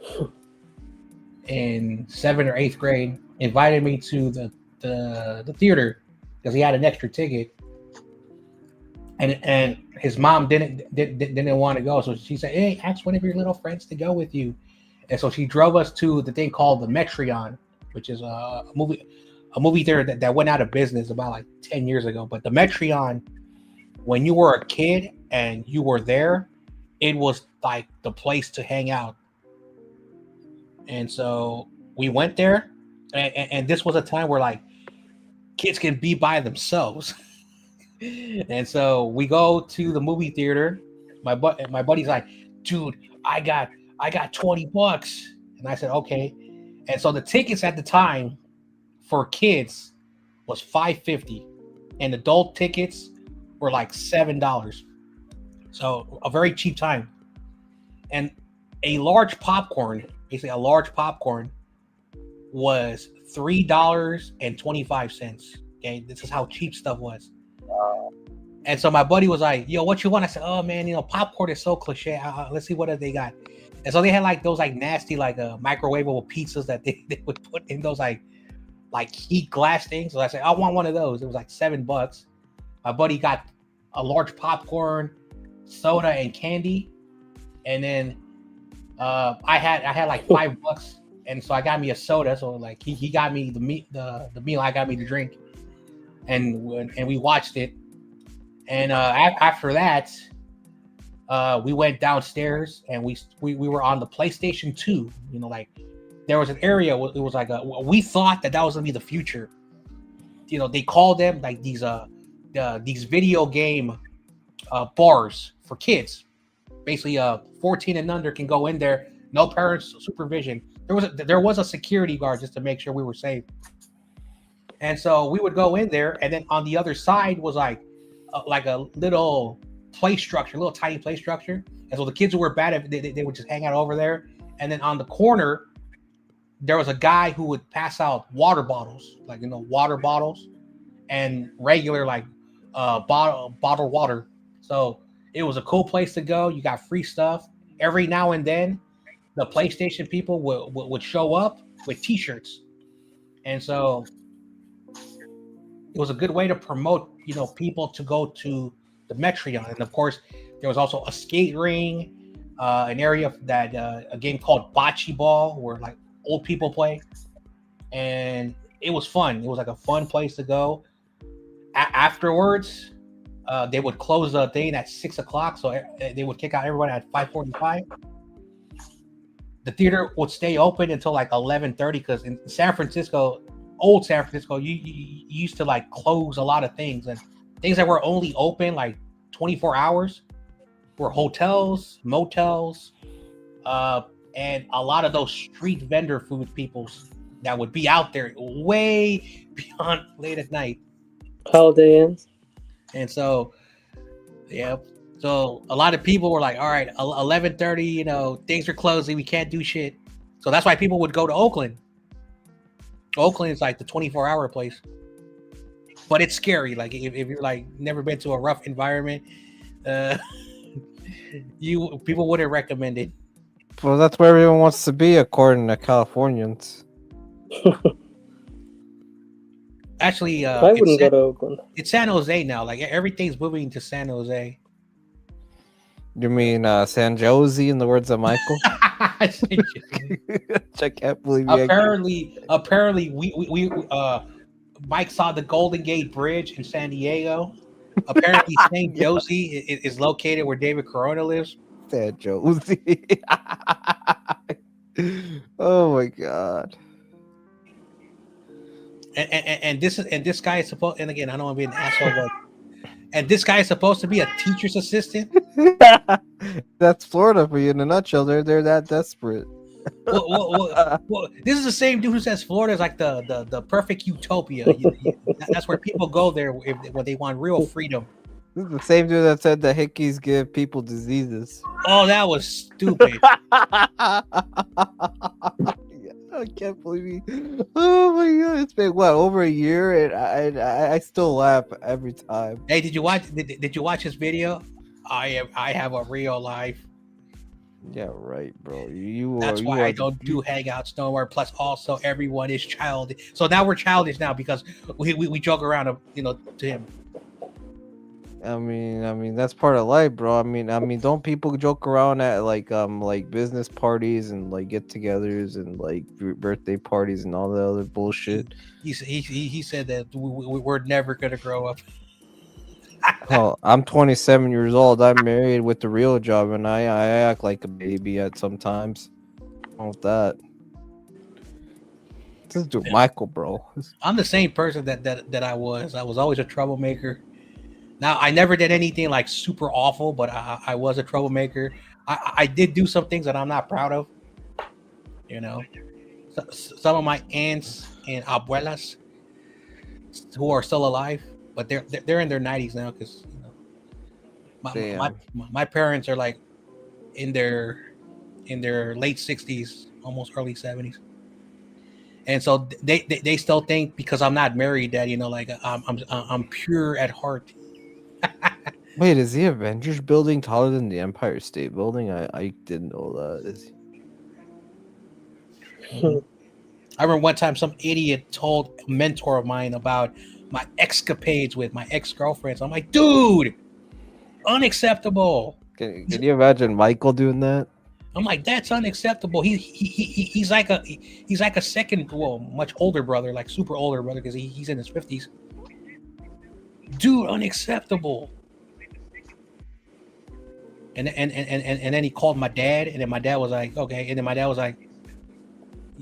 in 7th or 8th grade. Invited me to the theater because he had an extra ticket, and his mom didn't want to go. So she said, "Hey, ask one of your little friends to go with you." And so she drove us to the thing called the Metreon, which is a movie theater that went out of business about like 10 years ago. But the Metreon, when you were a kid and you were there, it was like the place to hang out. And so we went there, and this was a time where like kids can be by themselves. And so we go to the movie theater. My buddy's like, "Dude, I got $20," and I said, "Okay." And so the tickets at the time for kids was $5.50, and adult tickets were like $7. So a very cheap time. And a large popcorn, basically a large popcorn, was $3.25. Okay, this is how cheap stuff was. And so my buddy was like, "Yo, what you want?" I said, "Oh man, popcorn is so cliche. Let's see what they got." And so they had like those like nasty like microwavable pizzas that they would put in those like heat glass things. So I said, "I want one of those." It was like $7. My buddy got a large popcorn, soda, and candy. And then I had like $5, and so I got me a soda. So like he got me the meal, I got me the drink, and we watched it. And after that, we went downstairs and we were on the PlayStation 2. Like there was an area. It was like we thought that was gonna be the future. They called them like these video game bars for kids. Basically, 14 and under can go in there, no parents' supervision. There was a security guard just to make sure we were safe. And so we would go in there, and then on the other side was like a little play structure, a little tiny play structure. And so the kids who were bad, they would just hang out over there. And then on the corner, there was a guy who would pass out water bottles, water bottles and regular bottled water. So it was a cool place to go. You got free stuff. Every now and then, the PlayStation people would show up with T-shirts. And so it was a good way to promote, people to go to the Metreon. And of course, there was also a skate ring, an area that a game called Bocce Ball, where like old people play. And it was fun. It was like a fun place to go. Afterwards, they would close the thing at 6:00, so they would kick out everyone at 5:45. The theater would stay open until like 11:30 because in San Francisco, old San Francisco, you used to like close a lot of things, and things that were only open like 24 hours were hotels, motels, and a lot of those street vendor food peoples that would be out there way beyond late at night. Holiday Inns. And so, yeah. So a lot of people were like, all right, 11:30, things are closing. We can't do shit. So that's why people would go to Oakland. Oakland is like the 24-hour place. But it's scary. Like if you're like never been to a rough environment, people wouldn't recommend it. Well, that's where everyone wants to be, according to Californians. Actually, I wouldn't go to Oakland. It's San Jose now. Like everything's moving to San Jose. You mean San Jose, in the words of Michael? I can't believe you. Apparently, we Mike saw the Golden Gate Bridge in San Diego. Apparently, St. Josie is located where David Corona lives. That Josie. Oh my god. And this guy is supposed, and again, I don't want to be an asshole, but and this guy is supposed to be a teacher's assistant. That's Florida for you in a nutshell. They're that desperate. Well, this is the same dude who says Florida is like the perfect utopia. That's where people go there when they want real freedom. This is the same dude that said that hickeys give people diseases. Oh, that was stupid. I can't believe he. Oh my god! It's been what, over a year, and I still laugh every time. Hey, did you watch his video? I have a real life. Yeah, right, bro. That's why I don't do hangouts no more. Plus, also everyone is childish. So now we're childish now because we joke around, to him. I mean that's part of life, bro. I mean, don't people joke around at like business parties and like get-togethers and like birthday parties and all the other bullshit? He said that we're never gonna grow up. Oh, I'm 27 years old. I'm married with the real job, and I act like a baby at sometimes. What's with that? This dude, Michael, bro. I'm the same person that I was. I was always a troublemaker. Now, I never did anything like super awful, but I was a troublemaker. I did do some things that I'm not proud of. Some of my aunts and abuelas who are still alive, but they're in their 90s now because my parents are like in their late 60s, almost early 70s, and so they still think because I'm not married that I'm pure at heart. Wait, is the Avengers building taller than the Empire State Building? I didn't know that. Is I remember one time some idiot told a mentor of mine about my escapades with my ex-girlfriends. I'm like, dude, unacceptable. Can you imagine Michael doing that? I'm like, that's unacceptable. He's like a second, much older brother, like super older brother, because he's in his 50s. Dude, unacceptable. And then he called my dad, and then my dad was like, okay. And then my dad was like,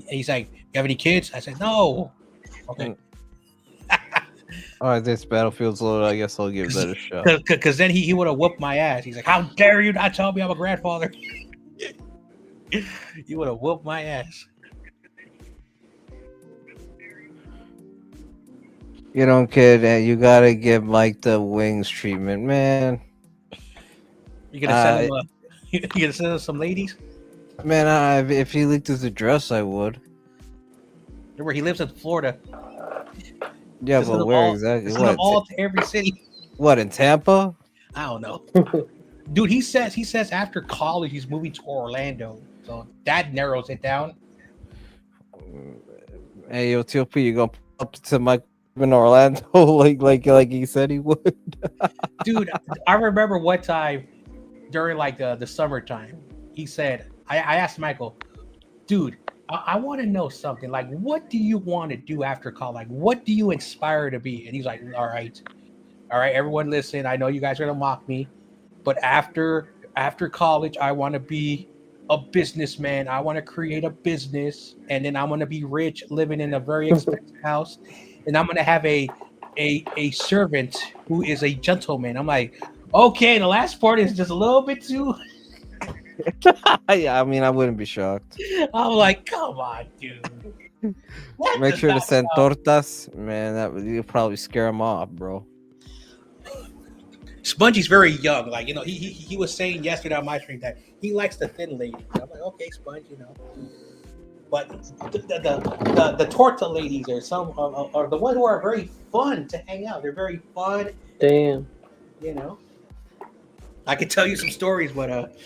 he's like, you have any kids? I said, no. Okay. All right, this Battlefield's loaded. I guess I'll give that a shot. Because then he would have whooped my ass. He's like, how dare you not tell me I'm a grandfather? He would have whooped my ass. You don't kid. You gotta give Mike the wings treatment, man. You gonna send him some ladies? Man, if he leaked his address, I would. Remember, he lives in Florida. Yeah, but where exactly? Send them all to every city. What, in Tampa? I don't know. Dude, he says after college he's moving to Orlando. So that narrows it down. Hey, yo, TLP, you gonna up to Mike in Orlando like he said he would? Dude, I remember one time during like the summertime, he said, I asked Michael, dude, I want to know something. Like, what do you want to do after college? Like, what do you aspire to be? And he's like, all right, everyone listen. I know you guys are gonna mock me, but after college, I want to be a businessman. I want to create a business, and then I want to be rich, living in a very expensive house, and I'm gonna have a servant who is a gentleman. I'm like, okay, the last part is just a little bit too. Yeah, I mean, I wouldn't be shocked. I'm like, come on, dude. Make sure to send tortas, man. That would probably scare him off, bro. Spongy's very young. Like, he was saying yesterday on my stream that he likes the thin lady. I'm like, okay, Sponge, But the torta ladies are are the ones who are very fun to hang out. They're very fun. Damn. I could tell you some stories, but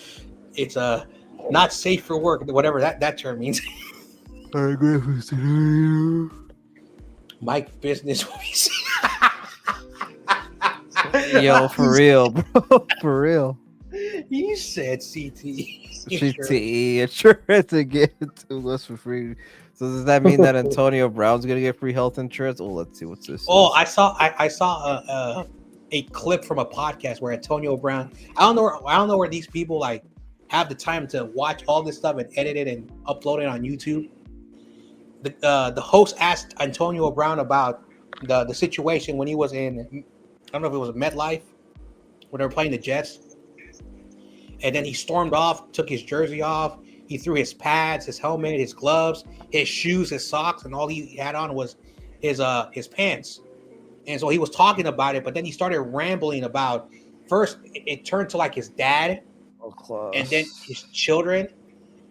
it's not safe for work, whatever that term means. Mike business. Yo, for real, bro. For real. You said CTE. CTE insurance to get to us for free. So does that mean that Antonio Brown's gonna get free health insurance? Oh, let's see what's this. Oh, I saw a clip from a podcast where Antonio Brown. I don't know where these people like have the time to watch all this stuff and edit it and upload it on YouTube. The host asked Antonio Brown about the situation when he was in, I don't know if it was MetLife, when they were playing the Jets. And then he stormed off, took his jersey off. He threw his pads, his helmet, his gloves, his shoes, his socks, and all he had on was his pants. And so he was talking about it, but then he started rambling about, first it turned to like his dad, and then his children,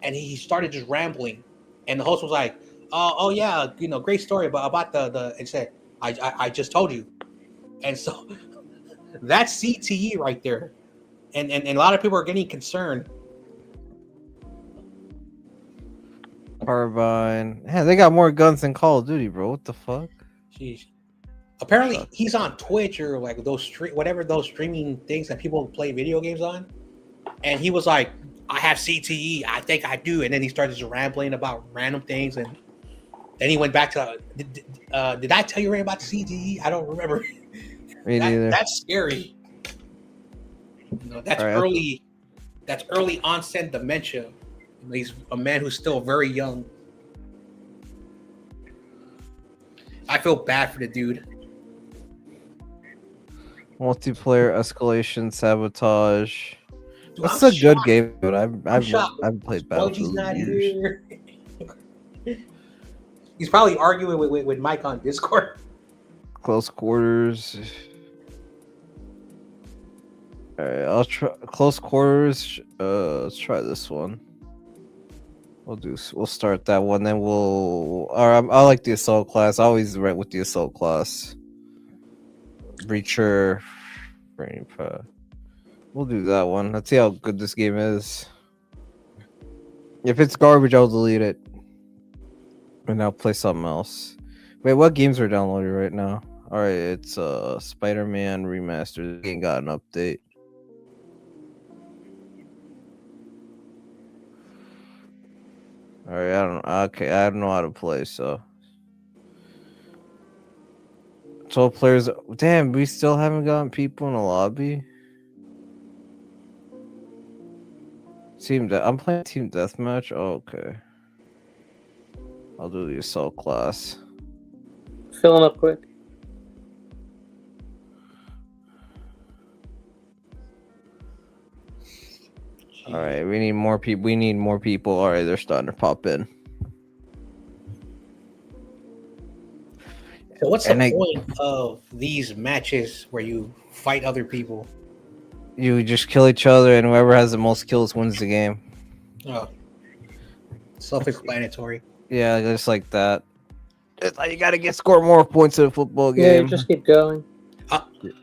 and he started just rambling. And the host was like, oh yeah, great story about the and said, I just told you. And so that's CTE right there. And a lot of people are getting concerned. Carbine. Yeah, they got more guns than Call of Duty, bro. What the fuck? Jeez. Apparently, he's on Twitch or like those streaming things that people play video games on. And he was like, I have CTE. I think I do. And then he started just rambling about random things. And then he went back to, did I tell you right about CTE? I don't remember. Me neither. That's scary. That's early. That's early onset dementia. He's a man who's still very young. I feel bad for the dude. Multiplayer escalation sabotage. Dude, That's I'm a good shocked. game, but I've played Battlefield. Battlefield Not in years. here. He's probably arguing with Mike on Discord. Close quarters. All right, I'll try close quarters. Let's try this one. We'll start that one, then we'll. I like the assault class. I always rent with the assault class. Breacher. We'll do that one. Let's see how good this game is. If it's garbage, I'll delete it, and I'll play something else. Wait, what games are downloaded right now? All right, it's Spider-Man Remastered. Game got an update. All right, I don't know how to play, so 12 players. Damn, we still haven't gotten people in the lobby. I'm playing team deathmatch. Oh, okay. I'll do the assault class. Filling up quick. All right, we need more people. All right, they're starting to pop in. So what's the point of these matches where you fight other people? You just kill each other, and whoever has the most kills wins the game. Oh, self-explanatory. Yeah, just like that. It's like you gotta score more points in a football game. Yeah, you just keep going.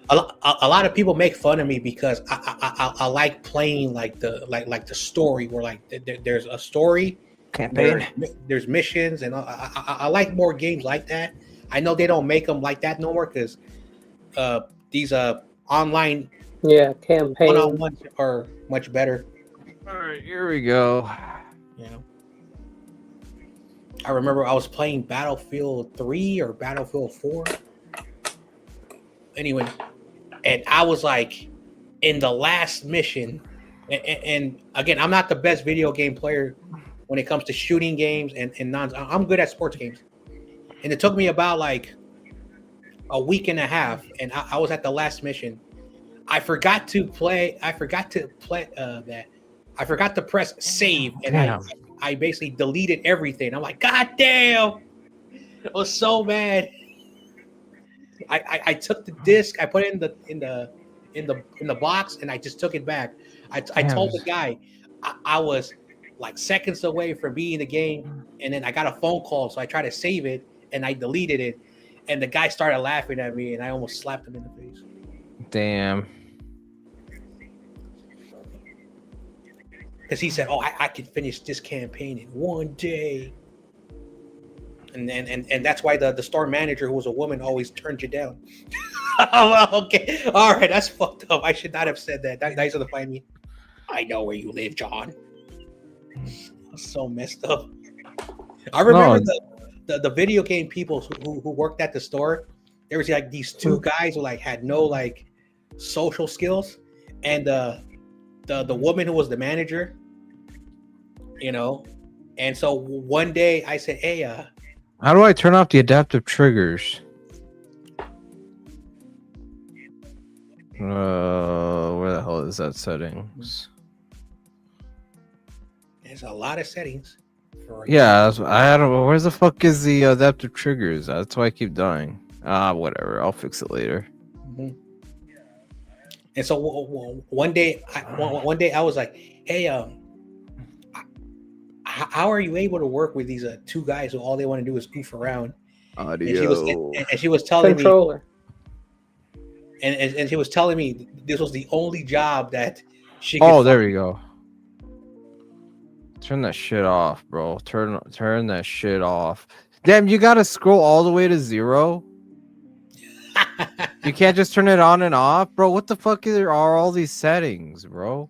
A lot of people make fun of me because I like playing like the story where like there's a story campaign, there's missions, and I like more games like that. I know they don't make them like that no more because these online campaign one-on-ones are much better. All right, here we go. You know, I remember I was playing Battlefield 3 or Battlefield 4. Anyway, and I was like in the last mission, and again, I'm not the best video game player when it comes to shooting games and I'm good at sports games, and it took me about like a week and a half, and I was at the last mission. I forgot to press save, and I basically deleted everything. I'm like, God damn, I was so mad. I took the disc, I put it in the box, and I just took it back. I told the guy I was like seconds away from being the game, and then I got a phone call, so I tried to save it and I deleted it, and the guy started laughing at me, and I almost slapped him in the face. Damn. Because he said, "Oh, I could finish this campaign in one day." And that's why the store manager, who was a woman, always turned you down. Okay, all right, that's fucked up. I should not have said that. That guy's gonna find me. I know where you live, John. So messed up. I remember the video game people who worked at the store. There was like these two guys who like had no like social skills, and the woman who was the manager, you know. And so one day I said, "Hey, How do I turn off the adaptive triggers? Where the hell is that settings? there's a lot of settings." Yeah, I don't know. Where the fuck is the adaptive triggers? That's why I keep dying. Whatever. I'll fix it later. Mhm. And so one day I was like, "Hey, how are you able to work with these two guys who all they want to do is goof around?" Audio. And she was telling Controller. me, and she was telling me this was the only job that she. Oh, there we go. Turn that shit off, bro. Turn that shit off. Damn, you gotta scroll all the way to 0. You can't just turn it on and off, bro. What the fuck are all these settings, bro?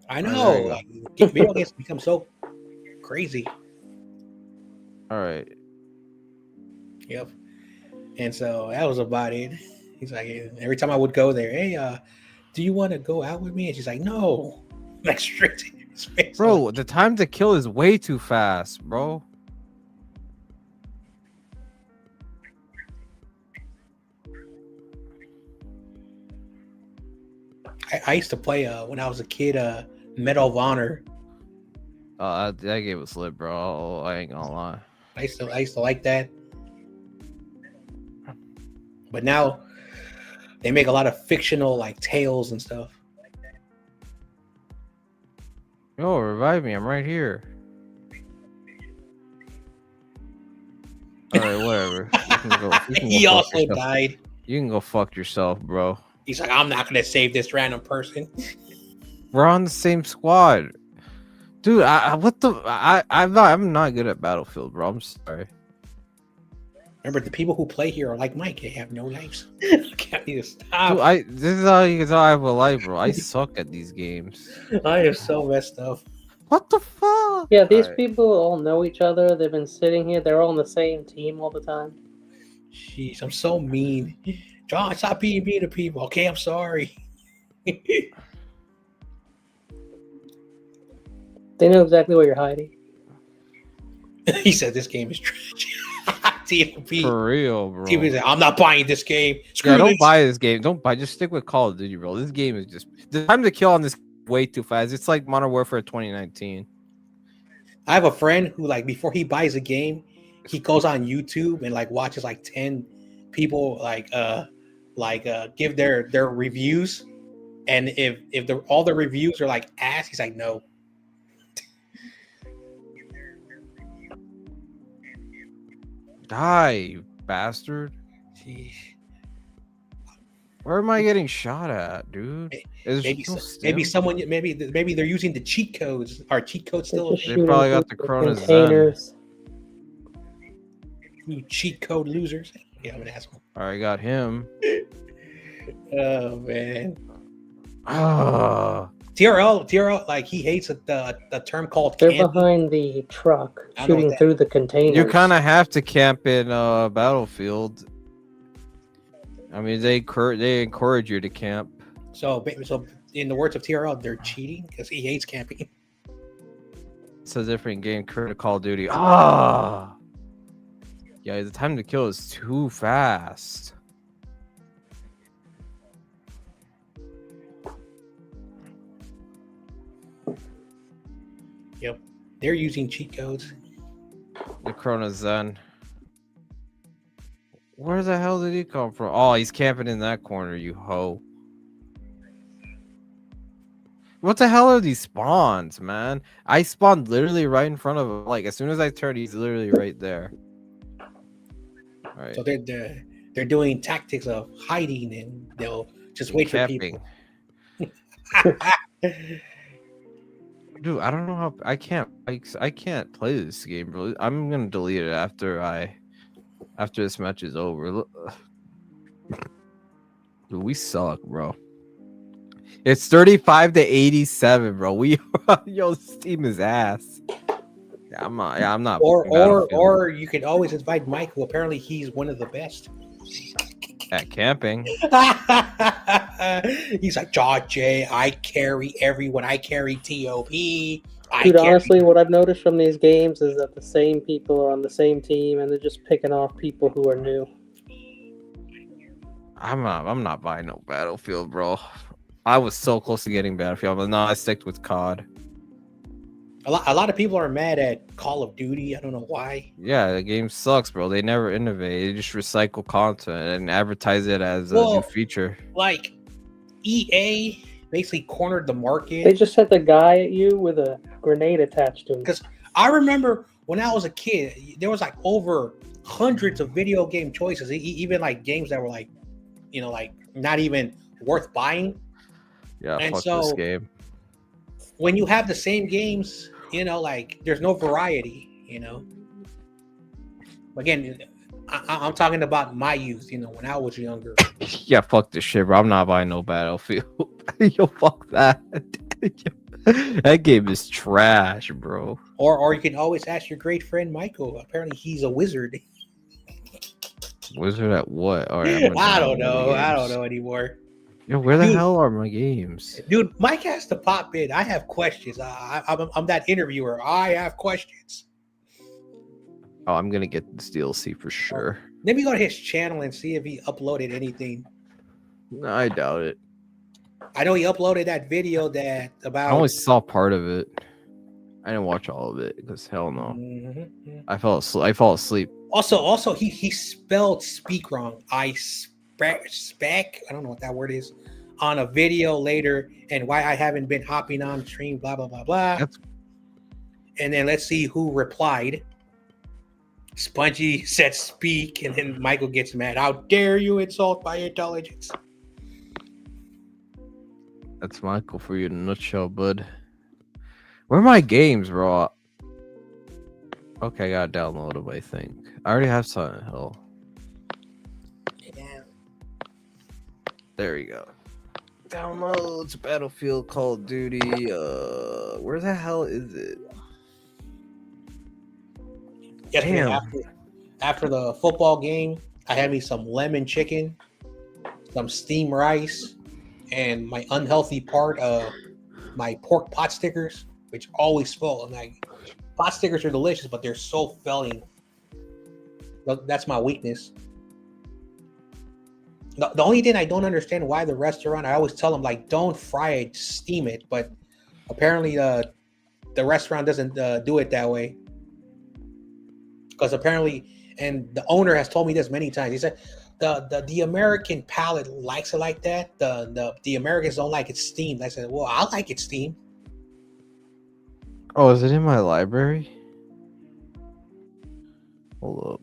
I there you know. go. Like, video games become so crazy. All right. Yep. And so that was about it. He's like, every time I would go there, "Hey, do you want to go out with me?" And she's like, "No." Like straight to his face. Bro, the time to kill is way too fast, bro. I used to play when I was a kid, Medal of Honor. That game was lit, bro. I ain't gonna lie. I used to like that. But now they make a lot of fictional like tales and stuff. Yo, revive me. I'm right here. All right, whatever. You can go He fuck also yourself. died. You can go fuck yourself, bro. He's like, "I'm not gonna save this random person." We're on the same squad, dude. I'm not good at Battlefield, bro. I'm sorry. Remember, the people who play here are like Mike. They have no lives. Can't need to stop. Dude, this is how you can tell I have a life, bro. I suck at these games. I am so messed up. What the fuck? Yeah, these Alright. people all know each other. They've been sitting here. They're all on the same team all the time. Jeez, I'm so mean. John, stop being mean to people. Okay, I'm sorry. They know exactly where you're hiding. He said this game is trash. TOP. For real, bro. TOP said, "I'm not buying this game. Screw Yeah, don't this." buy this game. Don't buy. Just stick with Call of Duty, bro. This game is just the time to kill on this way too fast. It's like Modern Warfare 2019. I have a friend who, like, before he buys a game, he goes on YouTube and like watches like 10 people give their reviews, and if all the reviews are like ass, he's like, "No." Die, you bastard. Jeez. Where am I getting shot at, dude? Is Maybe no maybe stim? someone maybe they're using the cheat codes. Are cheat codes They're still just They shooting probably got the through Corona Zen. containers. you cheat code losers? Yeah, I'm an asshole. All right, got him. Oh man. Ah, TRL, like he hates the term called They're camping. behind the truck, I know shooting that. through the containers. you kind of have to camp in Battlefield. I mean, they encourage you to camp. So in the words of TRL, they're cheating because he hates camping. It's a different game. Call of Duty. Ah, yeah. The time to kill is too fast. Yep, they're using cheat codes. The Corona Zen. Where the hell did he come from? Oh, he's camping in that corner, you hoe. What the hell are these spawns, man? I spawned literally right in front of him. Like, as soon as I turned, he's literally right there. All right. So they're doing tactics of hiding, and they'll just wait Camping. for people. Dude, I don't know how I can't play this game, bro. I'm gonna delete it after this match is over. Look. Dude, we suck, bro. It's 35-87, bro. Yo, this team is ass. Yeah, I'm not. Or you can always invite Mike, who apparently he's one of the best. At camping. He's like, "George J, I carry everyone. I carry TOP. I Dude, can't. honestly, what I've noticed from these games is that the same people are on the same team, and they're just picking off people who are new. I'm not buying no Battlefield, bro. I was so close to getting Battlefield, but no, I sticked with COD. A lot of people are mad at Call of Duty. I don't know why. Yeah, the game sucks, bro. They never innovate. They just recycle content and advertise it as a Well, new feature. Like EA basically cornered the market. They just sent a guy at you with a grenade attached to him. Because I remember when I was a kid, there was like over hundreds of video game choices, even like games that were like, like not even worth buying. Yeah, And fuck this so- game. When you have the same games, like there's no variety. Again, I'm talking about my youth. When I was younger. Yeah, fuck this shit, bro. I'm not buying no Battlefield. Yo, fuck that. That game is trash, bro. Or you can always ask your great friend Michael. Apparently, he's a wizard. Wizard at what? All right, I'm gonna I don't download know. the I don't games. know anymore. Yo, where the Dude. hell are my games? Dude, Mike has to pop in. I have questions. I'm that interviewer. I have questions. Oh, I'm gonna get this DLC for sure. Let me go to his channel and see if he uploaded anything. No, I doubt it. I know he uploaded that video that I about. only saw part of it. I didn't watch all of it because hell no. Mhm. I fall asleep. Also, he spelled speak wrong. Spec. I don't know what that word is. On a video later, and why I haven't been hopping on stream. Blah blah blah blah. That's- And then let's see who replied. Spongy said speak, and then Michael gets mad. How dare you insult my intelligence? That's Michael for you in a nutshell, bud. Where are my games, bro? Okay, I gotta download them, I think. I already have Silent Hill. Yeah. There you go. Downloads, Battlefield, Call of Duty. Where the hell is it? Yesterday, Damn. after the football game, I had me some lemon chicken, some steamed rice, and my unhealthy part of my pork pot stickers, which always full. I'm like, pot stickers are delicious, but they're so filling. That's my weakness. The only thing I don't understand why the restaurant, I always tell them like, don't fry it, steam it, but apparently the restaurant doesn't do it that way. Because apparently, and the owner has told me this many times. He said the American palate likes it like that. The Americans don't like it steamed. I said, well, I like it steamed. Oh, is it in my library? Hold up.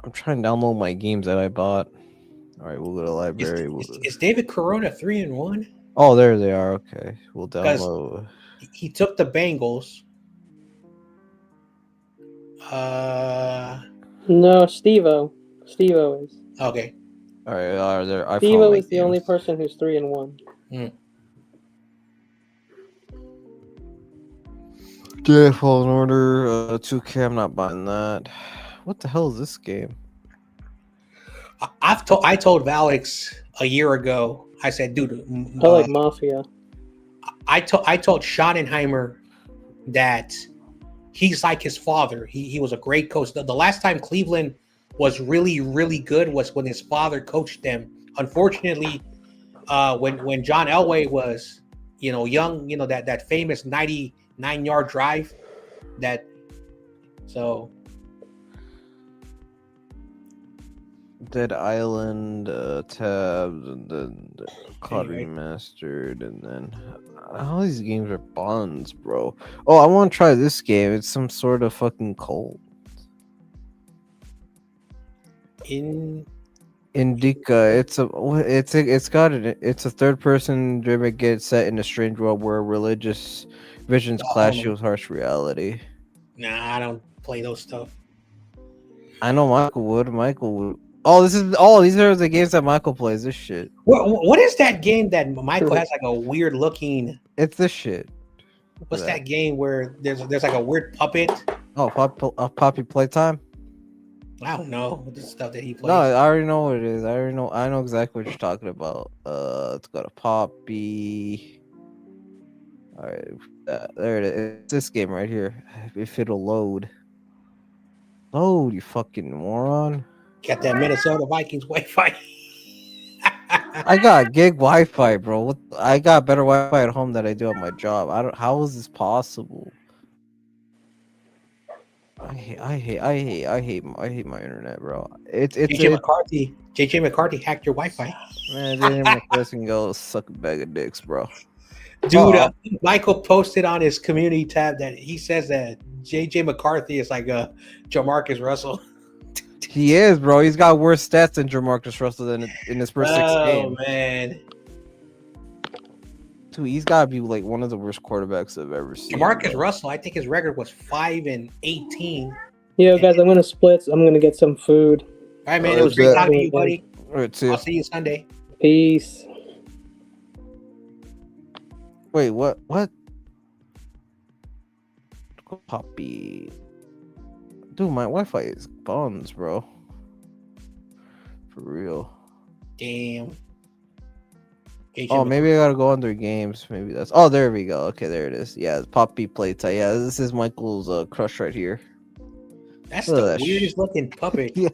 I'm trying to download my games that I bought. All right, we'll go to library. Is David Corona 3-1? Oh, there they are. Okay, we'll download. He took the Bengals. No, Steve-O. Steve-O is. Okay. All right, there. I Steve-O found my is the only games. person who's 3-1. Yeah, Fallen Order, 2K. I'm not buying that. What the hell is this game? I told Valix a year ago. I said, dude, I like Mafia. I told Schottenheimer that he's like his father. He was a great coach. The last time Cleveland was really, really good was when his father coached them. Unfortunately, when John Elway was, young, that famous 99-yard drive, Dead Island, tabs, and then COD Anyway. Remastered, and then all these games are buns, bro. Oh, I want to try this game. It's some sort of fucking cult. Indica. It's a third person dream gets set in a strange world where religious visions clash with harsh reality. Nah, I don't play those stuff. I know Michael would. These are the games that Michael plays. This shit. What is that game that Michael has like a weird looking? It's this shit. What's that game where there's like a weird puppet? Oh, Poppy Playtime. I don't know the stuff that he plays. No, I already know what it is. I know exactly what you're talking about. It's got a Poppy. All right, there it is. It's this game right here. If it'll load, you fucking moron. Got that Minnesota Vikings Wi-Fi. I got gig Wi-Fi, bro. What? I got better Wi-Fi at home than I do at my job. I don't. How is this possible? I hate my internet, bro. JJ McCarthy hacked your Wi-Fi. Man, they didn't person go suck a bag of dicks, bro. Dude, Michael posted on his community tab that he says that JJ McCarthy is like a Jamarcus Russell. He is, bro. He's got worse stats than Jamarcus Russell in his first 6 games. Oh man, Dude, he's got to be like one of the worst quarterbacks I've ever seen. Jamarcus bro. Russell, I think his record was 5-18. Yo, guys, I'm gonna split. I'm gonna get some food. All right, man. Oh, It was great good. talking to you, buddy. All right, see ya. I'll see you Sunday. Peace. Wait, what? What? Poppy. Dude, my Wi-Fi is buns, bro. For real. Damn. Oh, maybe I gotta go under games. Maybe that's. Oh, there we go. Okay, there it is. Yeah, it's Poppy Playtime. Yeah, this is Michael's crush right here. That's Look at the that weirdest looking puppet. Yeah,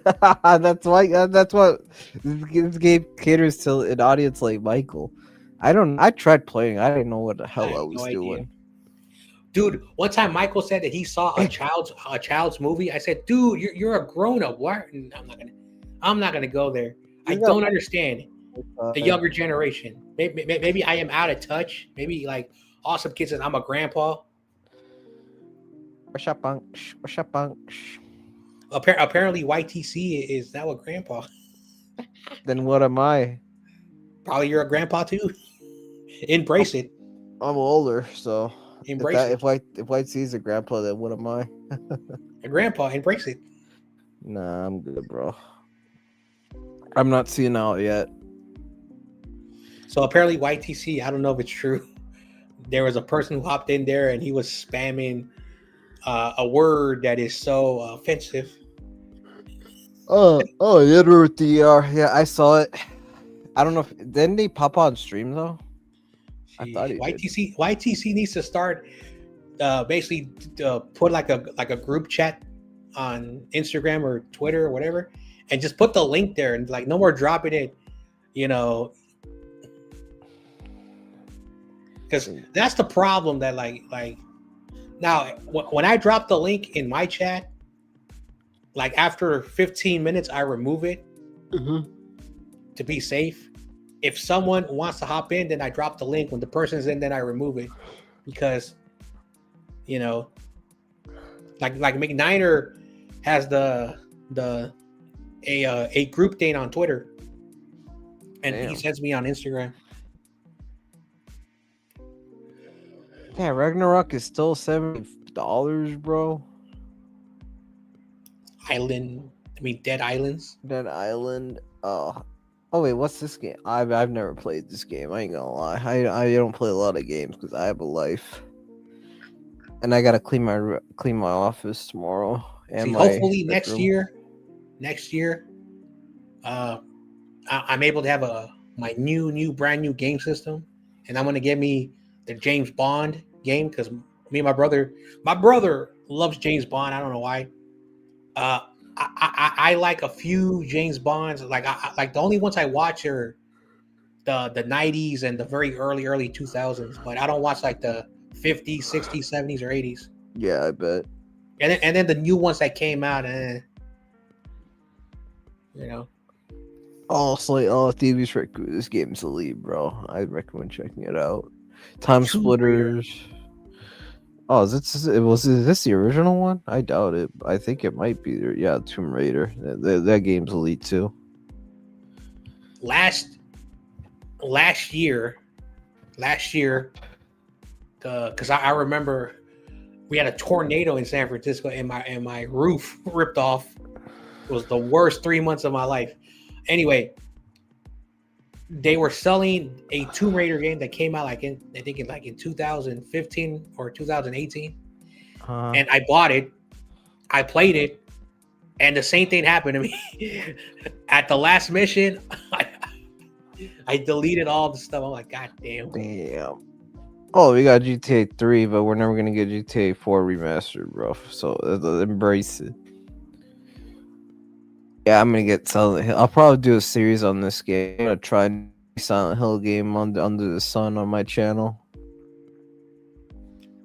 that's why. That's what this game caters to an audience like Michael. I tried playing. I didn't know what the hell I was no idea. doing. Dude, one time Michael said that he saw a child's movie. I said, dude, you're a grown up. Why? I'm not gonna go there. I don't understand the younger generation. Maybe I am out of touch. Maybe like awesome kids says I'm a grandpa. What's up, Bunch? What's up, Bunch? Apparently YTC is now a grandpa. Then what am I? Probably you're a grandpa too. Embrace it. I'm older, so Embrace it. if White sees a grandpa, then what am I? A grandpa, embrace it. Nah, I'm good, bro. I'm not seeing out yet. So apparently YTC, I don't know if it's true. There was a person who hopped in there and he was spamming a word that is so offensive. Oh, yeah, yeah, I saw it. I don't know if didn't they pop on stream though? I thought he did. YTC needs to start basically put like a group chat on Instagram or Twitter or whatever, and just put the link there and like no more dropping it, because that's the problem that like now when I drop the link in my chat, like after 15 minutes I remove it to be safe. If someone wants to hop in, then I drop the link. When the person's in, then I remove it because like McNiner has a group thing on Twitter, and he sends me on Instagram. Yeah, Ragnarok is still $70, bro. Dead Islands. Dead Island. Oh wait, what's this game? I've never played this game. I ain't gonna lie. I don't play a lot of games because I have a life, and I gotta clean my office tomorrow. And hopefully next year, I'm able to have my brand new game system, and I'm gonna get me the James Bond game because me and my brother loves James Bond. I don't know why. I like a few James Bonds. Like the only ones I watch are the 90s and the very early 2000s. But I don't watch like the 50s, 60s, 70s, or 80s. Yeah, I bet. And then the new ones that came out, Oh, Thieves Record. This game's elite, bro. I recommend checking it out. Time Splitters. Oh, is this the original one? I doubt it. I think it might be there. Yeah, Tomb Raider. That game's elite too. Last year, because I remember we had a tornado in San Francisco and my roof ripped off. It was the worst 3 months of my life. Anyway, they were selling a Tomb Raider game that came out in 2015 or 2018, and I bought it. I played it, and the same thing happened to me. At the last mission, I deleted all the stuff. I'm like, God damn. Oh, we got GTA 3, but we're never gonna get GTA 4 remastered, bro. So embrace it. Yeah, I'm gonna get Silent Hill. I'll probably do a series on this game. I'm gonna try Silent Hill game under the sun on my channel.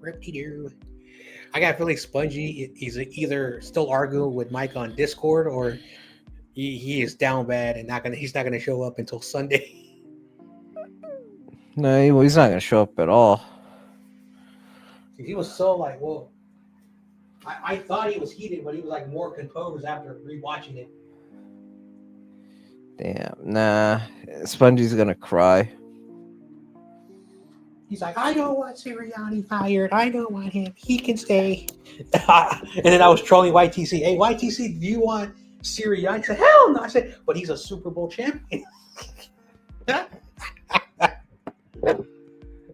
Repeater. I got a feeling Spongy is either still arguing with Mike on Discord or he is down bad and he's not gonna show up until Sunday. No, he's not gonna show up at all. He was so like, well, I thought he was heated, but he was like more composed after rewatching it. Damn, nah. Spongy's gonna cry. He's like, I don't want Sirianni fired. I don't want him. He can stay. And then I was trolling YTC. Hey, YTC, do you want Sirianni? I said, hell no. I said, but he's a Super Bowl champion.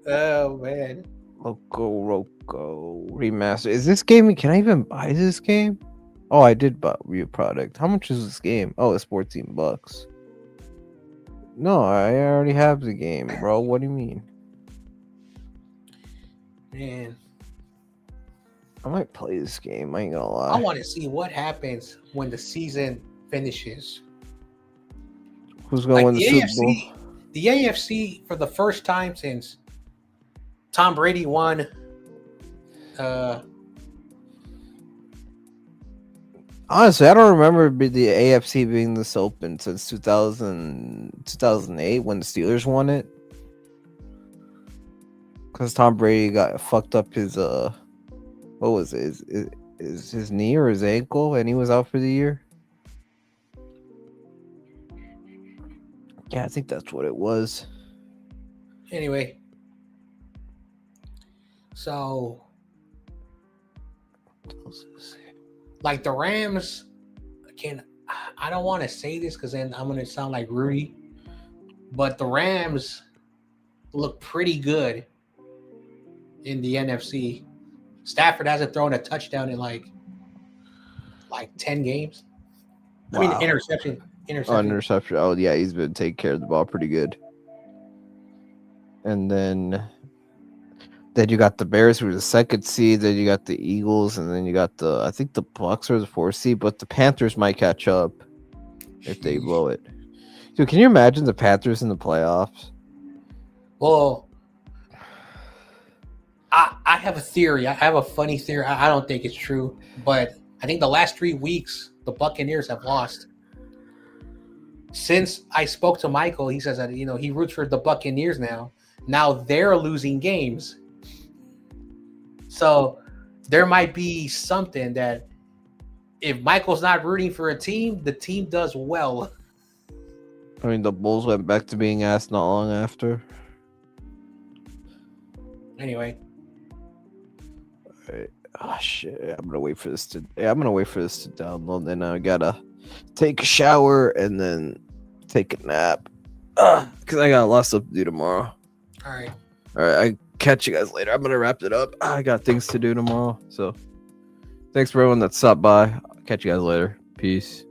Oh, man. Loco remaster. Is this game? Can I even buy this game? Oh, I did buy a product. How much is this game? Oh, it's $14. No, I already have the game, bro. What do you mean? Man, I might play this game. I ain't gonna lie. I want to see what happens when the season finishes. Who's gonna win the Super Bowl? The AFC, for the first time since Tom Brady won. Honestly, I don't remember the AFC being this open since 2008 when the Steelers won it. Because Tom Brady got fucked up his what was it? His knee or his ankle, and he was out for the year. Yeah, I think that's what it was. Anyway, so like the Rams, I don't want to say this because then I'm gonna sound like Rudy, but the Rams look pretty good in the NFC. Stafford hasn't thrown a touchdown in like 10 games. I mean, interception. Interception. Oh yeah, he's been taking care of the ball pretty good. And then you got the Bears, who were the second seed. Then you got the Eagles, and then you got I think the Bucks are the fourth seed. But the Panthers might catch up if they blow it. Dude, can you imagine the Panthers in the playoffs? Well, I have a theory. I have a funny theory. I don't think it's true, but I think the last 3 weeks the Buccaneers have lost. Since I spoke to Michael, he says that he roots for the Buccaneers now. Now they're losing games. So there might be something that if Michael's not rooting for a team, the team does well. I mean, the Bulls went back to being ass not long after. Anyway. All right. Oh shit! I'm gonna wait for this to download. Then I gotta take a shower and then take a nap. Because I got lots stuff to do tomorrow. All right. I catch you guys later. I'm gonna wrap it up. I got things to do tomorrow. So thanks for everyone that stopped by. I'll catch you guys later. Peace.